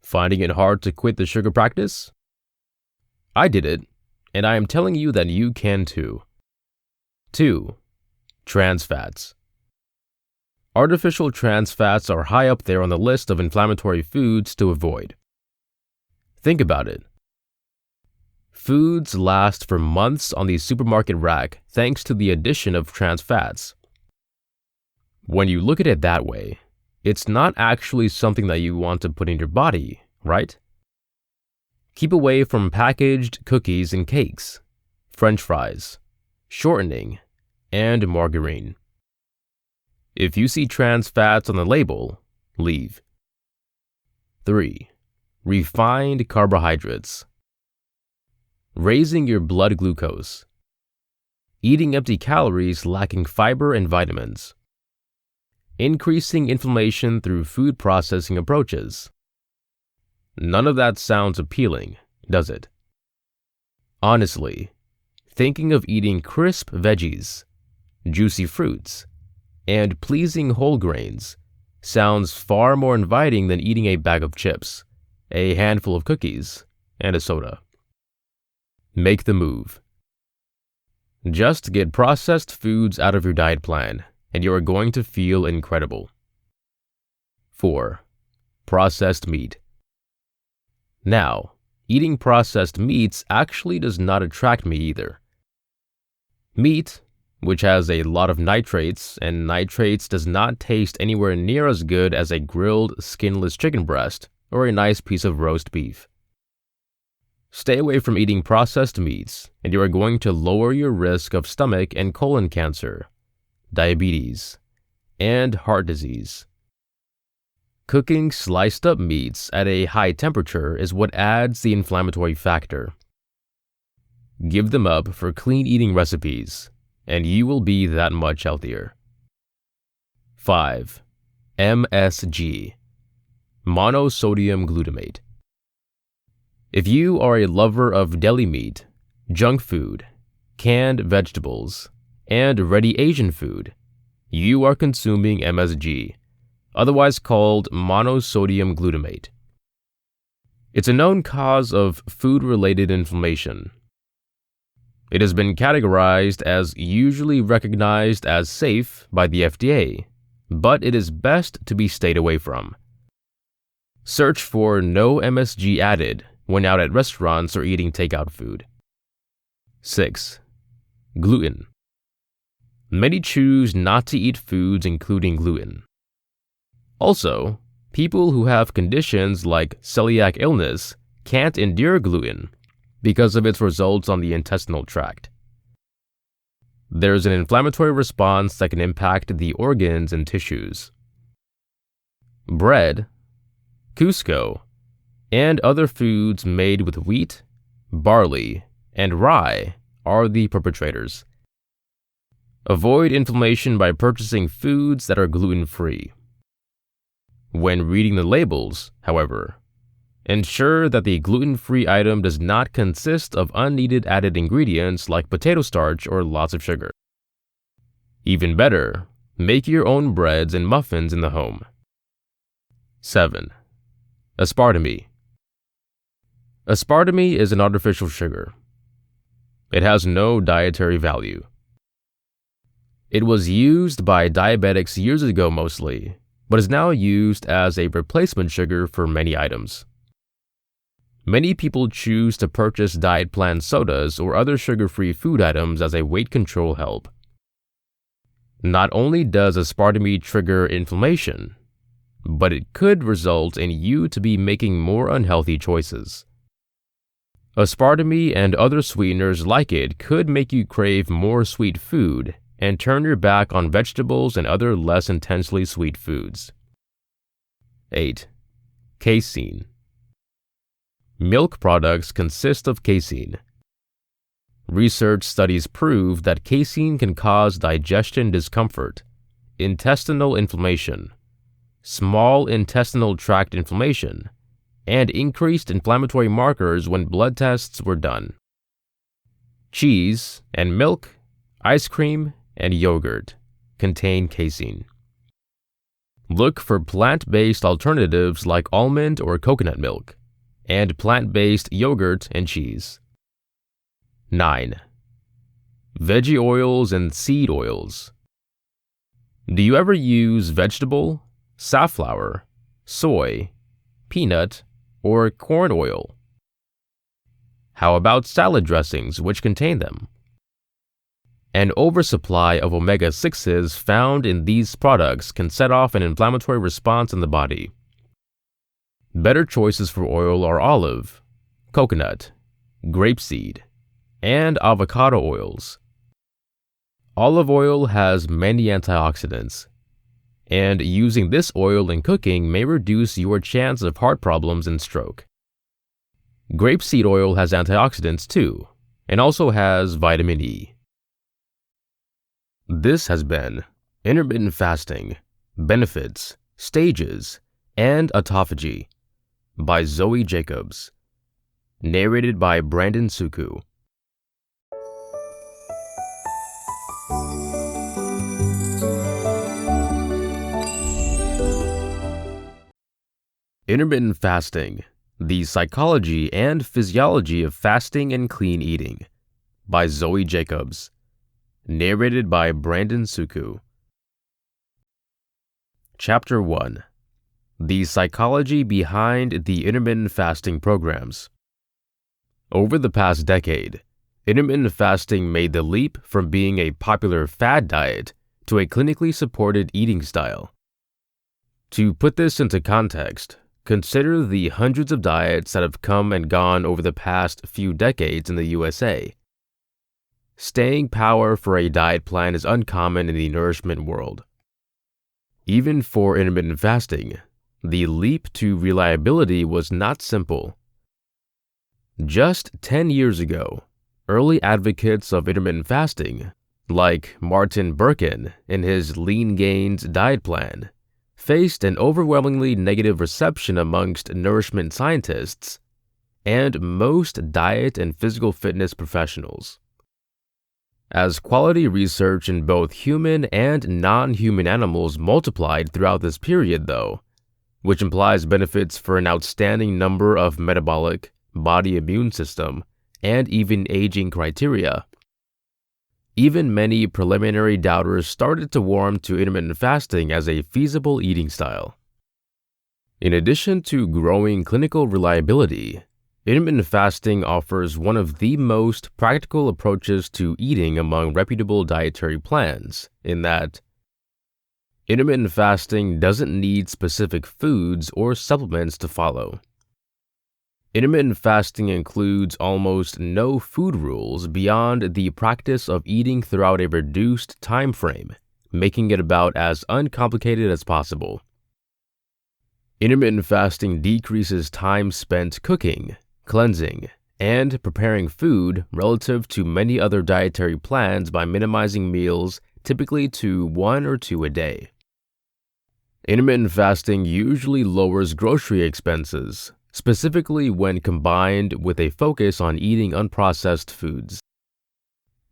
Finding it hard to quit the sugar practice? I did it, and I am telling you that you can too. 2. Trans fats. Artificial trans fats are high up there on the list of inflammatory foods to avoid. Think about it. Foods last for months on the supermarket rack thanks to the addition of trans fats. When you look at it that way, it's not actually something that you want to put in your body, right? Keep away from packaged cookies and cakes, French fries, shortening, and margarine. If you see trans fats on the label, leave. 3. Refined carbohydrates. Raising your blood glucose. Eating empty calories lacking fiber and vitamins. Increasing inflammation through food processing approaches. None of that sounds appealing, does it? Honestly, thinking of eating crisp veggies, juicy fruits, and pleasing whole grains sounds far more inviting than eating a bag of chips, a handful of cookies, and a soda. Make the move. Just get processed foods out of your diet plan, and you are going to feel incredible. 4. Processed meat. Now, eating processed meats actually does not attract me either. Meat, which has a lot of nitrates, and nitrates does not taste anywhere near as good as a grilled, skinless chicken breast or a nice piece of roast beef. Stay away from eating processed meats, and you are going to lower your risk of stomach and colon cancer, diabetes, and heart disease. Cooking sliced up meats at a high temperature is what adds the inflammatory factor. Give them up for clean eating recipes, and you will be that much healthier. 5. MSG. Monosodium glutamate. If you are a lover of deli meat, junk food, canned vegetables, and ready Asian food, you are consuming MSG, otherwise called monosodium glutamate. It's a known cause of food-related inflammation. It has been categorized as usually recognized as safe by the FDA, but it is best to be stayed away from. Search for no MSG added when out at restaurants or eating takeout food. 6. Gluten. Many choose not to eat foods including gluten. Also, people who have conditions like celiac illness can't endure gluten because of its results on the intestinal tract. There's an inflammatory response that can impact the organs and tissues. Bread, Cusco, and other foods made with wheat, barley, and rye are the perpetrators. Avoid inflammation by purchasing foods that are gluten-free. When reading the labels, however, ensure that the gluten-free item does not consist of unneeded added ingredients like potato starch or lots of sugar. Even better, make your own breads and muffins in the home. 7. Aspartame. Aspartame is an artificial sugar. It has no dietary value. It was used by diabetics years ago mostly, but is now used as a replacement sugar for many items. Many people choose to purchase diet plan sodas or other sugar-free food items as a weight control help. Not only does aspartame trigger inflammation, but it could result in you to be making more unhealthy choices. Aspartame and other sweeteners like it could make you crave more sweet food and turn your back on vegetables and other less intensely sweet foods. 8. Casein. Milk products consist of casein. Research studies prove that casein can cause digestion discomfort, intestinal inflammation, small intestinal tract inflammation, and increased inflammatory markers when blood tests were done. Cheese and milk, ice cream, and yogurt contain casein. Look for plant-based alternatives like almond or coconut milk, and plant-based yogurt and cheese. 9. Veggie oils and seed oils. Do you ever use vegetable, safflower, soy, peanut, or corn oil? How about salad dressings which contain them? An oversupply of omega-6s found in these products can set off an inflammatory response in the body. Better choices for oil are olive, coconut, grapeseed, and avocado oils. Olive oil has many antioxidants, and using this oil in cooking may reduce your chance of heart problems and stroke. Grapeseed oil has antioxidants too, and also has vitamin E. This has been Intermittent Fasting, Benefits, Stages, and Autophagy by Zoe Jacobs. Narrated by Brandon Suku. Intermittent Fasting, The Psychology and Physiology of Fasting and Clean Eating by Zoe Jacobs. Narrated by Brandon Suku. Chapter 1. The Psychology Behind the Intermittent Fasting Programs. Over the past decade, intermittent fasting made the leap from being a popular fad diet to a clinically supported eating style. To put this into context, consider the hundreds of diets that have come and gone over the past few decades in the USA. Staying power for a diet plan is uncommon in the nourishment world. Even for intermittent fasting, the leap to reliability was not simple. Just 10 years ago, early advocates of intermittent fasting, like Martin Berkhan in his Lean Gains diet plan, faced an overwhelmingly negative reception amongst nourishment scientists and most diet and physical fitness professionals. As quality research in both human and non-human animals multiplied throughout this period, though, which implies benefits for an outstanding number of metabolic, body immune system, and even aging criteria, even many preliminary doubters started to warm to intermittent fasting as a feasible eating style. In addition to growing clinical reliability, intermittent fasting offers one of the most practical approaches to eating among reputable dietary plans, in that intermittent fasting doesn't need specific foods or supplements to follow. Intermittent fasting includes almost no food rules beyond the practice of eating throughout a reduced time frame, making it about as uncomplicated as possible. Intermittent fasting decreases time spent cooking, cleansing, and preparing food relative to many other dietary plans by minimizing meals typically to 1 or 2 a day. Intermittent fasting usually lowers grocery expenses, specifically when combined with a focus on eating unprocessed foods.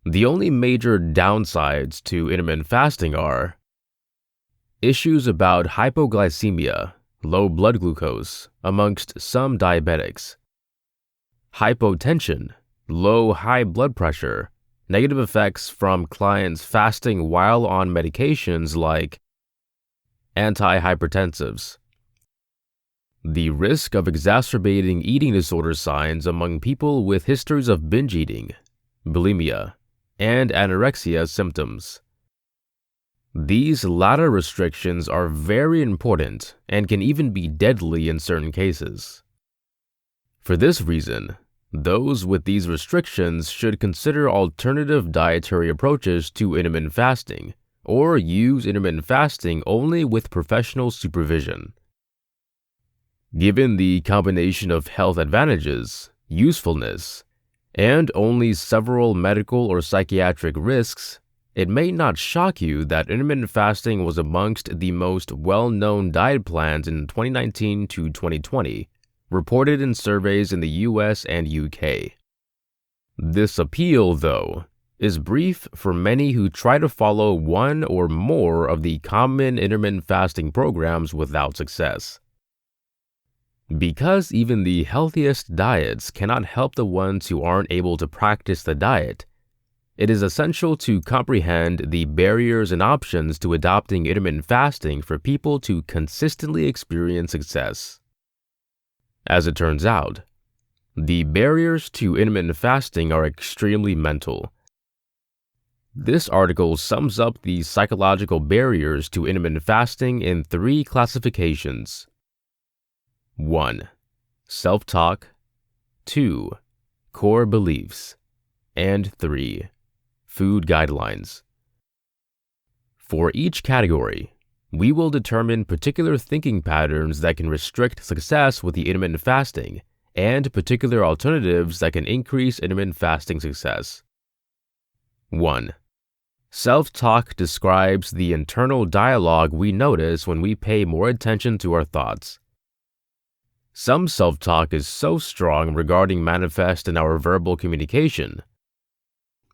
The only major downsides to intermittent fasting are issues about hypoglycemia, low blood glucose, amongst some diabetics, hypotension, low high blood pressure, negative effects from clients fasting while on medications like antihypertensives, the risk of exacerbating eating disorder signs among people with histories of binge eating, bulimia, and anorexia symptoms. These latter restrictions are very important and can even be deadly in certain cases. For this reason, Those with these restrictions should consider alternative dietary approaches to intermittent fasting, or use intermittent fasting only with professional supervision. Given the combination of health advantages, usefulness, and only several medical or psychiatric risks, it may not shock you that intermittent fasting was amongst the most well-known diet plans in 2019 to 2020, reported in surveys in the US and UK. This appeal, though, is brief for many who try to follow one or more of the common intermittent fasting programs without success. Because even the healthiest diets cannot help the ones who aren't able to practice the diet, it is essential to comprehend the barriers and options to adopting intermittent fasting for people to consistently experience success. As it turns out, the barriers to intermittent fasting are extremely mental. This article sums up the psychological barriers to intermittent fasting in 3 classifications. 1. Self-talk. 2. Core beliefs. And 3. Food guidelines. For each category, we will determine particular thinking patterns that can restrict success with the intermittent fasting and particular alternatives that can increase intermittent fasting success. 1. Self-talk describes the internal dialogue we notice when we pay more attention to our thoughts. Some self-talk is so strong regarding manifest in our verbal communication.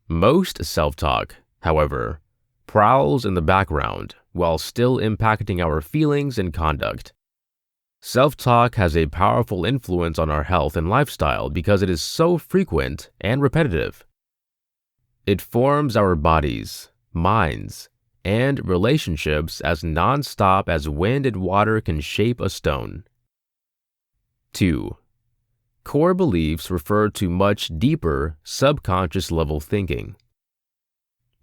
Most self-talk, however, prowls in the background while still impacting our feelings and conduct. Self-talk has a powerful influence on our health and lifestyle because it is so frequent and repetitive. It forms our bodies, minds, and relationships as non-stop as wind and water can shape a stone. 2. Core beliefs refer to much deeper, subconscious level thinking.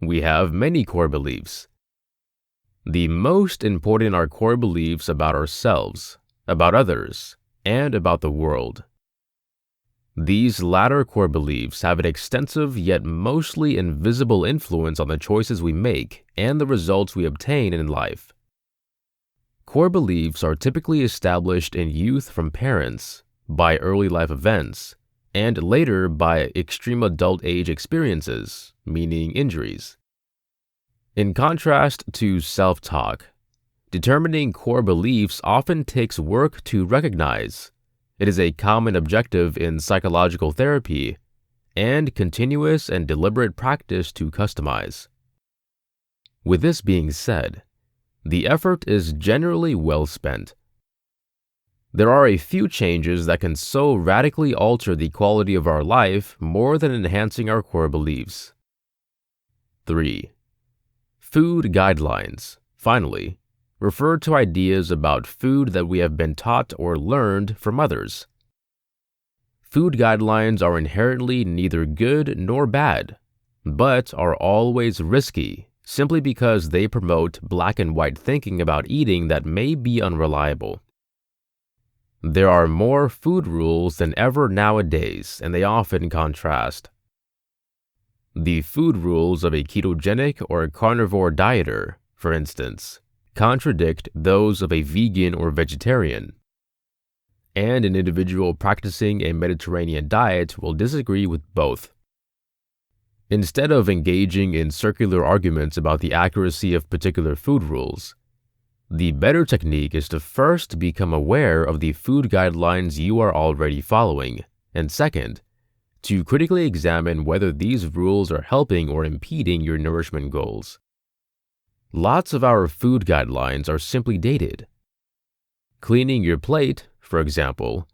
We have many core beliefs. The most important are core beliefs about ourselves, about others, and about the world. These latter core beliefs have an extensive yet mostly invisible influence on the choices we make and the results we obtain in life. Core beliefs are typically established in youth from parents, by early life events, and later by extreme adult age experiences, meaning injuries. In contrast to self-talk, determining core beliefs often takes work to recognize. It is a common objective in psychological therapy and continuous and deliberate practice to customize. With this being said, the effort is generally well spent. There are a few changes that can so radically alter the quality of our life more than enhancing our core beliefs. 3. Food guidelines, finally, refer to ideas about food that we have been taught or learned from others. Food guidelines are inherently neither good nor bad, but are always risky simply because they promote black and white thinking about eating that may be unreliable. There are more food rules than ever nowadays, and they often contrast. The food rules of a ketogenic or carnivore dieter, for instance, contradict those of a vegan or vegetarian. And an individual practicing a Mediterranean diet will disagree with both. Instead of engaging in circular arguments about the accuracy of particular food rules, the better technique is to first become aware of the food guidelines you are already following, and second, to critically examine whether these rules are helping or impeding your nourishment goals. Lots of our food guidelines are simply dated. Cleaning your plate, for example,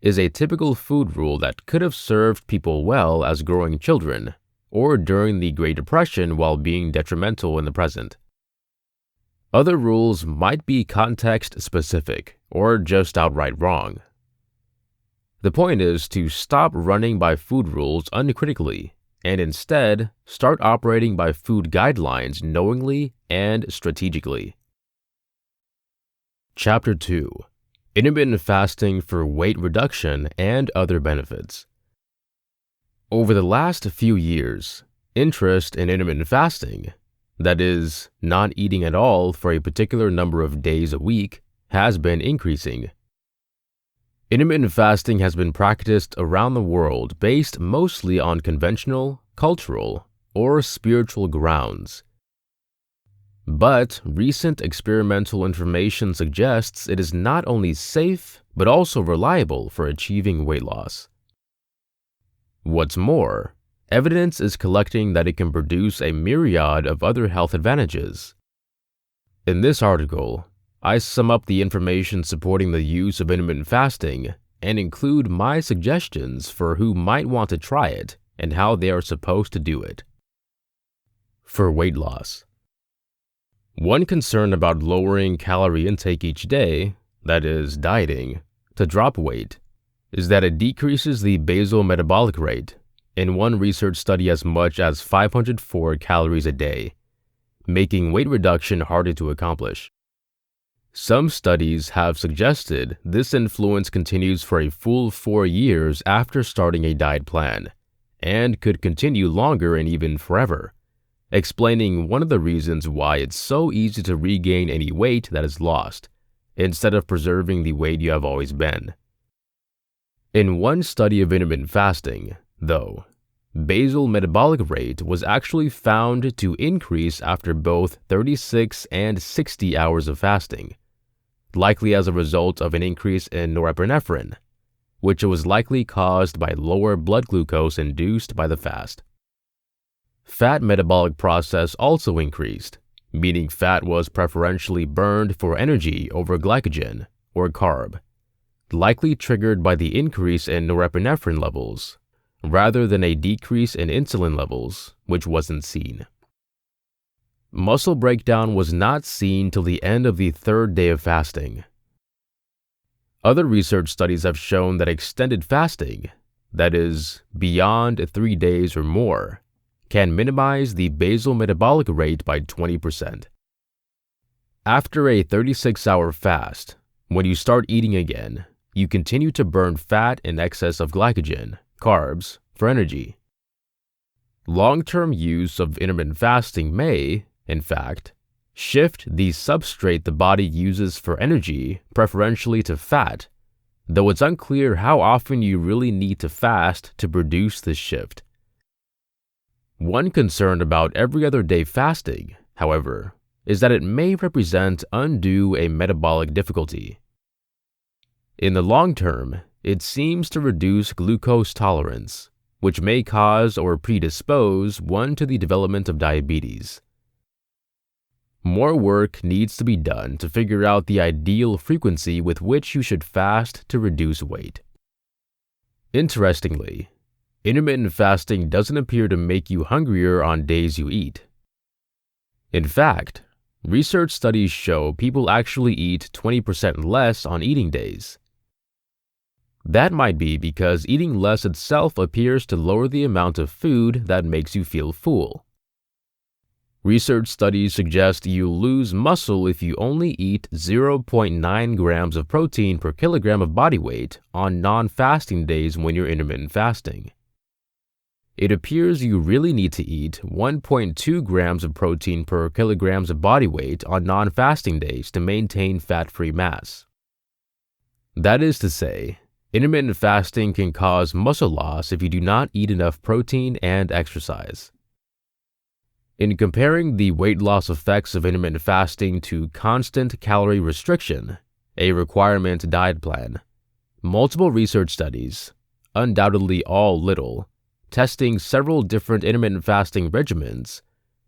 is a typical food rule that could have served people well as growing children, or during the Great Depression while being detrimental in the present. Other rules might be context-specific or just outright wrong. The point is to stop running by food rules uncritically and instead start operating by food guidelines knowingly and strategically. Chapter 2. Intermittent Fasting for Weight Reduction and Other Benefits. Over the last few years, interest in intermittent fasting, that is, not eating at all for a particular number of days a week, has been increasing. Intermittent fasting has been practiced around the world based mostly on conventional, cultural, or spiritual grounds. But recent experimental information suggests it is not only safe, but also reliable for achieving weight loss. What's more, evidence is collecting that it can produce a myriad of other health advantages. In this article, I sum up the information supporting the use of intermittent fasting and include my suggestions for who might want to try it and how they are supposed to do it. For weight loss. One concern about lowering calorie intake each day, that is, dieting, to drop weight, is that it decreases the basal metabolic rate, in one research study as much as 504 calories a day, making weight reduction harder to accomplish. Some studies have suggested this influence continues for a full 4 years after starting a diet plan, and could continue longer and even forever, explaining one of the reasons why it's so easy to regain any weight that is lost, instead of preserving the weight you have always been. In one study of intermittent fasting, though, basal metabolic rate was actually found to increase after both 36 and 60 hours of fasting, likely as a result of an increase in norepinephrine, which was likely caused by lower blood glucose induced by the fast. Fat metabolic process also increased, meaning fat was preferentially burned for energy over glycogen, or carb, likely triggered by the increase in norepinephrine levels, rather than a decrease in insulin levels, which wasn't seen. Muscle breakdown was not seen till the end of the 3rd day of fasting. Other research studies have shown that extended fasting, that is, beyond 3 days or more, can minimize the basal metabolic rate by 20%. After a 36-hour fast, when you start eating again, you continue to burn fat in excess of glycogen, carbs, for energy. Long-term use of intermittent fasting may, in fact, shift the substrate the body uses for energy preferentially to fat, though it's unclear how often you really need to fast to produce this shift. One concern about every other day fasting, however, is that it may represent undue a metabolic difficulty. In the long term, it seems to reduce glucose tolerance, which may cause or predispose one to the development of diabetes. More work needs to be done to figure out the ideal frequency with which you should fast to reduce weight. Interestingly, intermittent fasting doesn't appear to make you hungrier on days you eat. In fact, research studies show people actually eat 20% less on eating days. That might be because eating less itself appears to lower the amount of food that makes you feel full. Research studies suggest you lose muscle if you only eat 0.9 grams of protein per kilogram of body weight on non-fasting days when you're intermittent fasting. It appears you really need to eat 1.2 grams of protein per kilograms of body weight on non-fasting days to maintain fat-free mass. That is to say, intermittent fasting can cause muscle loss if you do not eat enough protein and exercise. In comparing the weight loss effects of intermittent fasting to constant calorie restriction, a requirement diet plan, multiple research studies, undoubtedly all little, testing several different intermittent fasting regimens,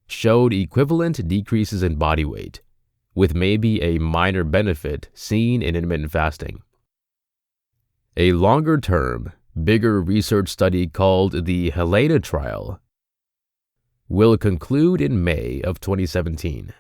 showed equivalent decreases in body weight, with maybe a minor benefit seen in intermittent fasting. A longer-term, bigger research study called the Helena trial will conclude in May of 2017.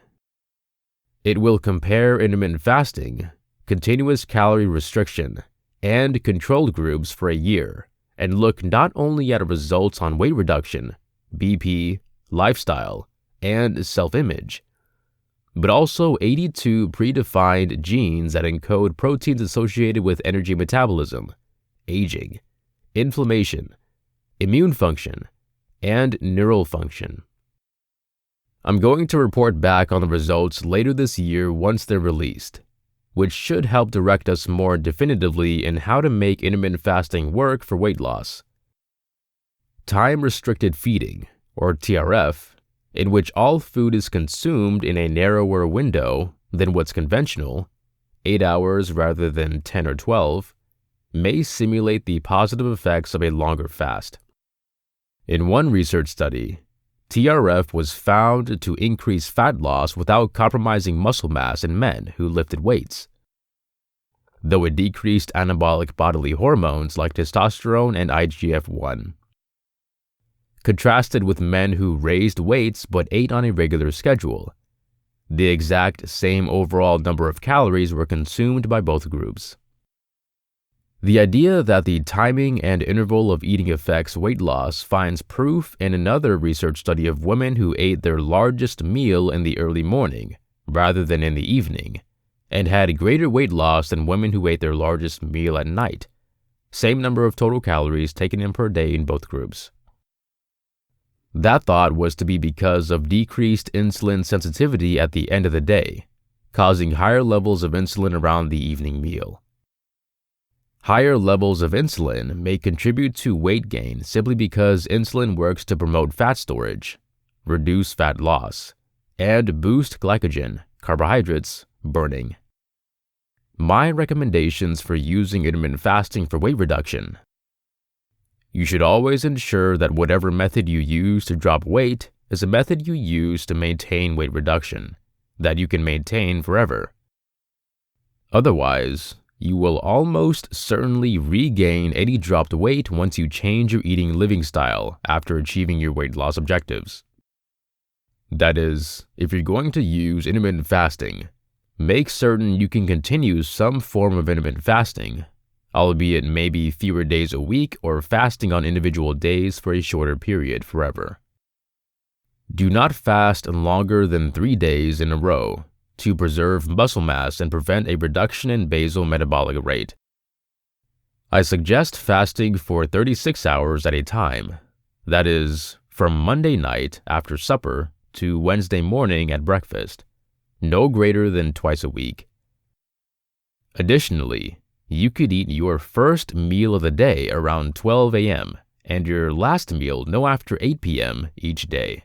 It will compare intermittent fasting, continuous calorie restriction, and controlled groups for a year and look not only at results on weight reduction, BP, lifestyle, and self-image, but also 82 predefined genes that encode proteins associated with energy metabolism, aging, inflammation, immune function, and neural function. I'm going to report back on the results later this year once they're released, which should help direct us more definitively in how to make intermittent fasting work for weight loss. Time-restricted feeding, or TRF, in which all food is consumed in a narrower window than what's conventional, 8 hours rather than 10 or 12, may simulate the positive effects of a longer fast. In one research study, TRF was found to increase fat loss without compromising muscle mass in men who lifted weights, though it decreased anabolic bodily hormones like testosterone and IGF-1. Contrasted with men who raised weights but ate on a regular schedule, the exact same overall number of calories were consumed by both groups. The idea that the timing and interval of eating affects weight loss finds proof in another research study of women who ate their largest meal in the early morning rather than in the evening, and had greater weight loss than women who ate their largest meal at night. Same number of total calories taken in per day in both groups. That thought was to be because of decreased insulin sensitivity at the end of the day, causing higher levels of insulin around the evening meal. Higher levels of insulin may contribute to weight gain simply because insulin works to promote fat storage, reduce fat loss, and boost glycogen, carbohydrates, burning. My recommendations for using intermittent fasting for weight reduction. You should always ensure that whatever method you use to drop weight is a method you use to maintain weight reduction, that you can maintain forever. Otherwise, you will almost certainly regain any dropped weight once you change your eating living style after achieving your weight loss objectives. That is, if you're going to use intermittent fasting, make certain you can continue some form of intermittent fasting, albeit maybe fewer days a week or fasting on individual days for a shorter period forever. Do not fast longer than 3 days in a row to preserve muscle mass and prevent a reduction in basal metabolic rate. I suggest fasting for 36 hours at a time, that is, from Monday night after supper to Wednesday morning at breakfast, no greater than twice a week. Additionally, you could eat your first meal of the day around 12 a.m. and your last meal no after 8 p.m. each day.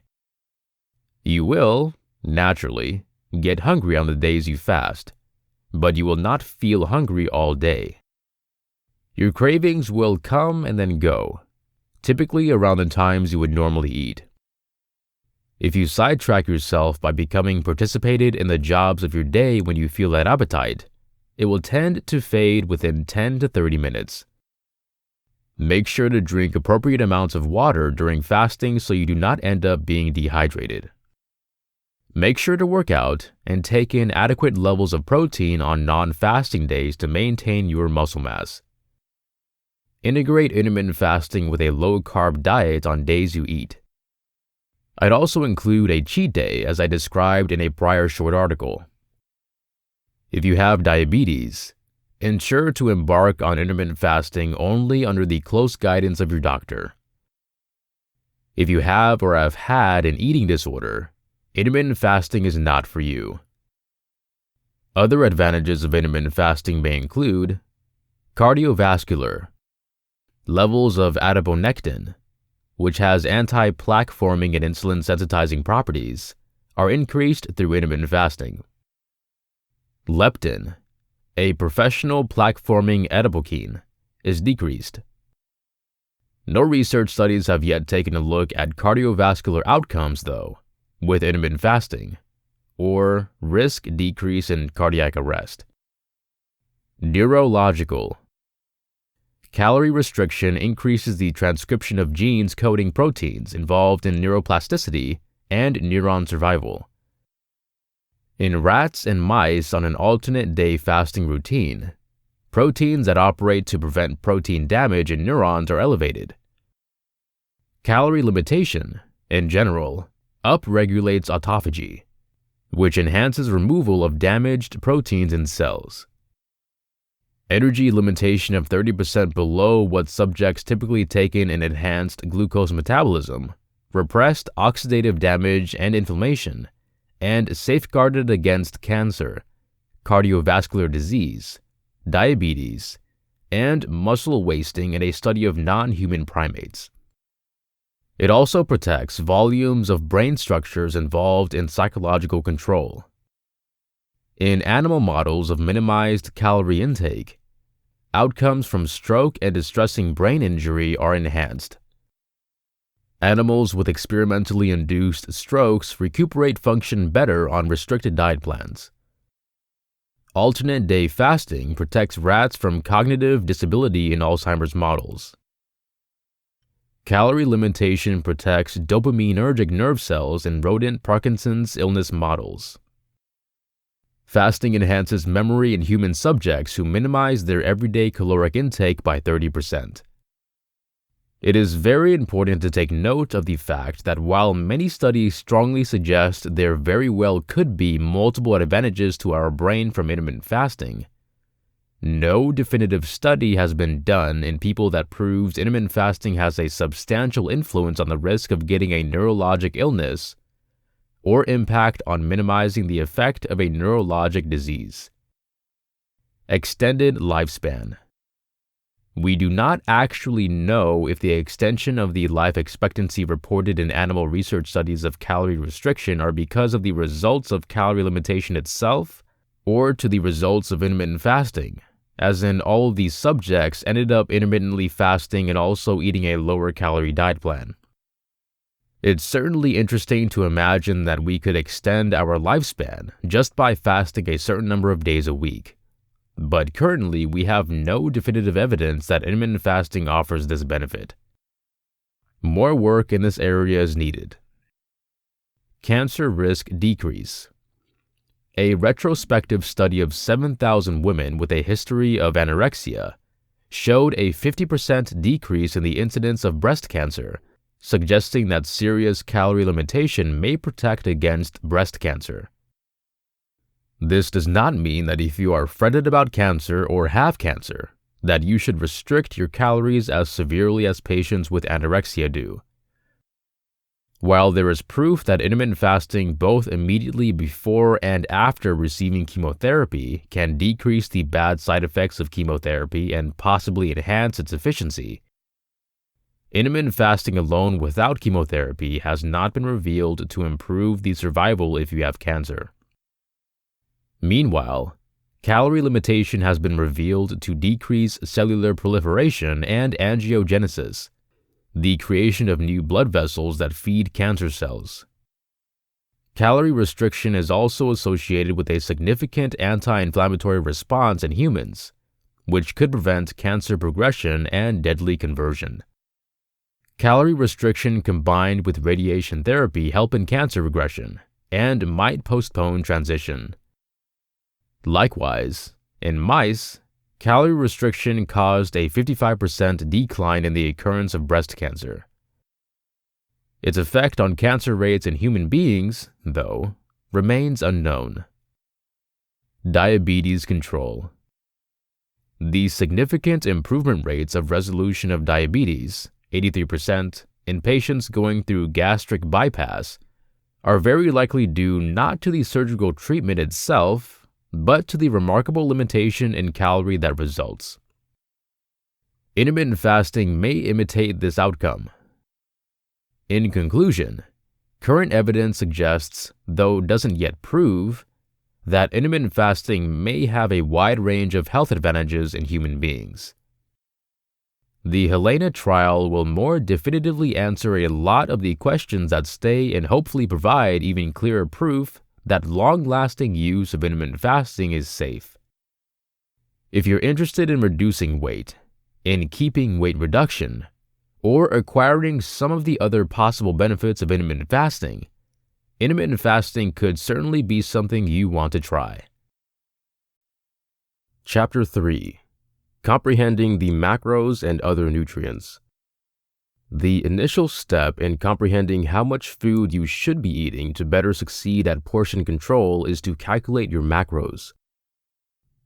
You will, naturally, get hungry on the days you fast, but you will not feel hungry all day. Your cravings will come and then go, typically around the times you would normally eat. If you sidetrack yourself by becoming participated in the jobs of your day when you feel that appetite, it will tend to fade within 10 to 30 minutes. Make sure to drink appropriate amounts of water during fasting so you do not end up being dehydrated. Make sure to work out and take in adequate levels of protein on non-fasting days to maintain your muscle mass. Integrate intermittent fasting with a low-carb diet on days you eat. I'd also include a cheat day as I described in a prior short article. If you have diabetes, ensure to embark on intermittent fasting only under the close guidance of your doctor. If you have or have had an eating disorder, intermittent fasting is not for you. Other advantages of intermittent fasting may include cardiovascular, levels of adiponectin, which has anti-plaque forming and insulin sensitizing properties, are increased through intermittent fasting. Leptin, a professional plaque-forming adipokine, is decreased. No research studies have yet taken a look at cardiovascular outcomes, though, with intermittent fasting, or risk decrease in cardiac arrest. Neurological. Calorie restriction increases the transcription of genes coding proteins involved in neuroplasticity and neuron survival. In rats and mice on an alternate day fasting routine, proteins that operate to prevent protein damage in neurons are elevated. Calorie limitation, in general, upregulates autophagy, which enhances removal of damaged proteins in cells. energy limitation of 30% below what subjects typically take in an enhanced glucose metabolism, repressed oxidative damage and inflammation, and safeguarded against cancer, cardiovascular disease, diabetes, and muscle wasting in a study of non-human primates. It also protects volumes of brain structures involved in psychological control. In animal models of minimized calorie intake, outcomes from stroke and distressing brain injury are enhanced. Animals with experimentally induced strokes recuperate function better on restricted diet plans. Alternate day fasting protects rats from cognitive disability in Alzheimer's models. Calorie limitation protects dopaminergic nerve cells in rodent Parkinson's illness models. Fasting enhances memory in human subjects who minimize their everyday caloric intake by 30%. It is very important to take note of the fact that while many studies strongly suggest there very well could be multiple advantages to our brain from intermittent fasting, no definitive study has been done in people that proves intermittent fasting has a substantial influence on the risk of getting a neurologic illness or impact on minimizing the effect of a neurologic disease. Extended lifespan. We do not actually know if the extension of the life expectancy reported in animal research studies of calorie restriction are because of the results of calorie limitation itself or to the results of intermittent fasting, as in all of these subjects ended up intermittently fasting and also eating a lower calorie diet plan. It's certainly interesting to imagine that we could extend our lifespan just by fasting a certain number of days a week. But currently, we have no definitive evidence that intermittent fasting offers this benefit. More work in this area is needed. Cancer risk decrease. A retrospective study of 7,000 women with a history of anorexia showed a 50% decrease in the incidence of breast cancer, suggesting that serious calorie limitation may protect against breast cancer. This does not mean that if you are fretted about cancer or have cancer, that you should restrict your calories as severely as patients with anorexia do. While there is proof that intermittent fasting both immediately before and after receiving chemotherapy can decrease the bad side effects of chemotherapy and possibly enhance its efficiency, intermittent fasting alone without chemotherapy has not been revealed to improve the survival if you have cancer. Meanwhile, calorie limitation has been revealed to decrease cellular proliferation and angiogenesis, the creation of new blood vessels that feed cancer cells. Calorie restriction is also associated with a significant anti-inflammatory response in humans, which could prevent cancer progression and deadly conversion. Calorie restriction combined with radiation therapy help in cancer regression and might postpone transition. Likewise, in mice, calorie restriction caused a 55% decline in the occurrence of breast cancer. Its effect on cancer rates in human beings, though, remains unknown. Diabetes control. The significant improvement rates of resolution of diabetes, 83%, in patients going through gastric bypass, are very likely due not to the surgical treatment itself, but to the remarkable limitation in calorie that results. Intermittent fasting may imitate this outcome. In conclusion, current evidence suggests, though doesn't yet prove, that intermittent fasting may have a wide range of health advantages in human beings. The Helena trial will more definitively answer a lot of the questions that stay and hopefully provide even clearer proof that long-lasting use of intermittent fasting is safe. If you're interested in reducing weight, in keeping weight reduction, or acquiring some of the other possible benefits of intermittent fasting could certainly be something you want to try. Chapter 3. Comprehending the macros and other nutrients. The initial step in comprehending how much food you should be eating to better succeed at portion control is to calculate your macros.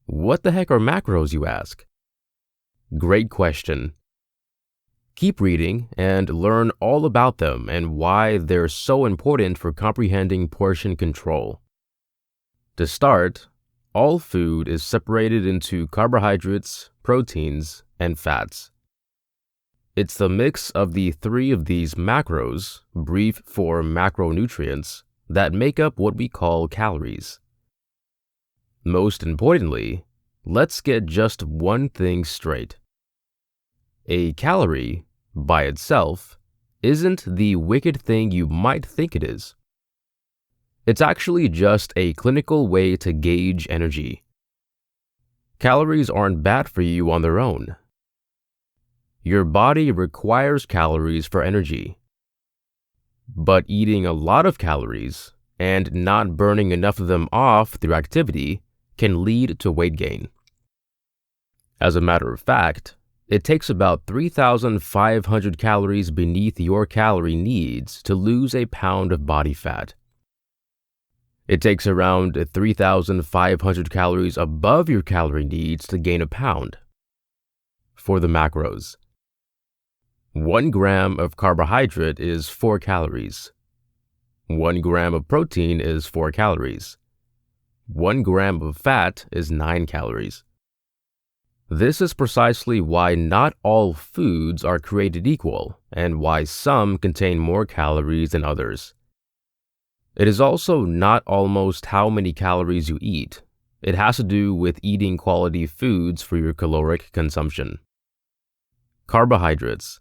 What the heck are macros, you ask? Great question. Keep reading and learn all about them and why they're so important for comprehending portion control. To start, all food is separated into carbohydrates, proteins, and fats. It's the mix of the three of these macros, brief for macronutrients, that make up what we call calories. Most importantly, let's get just one thing straight. A calorie, by itself, isn't the wicked thing you might think it is. It's actually just a clinical way to gauge energy. Calories aren't bad for you on their own. Your body requires calories for energy. But eating a lot of calories and not burning enough of them off through activity can lead to weight gain. As a matter of fact, it takes about 3,500 calories beneath your calorie needs to lose a pound of body fat. It takes around 3,500 calories above your calorie needs to gain a pound. For the macros, 1 gram of carbohydrate is 4 calories. 1 gram of protein is 4 calories. 1 gram of fat is 9 calories. This is precisely why not all foods are created equal and why some contain more calories than others. It is also not almost how many calories you eat. It has to do with eating quality foods for your caloric consumption. Carbohydrates.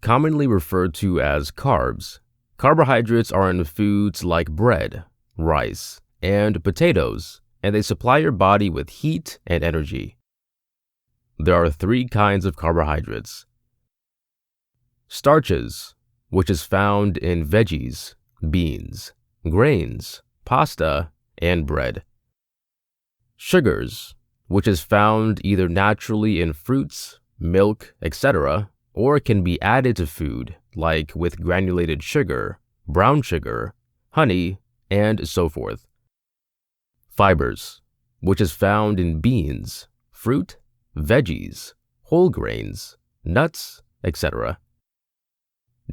Commonly referred to as carbs, carbohydrates are in foods like bread, rice, and potatoes, and they supply your body with heat and energy. There are 3 kinds of carbohydrates. Starches, which is found in veggies, beans, grains, pasta, and bread. Sugars, which is found either naturally in fruits, milk, etc., or can be added to food, like with granulated sugar, brown sugar, honey, and so forth. Fibers, which is found in beans, fruit, veggies, whole grains, nuts, etc.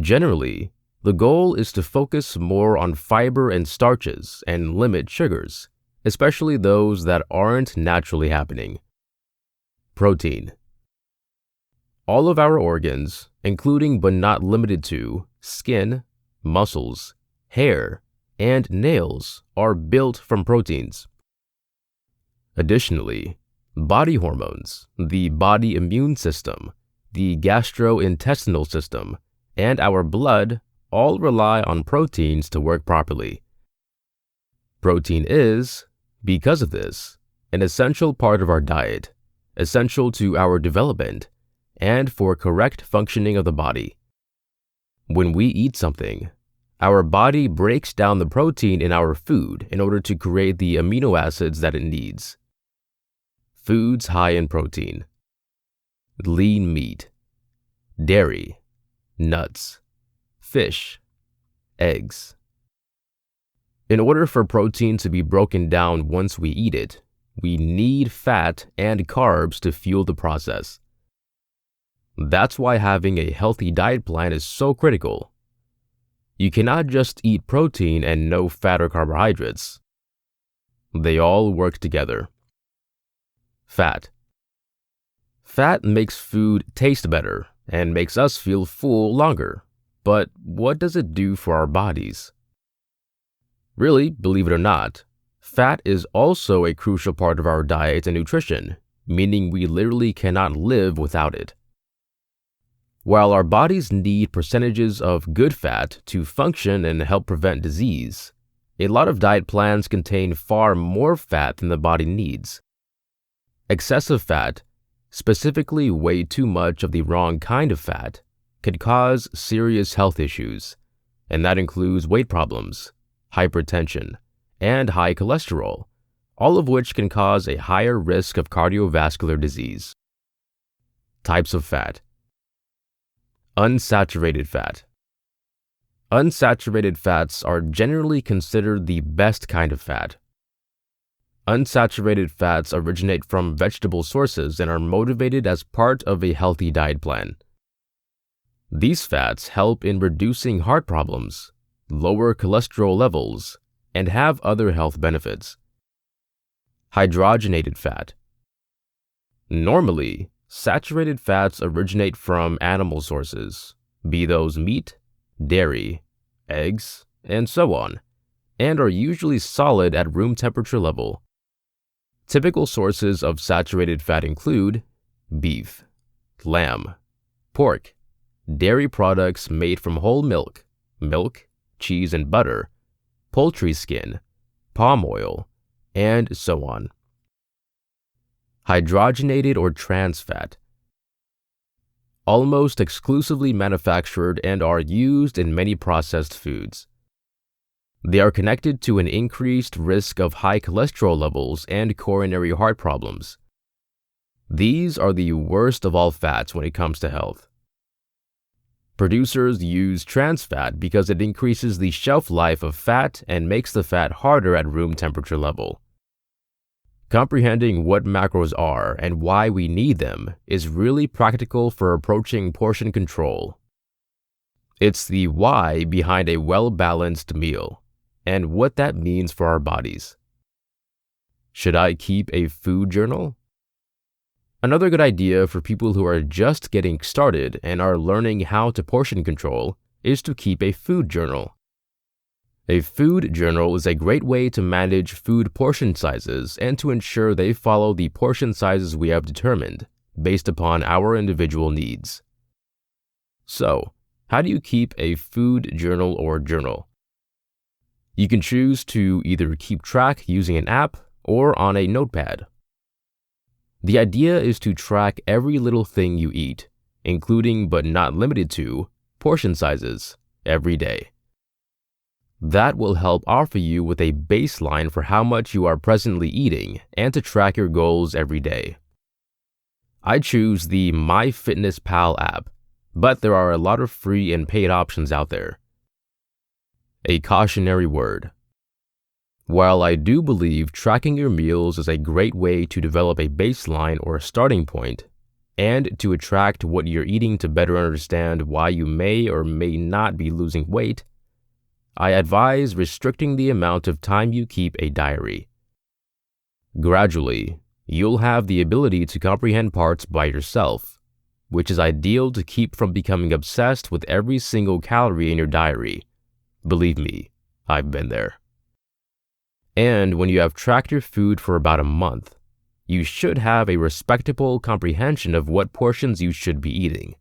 Generally, the goal is to focus more on fiber and starches and limit sugars, especially those that aren't naturally happening. Protein. All of our organs, including but not limited to skin, muscles, hair, and nails, are built from proteins. Additionally, body hormones, the body immune system, the gastrointestinal system, and our blood all rely on proteins to work properly. Protein is, because of this, an essential part of our diet, essential to our development, and for correct functioning of the body. When we eat something, our body breaks down the protein in our food in order to create the amino acids that it needs. Foods high in protein: lean meat, dairy, nuts, fish, eggs. In order for protein to be broken down once we eat it, we need fat and carbs to fuel the process. That's why having a healthy diet plan is so critical. You cannot just eat protein and no fat or carbohydrates. They all work together. Fat. Fat makes food taste better and makes us feel full longer. But what does it do for our bodies? Really, believe it or not, fat is also a crucial part of our diet and nutrition, meaning we literally cannot live without it. While our bodies need percentages of good fat to function and help prevent disease, a lot of diet plans contain far more fat than the body needs. Excessive fat, specifically way too much of the wrong kind of fat, could cause serious health issues, and that includes weight problems, hypertension, and high cholesterol, all of which can cause a higher risk of cardiovascular disease. Types of fat. Unsaturated fat. Unsaturated fats are generally considered the best kind of fat. Unsaturated fats originate from vegetable sources and are motivated as part of a healthy diet plan. These fats help in reducing heart problems, lower cholesterol levels, and have other health benefits. Hydrogenated fat. Normally, saturated fats originate from animal sources, be those meat, dairy, eggs, and so on, and are usually solid at room temperature level. Typical sources of saturated fat include beef, lamb, pork, dairy products made from whole milk, cheese and butter, poultry skin, palm oil, and so on. Hydrogenated or trans fat. Almost exclusively manufactured and are used in many processed foods. They are connected to an increased risk of high cholesterol levels and coronary heart problems. These are the worst of all fats when it comes to health. Producers use trans fat because it increases the shelf life of fat and makes the fat harder at room temperature level. Comprehending what macros are and why we need them is really practical for approaching portion control. It's the why behind a well-balanced meal and what that means for our bodies. Should I keep a food journal? Another good idea for people who are just getting started and are learning how to portion control is to keep a food journal. A food journal is a great way to manage food portion sizes and to ensure they follow the portion sizes we have determined based upon our individual needs. So, how do you keep a food journal or journal? You can choose to either keep track using an app or on a notepad. The idea is to track every little thing you eat, including but not limited to portion sizes, every day. That will help offer you with a baseline for how much you are presently eating and to track your goals every day. I choose the MyFitnessPal app, but there are a lot of free and paid options out there. A cautionary word. While I do believe tracking your meals is a great way to develop a baseline or starting point, and to attract what you're eating to better understand why you may or may not be losing weight, I advise restricting the amount of time you keep a diary. Gradually, you'll have the ability to comprehend parts by yourself, which is ideal to keep from becoming obsessed with every single calorie in your diary. Believe me, I've been there. And when you have tracked your food for about a month, you should have a respectable comprehension of what portions you should be eating.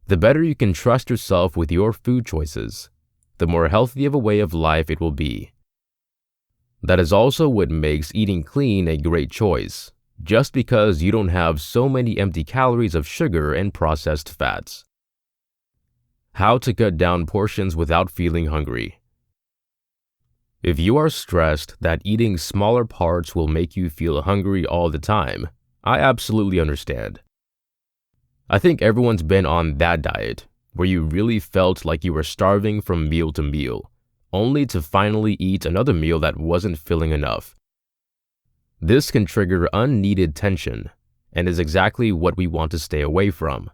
The better you can trust yourself with your food choices, the more healthy of a way of life it will be. That is also what makes eating clean a great choice, just because you don't have so many empty calories of sugar and processed fats. How to cut down portions without feeling hungry. If you are stressed that eating smaller parts will make you feel hungry all the time, I absolutely understand. I think everyone's been on that diet, where you really felt like you were starving from meal to meal, only to finally eat another meal that wasn't filling enough. This can trigger unneeded tension, and is exactly what we want to stay away from.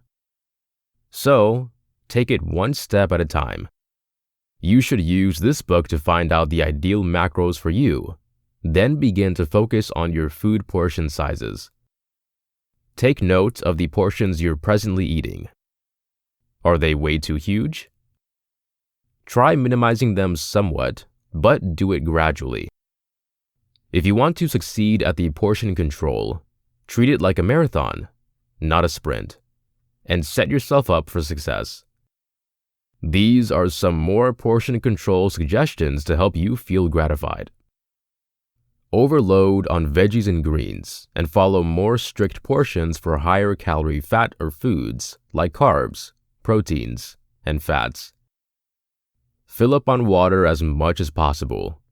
So, take it one step at a time. You should use this book to find out the ideal macros for you, then begin to focus on your food portion sizes. Take note of the portions you're presently eating. Are they way too huge? Try minimizing them somewhat, but do it gradually. If you want to succeed at the portion control, treat it like a marathon, not a sprint, and set yourself up for success. These are some more portion control suggestions to help you feel gratified. Overload on veggies and greens, and follow more strict portions for higher calorie fat or foods like carbs, proteins, and fats. Fill up on water as much as possible.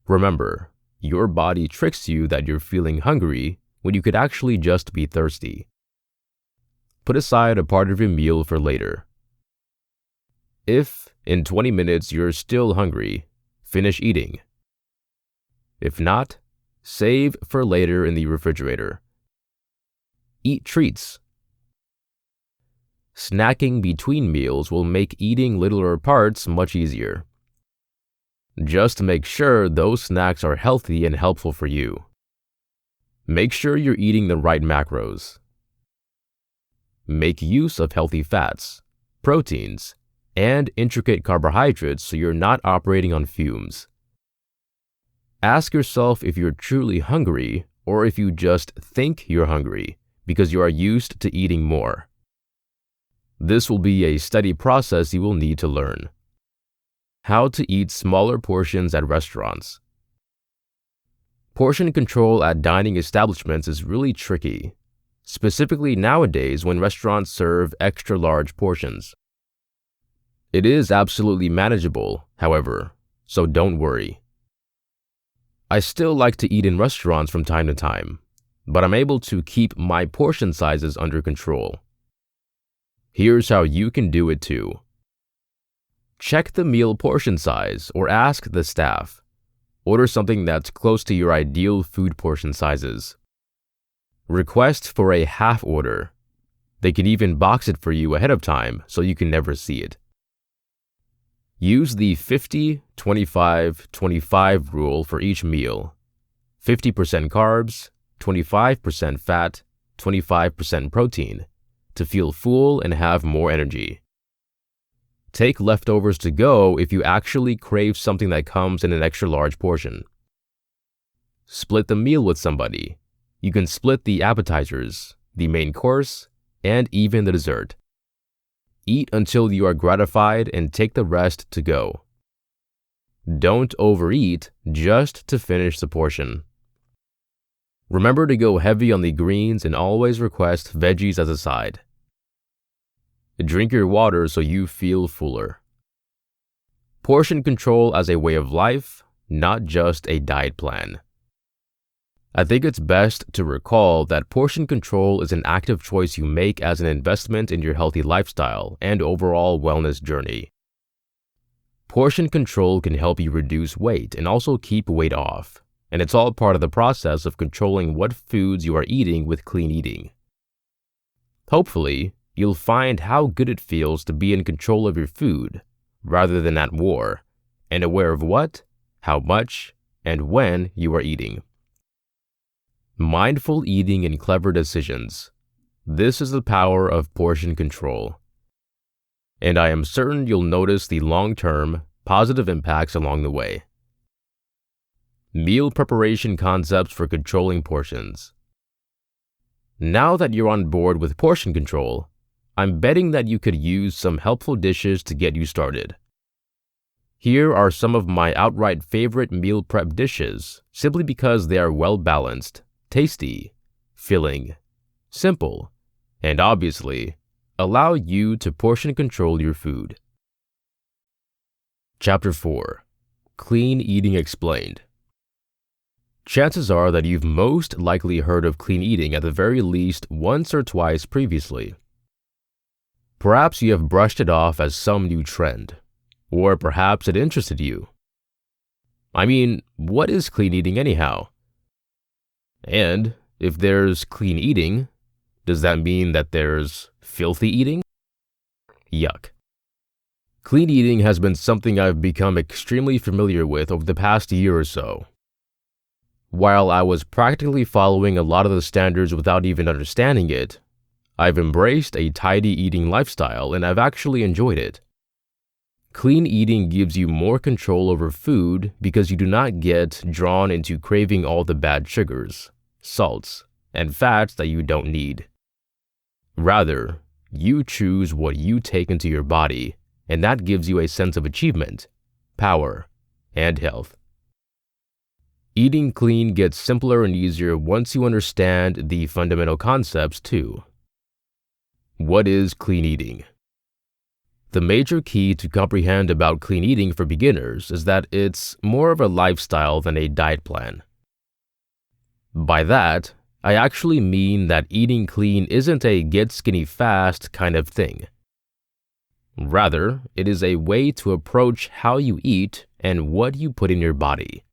Remember, your body tricks you that you're feeling hungry when you could actually just be thirsty. Put aside a part of your meal for later. If, in 20 minutes, you're still hungry, finish eating. If not, Save for later in the refrigerator. Eat treats. Snacking between meals will make eating littler parts much easier. Just make sure those snacks are healthy and helpful for you. Make sure you're eating the right macros. Make use of healthy fats, proteins, and intricate carbohydrates so you're not operating on fumes. Ask yourself if you're truly hungry or if you just think you're hungry because you are used to eating more. This will be a steady process you will need to learn. How to eat smaller portions at restaurants. Portion control at dining establishments is really tricky, specifically nowadays when restaurants serve extra large portions. It is absolutely manageable, however, so don't worry. I still like to eat in restaurants from time to time, but I'm able to keep my portion sizes under control. Here's how you can do it too. Check the meal portion size or ask the staff. Order something that's close to your ideal food portion sizes. Request for a half order. They can even box it for you ahead of time so you can never see it. Use the 50-25-25 rule for each meal. 50% carbs, 25% fat, 25% protein to feel full and have more energy. Take leftovers to go if you actually crave something that comes in an extra large portion. Split the meal with somebody. You can split the appetizers, the main course, and even the dessert. Eat until you are gratified and take the rest to go. Don't overeat just to finish the portion. Remember to go heavy on the greens and always request veggies as a side. Drink your water so you feel fuller. Portion control as a way of life, not just a diet plan. I think it's best to recall that portion control is an active choice you make as an investment in your healthy lifestyle and overall wellness journey. Portion control can help you reduce weight and also keep weight off, and it's all part of the process of controlling what foods you are eating with clean eating. Hopefully, you'll find how good it feels to be in control of your food, rather than at war, and aware of what, how much, and when you are eating. Mindful eating and clever decisions. This is the power of portion control. And I am certain you'll notice the long-term, positive impacts along the way. Meal preparation concepts for controlling portions. Now that you're on board with portion control, I'm betting that you could use some helpful dishes to get you started. Here are some of my outright favorite meal prep dishes simply because they are well-balanced, tasty, filling, simple, and obviously, allow you to portion control your food. Chapter 4. Clean Eating Explained. Chances are that you've most likely heard of clean eating at the very least once or twice previously. Perhaps you have brushed it off as some new trend, or perhaps it interested you. I mean, what is clean eating anyhow? And if there's clean eating, does that mean that there's filthy eating? Yuck. Clean eating has been something I've become extremely familiar with over the past year or so. While I was practically following a lot of the standards without even understanding it, I've embraced a tidy eating lifestyle and I've actually enjoyed it. Clean eating gives you more control over food because you do not get drawn into craving all the bad sugars, salts, and fats that you don't need. Rather, you choose what you take into your body, and that gives you a sense of achievement, power, and health. Eating clean gets simpler and easier once you understand the fundamental concepts too. What is clean eating? The major key to comprehend about clean eating for beginners is that it's more of a lifestyle than a diet plan. By that, I actually mean that eating clean isn't a get skinny fast kind of thing. Rather, it is a way to approach how you eat and what you put in your body.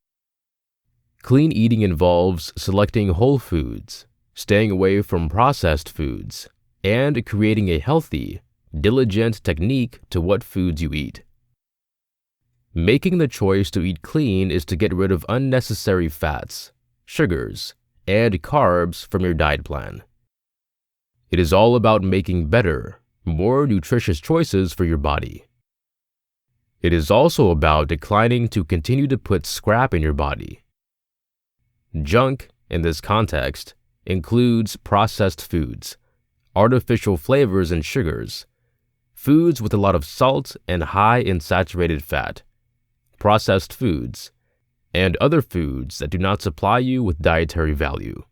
Clean eating involves selecting whole foods, staying away from processed foods, and creating a healthy, diligent technique to what foods you eat. Making the choice to eat clean is to get rid of unnecessary fats, sugars, and carbs from your diet plan. It is all about making better, more nutritious choices for your body. It is also about declining to continue to put scrap in your body. Junk, in this context, includes processed foods, artificial flavors and sugars, foods with a lot of salt and high in saturated fat, processed foods, and other foods that do not supply you with dietary value.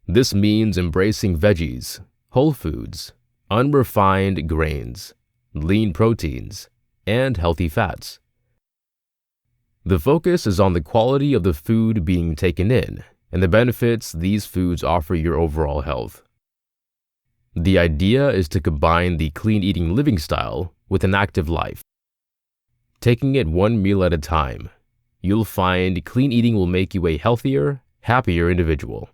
This means embracing veggies, whole foods, unrefined grains, lean proteins, and healthy fats. The focus is on the quality of the food being taken in and the benefits these foods offer your overall health. The idea is to combine the clean eating living style with an active life. Taking it one meal at a time, you'll find clean eating will make you a healthier, happier individual.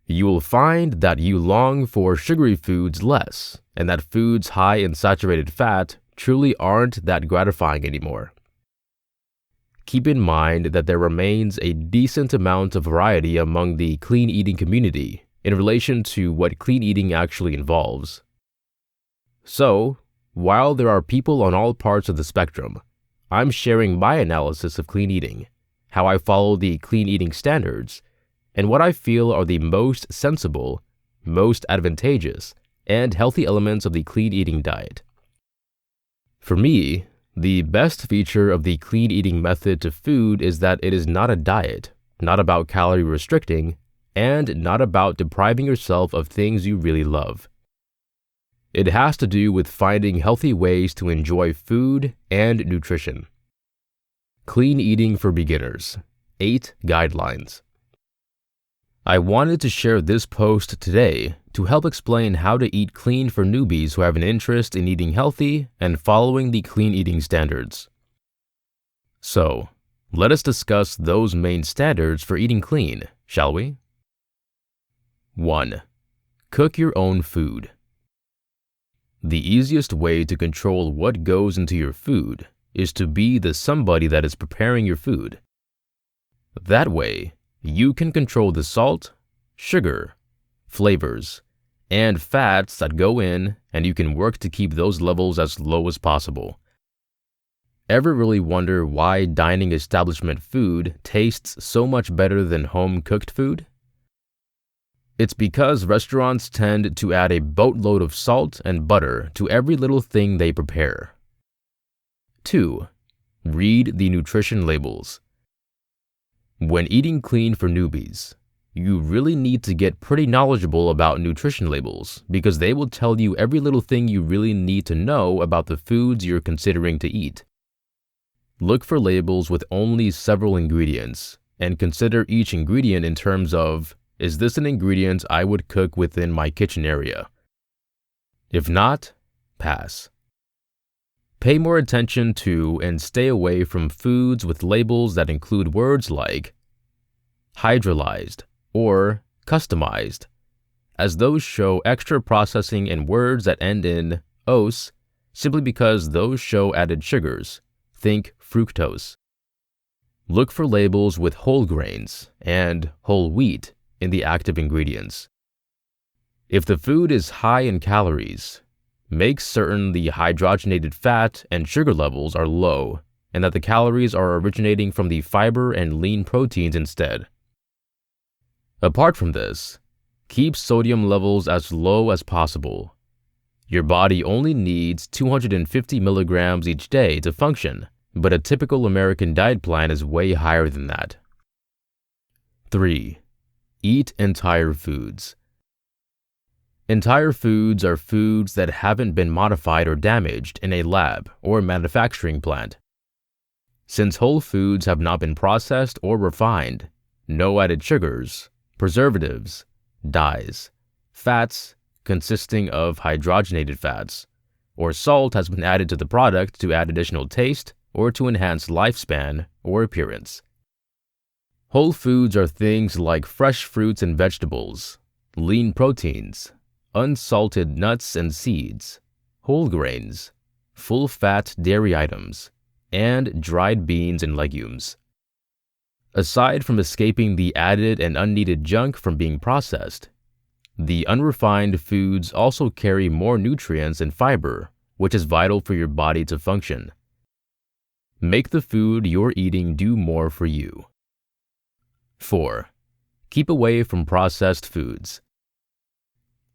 You will find that you long for sugary foods less, and that foods high in saturated fat truly aren't that gratifying anymore. Keep in mind that there remains a decent amount of variety among the clean eating community in relation to what clean eating actually involves. So, while there are people on all parts of the spectrum, I'm sharing my analysis of clean eating, how I follow the clean eating standards, and what I feel are the most sensible, most advantageous, and healthy elements of the clean eating diet. For me, the best feature of the clean eating method to food is that it is not a diet, not about calorie restricting, and not about depriving yourself of things you really love. It has to do with finding healthy ways to enjoy food and nutrition. Clean eating for beginners, 8 guidelines. I wanted to share this post today to help explain how to eat clean for newbies who have an interest in eating healthy and following the clean eating standards. So, let us discuss those main standards for eating clean, shall we? 1. Cook your own food. The easiest way to control what goes into your food is to be the somebody that is preparing your food. That way, you can control the salt, sugar, flavors, and fats that go in, and you can work to keep those levels as low as possible. Ever really wonder why dining establishment food tastes so much better than home-cooked food? It's because restaurants tend to add a boatload of salt and butter to every little thing they prepare. 2. Read the nutrition labels. When eating clean for newbies, you really need to get pretty knowledgeable about nutrition labels because they will tell you every little thing you really need to know about the foods you're considering to eat. Look for labels with only several ingredients and consider each ingredient in terms of, is this an ingredient I would cook within my kitchen area? If not, pass. Pay more attention to and stay away from foods with labels that include words like hydrolyzed or customized, as those show extra processing and words that end in "ose" simply because those show added sugars. Think fructose. Look for labels with whole grains and whole wheat in the active ingredients. If the food is high in calories, make certain the hydrogenated fat and sugar levels are low and that the calories are originating from the fiber and lean proteins instead. Apart from this, keep sodium levels as low as possible. Your body only needs 250 milligrams each day to function, but a typical American diet plan is way higher than that. 3. Eat entire foods. Entire foods are foods that haven't been modified or damaged in a lab or manufacturing plant. Since whole foods have not been processed or refined, no added sugars, preservatives, dyes, fats consisting of hydrogenated fats, or salt has been added to the product to add additional taste or to enhance lifespan or appearance. Whole foods are things like fresh fruits and vegetables, lean proteins, unsalted nuts and seeds, whole grains, full-fat dairy items, and dried beans and legumes. Aside from escaping the added and unneeded junk from being processed, the unrefined foods also carry more nutrients and fiber, which is vital for your body to function. Make the food you're eating do more for you. 4. Keep away from processed foods.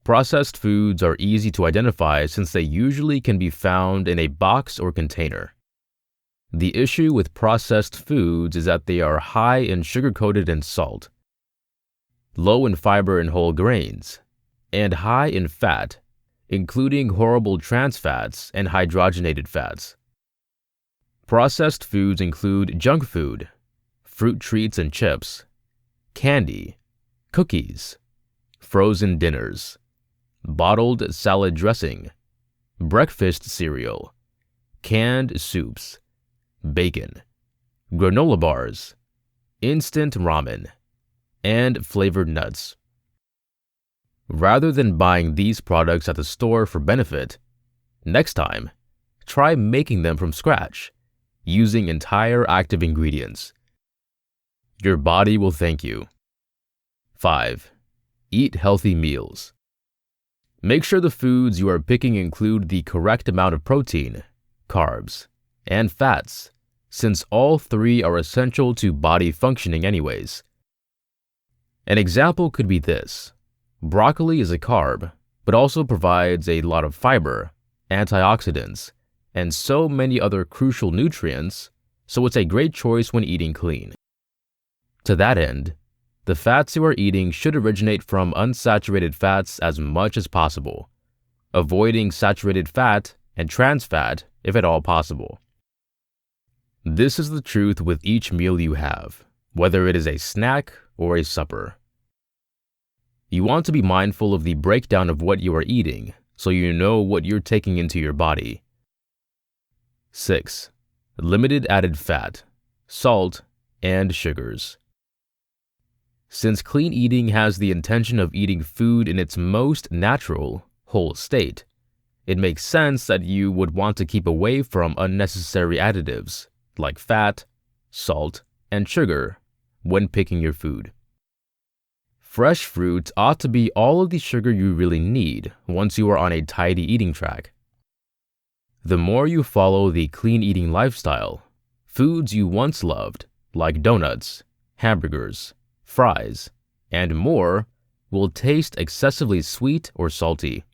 Processed foods are easy to identify since they usually can be found in a box or container. The issue with processed foods is that they are high in sugar-coated and salt, low in fiber and whole grains, and high in fat, including horrible trans fats and hydrogenated fats. Processed foods include junk food, fruit treats and chips, candy, cookies, frozen dinners, bottled salad dressing, breakfast cereal, canned soups, bacon, granola bars, instant ramen, and flavored nuts. Rather than buying these products at the store for benefit, next time, try making them from scratch, using entire active ingredients. Your body will thank you. 5. Eat healthy meals. Make sure the foods you are picking include the correct amount of protein, carbs, and fats, since all three are essential to body functioning anyways. An example could be this. Broccoli is a carb, but also provides a lot of fiber, antioxidants, and so many other crucial nutrients, so it's a great choice when eating clean. To that end, the fats you are eating should originate from unsaturated fats as much as possible, avoiding saturated fat and trans fat if at all possible. This is the truth with each meal you have, whether it is a snack or a supper. You want to be mindful of the breakdown of what you are eating so you know what you're taking into your body. 6. Limited added fat, salt, and sugars. Since clean eating has the intention of eating food in its most natural, whole state, it makes sense that you would want to keep away from unnecessary additives like fat, salt, and sugar when picking your food. Fresh fruit ought to be all of the sugar you really need once you are on a tidy eating track. The more you follow the clean eating lifestyle, foods you once loved, like donuts, hamburgers, fries, and more, will taste excessively sweet or salty.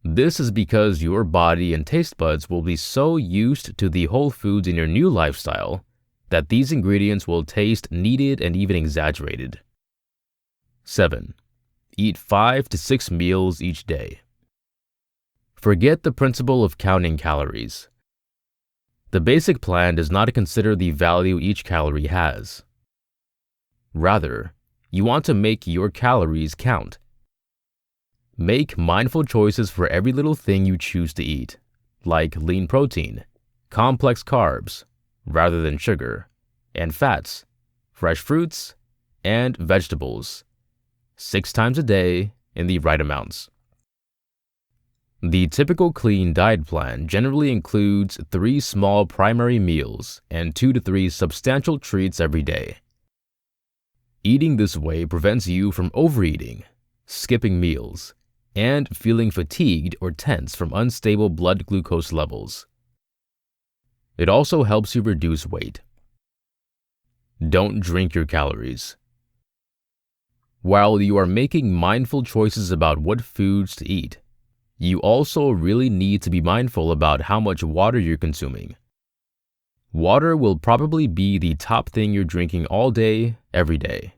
This is because your body and taste buds will be so used to the whole foods in your new lifestyle that these ingredients will taste needed and even exaggerated. 7. Eat 5 to 6 meals each day. Forget the principle of counting calories. The basic plan does not consider the value each calorie has. Rather, you want to make your calories count. Make mindful choices for every little thing you choose to eat, like lean protein, complex carbs, rather than sugar, and fats, fresh fruits, and vegetables, 6 times a day in the right amounts. The typical clean diet plan generally includes 3 small primary meals and 2 to 3 substantial treats every day. Eating this way prevents you from overeating, skipping meals, and feeling fatigued or tense from unstable blood glucose levels. It also helps you reduce weight. Don't drink your calories. While you are making mindful choices about what foods to eat, you also really need to be mindful about how much water you're consuming. Water will probably be the top thing you're drinking all day, every day.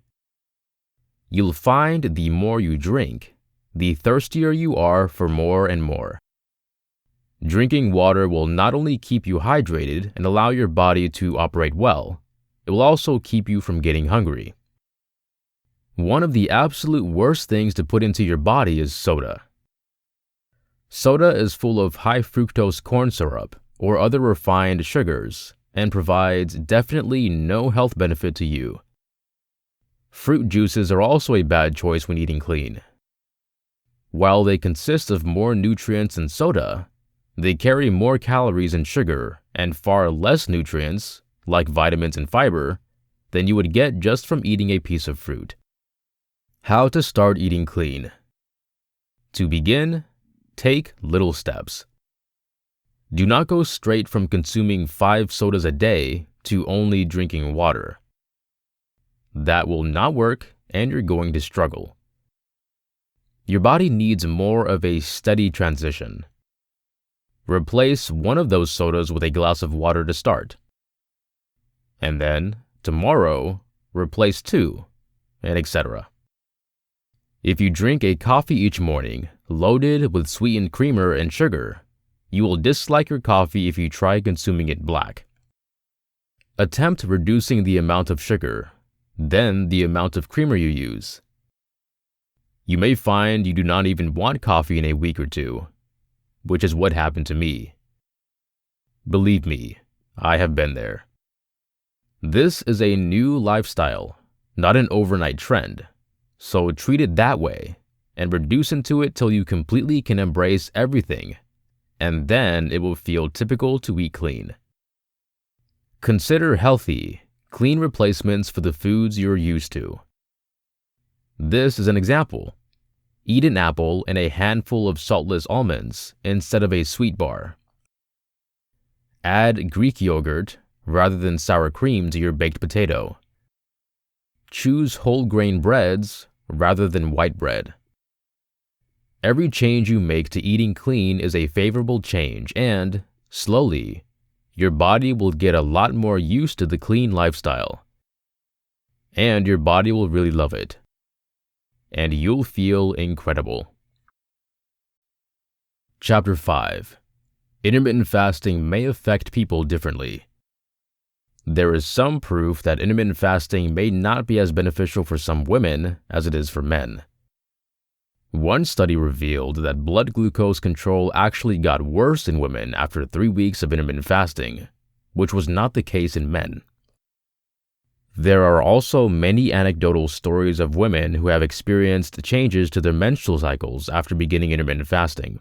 You'll find the more you drink, the thirstier you are for more and more. Drinking water will not only keep you hydrated and allow your body to operate well, it will also keep you from getting hungry. One of the absolute worst things to put into your body is soda. Soda is full of high fructose corn syrup or other refined sugars and provides definitely no health benefit to you. Fruit juices are also a bad choice when eating clean. While they consist of more nutrients than soda, they carry more calories and sugar and far less nutrients, like vitamins and fiber, than you would get just from eating a piece of fruit. How to start eating clean. To begin, take little steps. Do not go straight from consuming 5 sodas a day to only drinking water. That will not work, and you're going to struggle. Your body needs more of a steady transition. Replace one of those sodas with a glass of water to start. And then, tomorrow, replace 2, and etc. If you drink a coffee each morning, loaded with sweetened creamer and sugar, you will dislike your coffee if you try consuming it black. Attempt reducing the amount of sugar, then the amount of creamer you use. You may find you do not even want coffee in a week or 2, which is what happened to me. Believe me, I have been there. This is a new lifestyle, not an overnight trend, so treat it that way and reduce into it till you completely can embrace everything, and then it will feel typical to eat clean. Consider healthy, clean replacements for the foods you're used to. This is an example. Eat an apple and a handful of saltless almonds instead of a sweet bar. Add Greek yogurt rather than sour cream to your baked potato. Choose whole grain breads rather than white bread. Every change you make to eating clean is a favorable change, and, slowly, your body will get a lot more used to the clean lifestyle. And your body will really love it. And you'll feel incredible. Chapter 5. Intermittent fasting may affect people differently. There is some proof that intermittent fasting may not be as beneficial for some women as it is for men. One study revealed that blood glucose control actually got worse in women after 3 weeks of intermittent fasting, which was not the case in men. There are also many anecdotal stories of women who have experienced changes to their menstrual cycles after beginning intermittent fasting.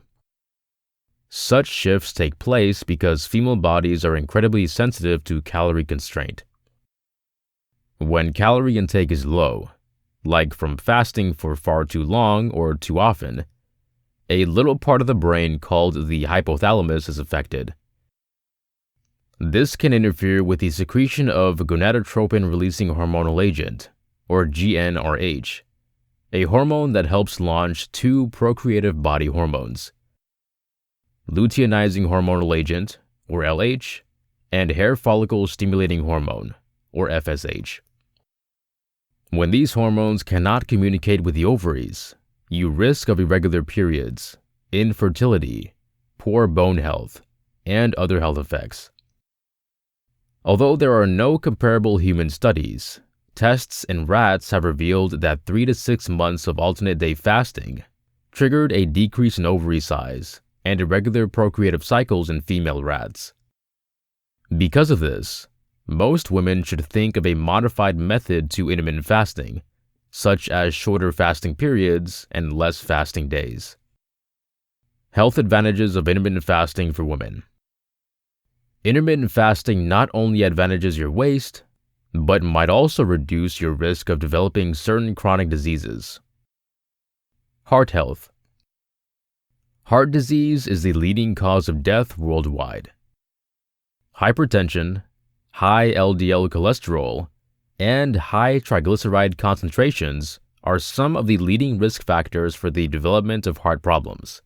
Such shifts take place because female bodies are incredibly sensitive to calorie constraint. When calorie intake is low, like from fasting for far too long or too often, a little part of the brain called the hypothalamus is affected. This can interfere with the secretion of gonadotropin-releasing hormonal agent, or GnRH, a hormone that helps launch 2 procreative body hormones: luteinizing hormonal agent, or LH, and hair follicle stimulating hormone, or FSH. When these hormones cannot communicate with the ovaries, you risk of irregular periods, infertility, poor bone health, and other health effects. Although there are no comparable human studies, tests in rats have revealed that 3 to 6 months of alternate day fasting triggered a decrease in ovary size and irregular procreative cycles in female rats. Because of this, most women should think of a modified method to intermittent fasting, such as shorter fasting periods and less fasting days. Health advantages of intermittent fasting for women. Intermittent fasting not only advantages your waist, but might also reduce your risk of developing certain chronic diseases. Heart health. Heart disease is the leading cause of death worldwide. Hypertension, high LDL cholesterol, and high triglyceride concentrations are some of the leading risk factors for the development of heart problems.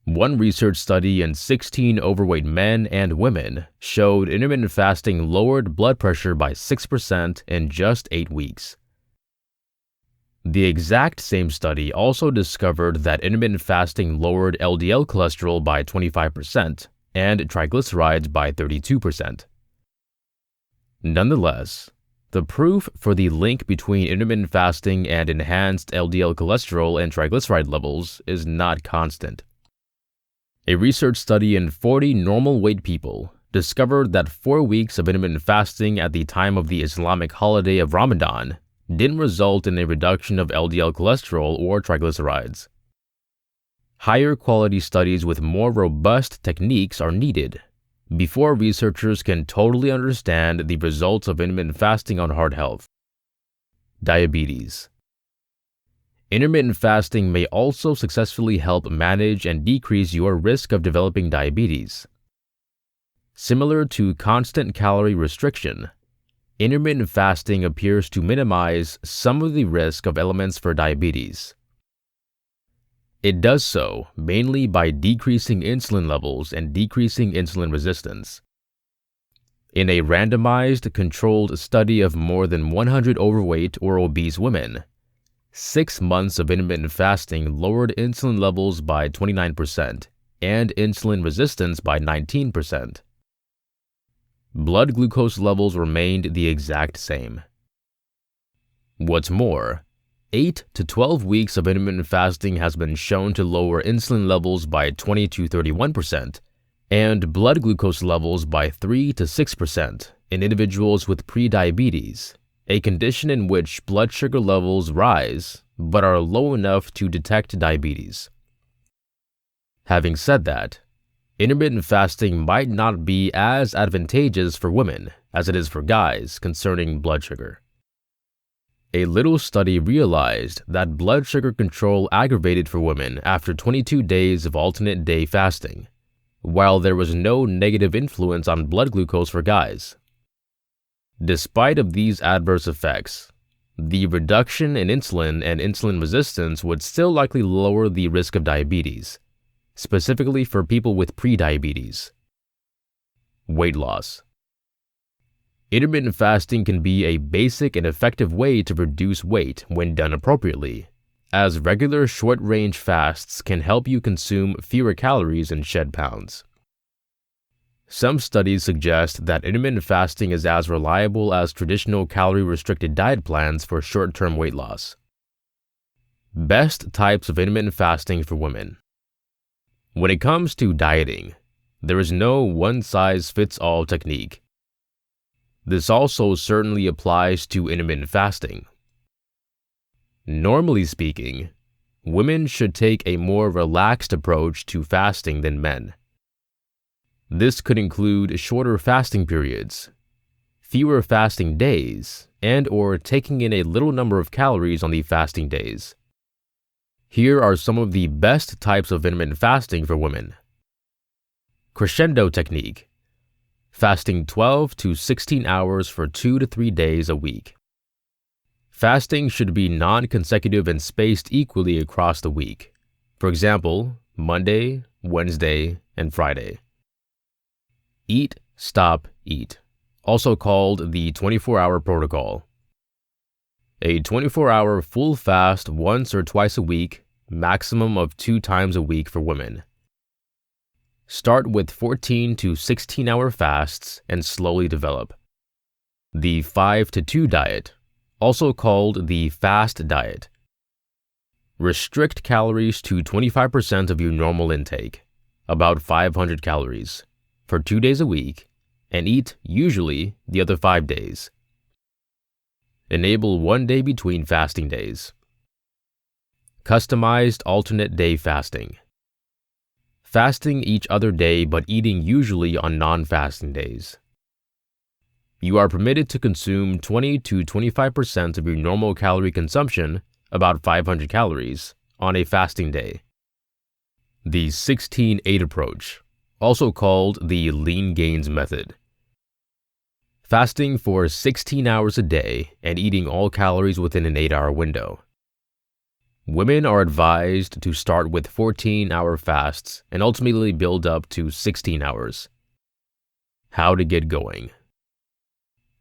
One research study in 16 overweight men and women showed intermittent fasting lowered blood pressure by 6% in just 8 weeks. The exact same study also discovered that intermittent fasting lowered LDL cholesterol by 25% and triglycerides by 32%. Nonetheless, the proof for the link between intermittent fasting and enhanced LDL cholesterol and triglyceride levels is not constant. A research study in 40 normal weight people discovered that 4 weeks of intermittent fasting at the time of the Islamic holiday of Ramadan didn't result in a reduction of LDL cholesterol or triglycerides. Higher quality studies with more robust techniques are needed before researchers can totally understand the results of intermittent fasting on heart health. Diabetes. Intermittent fasting may also successfully help manage and decrease your risk of developing diabetes. Similar to constant calorie restriction, intermittent fasting appears to minimize some of the risk of elements for diabetes. It does so mainly by decreasing insulin levels and decreasing insulin resistance. In a randomized, controlled study of more than 100 overweight or obese women, 6 months of intermittent fasting lowered insulin levels by 29% and insulin resistance by 19%. Blood glucose levels remained the exact same. What's more, 8 to 12 weeks of intermittent fasting has been shown to lower insulin levels by 20 to 31% and blood glucose levels by 3 to 6% in individuals with prediabetes, a condition in which blood sugar levels rise but are low enough to detect diabetes. Having said that, intermittent fasting might not be as advantageous for women as it is for guys concerning blood sugar. A little study realized that blood sugar control aggravated for women after 22 days of alternate day fasting, while there was no negative influence on blood glucose for guys. Despite of these adverse effects, the reduction in insulin and insulin resistance would still likely lower the risk of diabetes, specifically for people with prediabetes. Weight loss. Intermittent fasting can be a basic and effective way to reduce weight when done appropriately, as regular short-range fasts can help you consume fewer calories and shed pounds. Some studies suggest that intermittent fasting is as reliable as traditional calorie-restricted diet plans for short-term weight loss. Best types of intermittent fasting for women. When it comes to dieting, there is no one-size-fits-all technique. This also certainly applies to intermittent fasting. Normally speaking, women should take a more relaxed approach to fasting than men. This could include shorter fasting periods, fewer fasting days, and/or taking in a little number of calories on the fasting days. Here are some of the best types of intermittent fasting for women. Crescendo technique. Fasting 12 to 16 hours for 2 to 3 days a week. Fasting should be non-consecutive and spaced equally across the week. For example, Monday, Wednesday, and Friday. Eat, stop, eat, also called the 24-hour protocol. A 24-hour full fast once or twice a week, maximum of 2 times a week for women. Start with 14 to 16-hour fasts and slowly develop. The 5 to 2 diet, also called the fast diet. Restrict calories to 25% of your normal intake, about 500 calories, for 2 days a week, and eat usually the other 5 days. Enable 1 day between fasting days. Customized alternate day fasting. Fasting each other day but eating usually on non-fasting days. You are permitted to consume 20 to 25% of your normal calorie consumption, about 500 calories, on a fasting day. The 16-8 approach, also called the lean gains method. Fasting for 16 hours a day and eating all calories within an 8-hour window. Women are advised to start with 14-hour fasts and ultimately build up to 16 hours. How to get going.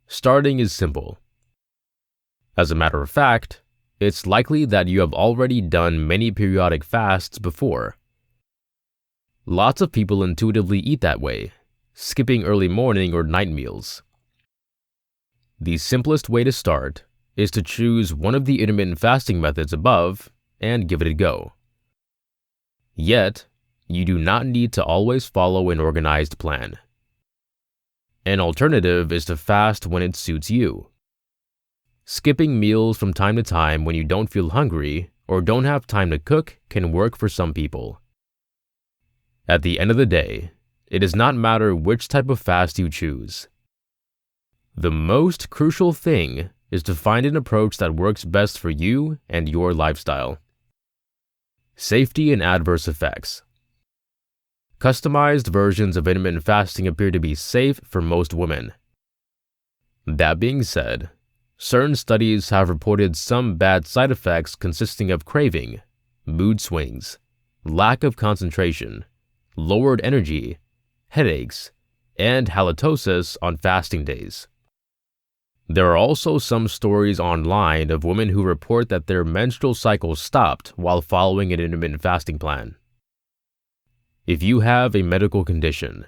Starting is simple. As a matter of fact, it's likely that you have already done many periodic fasts before. Lots of people intuitively eat that way, skipping early morning or night meals. The simplest way to start is to choose one of the intermittent fasting methods above and give it a go. Yet, you do not need to always follow an organized plan. An alternative is to fast when it suits you. Skipping meals from time to time when you don't feel hungry or don't have time to cook can work for some people. At the end of the day, it does not matter which type of fast you choose. The most crucial thing is to find an approach that works best for you and your lifestyle. Safety and adverse effects. Customized versions of intermittent fasting appear to be safe for most women. That being said, certain studies have reported some bad side effects consisting of craving, mood swings, lack of concentration, lowered energy, headaches, and halitosis on fasting days. There are also some stories online of women who report that their menstrual cycle stopped while following an intermittent fasting plan. If you have a medical condition,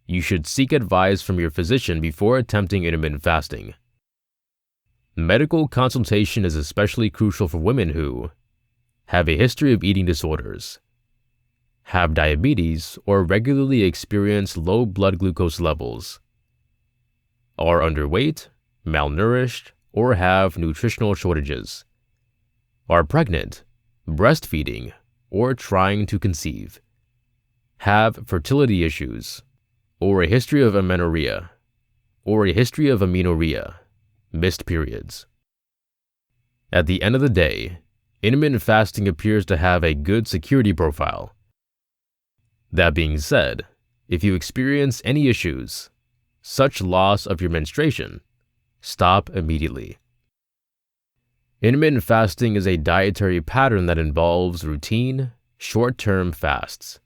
you should seek advice from your physician before attempting intermittent fasting. Medical consultation is especially crucial for women who have a history of eating disorders, have diabetes, or regularly experience low blood glucose levels, are underweight, malnourished, or have nutritional shortages, are pregnant, breastfeeding, or trying to conceive, have fertility issues, or a history of amenorrhea, or a history of amenorrhea, missed periods. At the end of the day, intermittent fasting appears to have a good security profile. That being said, if you experience any issues, such loss of your menstruation, stop immediately. Intermittent fasting is a dietary pattern that involves routine, short-term fasts.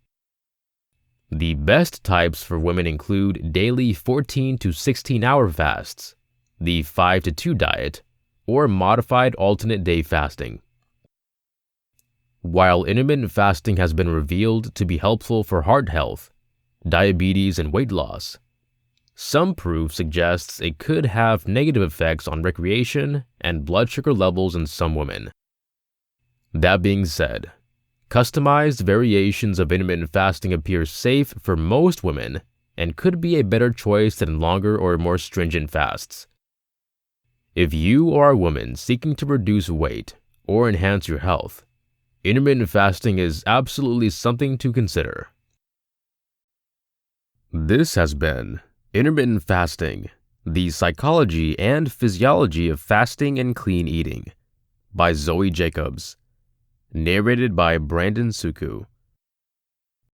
The best types for women include daily 14 to 16-hour fasts, the 5-2 diet, or modified alternate day fasting. While intermittent fasting has been revealed to be helpful for heart health, diabetes, and weight loss, some proof suggests it could have negative effects on recreation and blood sugar levels in some women. That being said, customized variations of intermittent fasting appear safe for most women and could be a better choice than longer or more stringent fasts. If you are a woman seeking to reduce weight or enhance your health, intermittent fasting is absolutely something to consider. This has been Intermittent Fasting, the Psychology and Physiology of Fasting and Clean Eating by Zoe Jacobs. Narrated by Brandon Suku.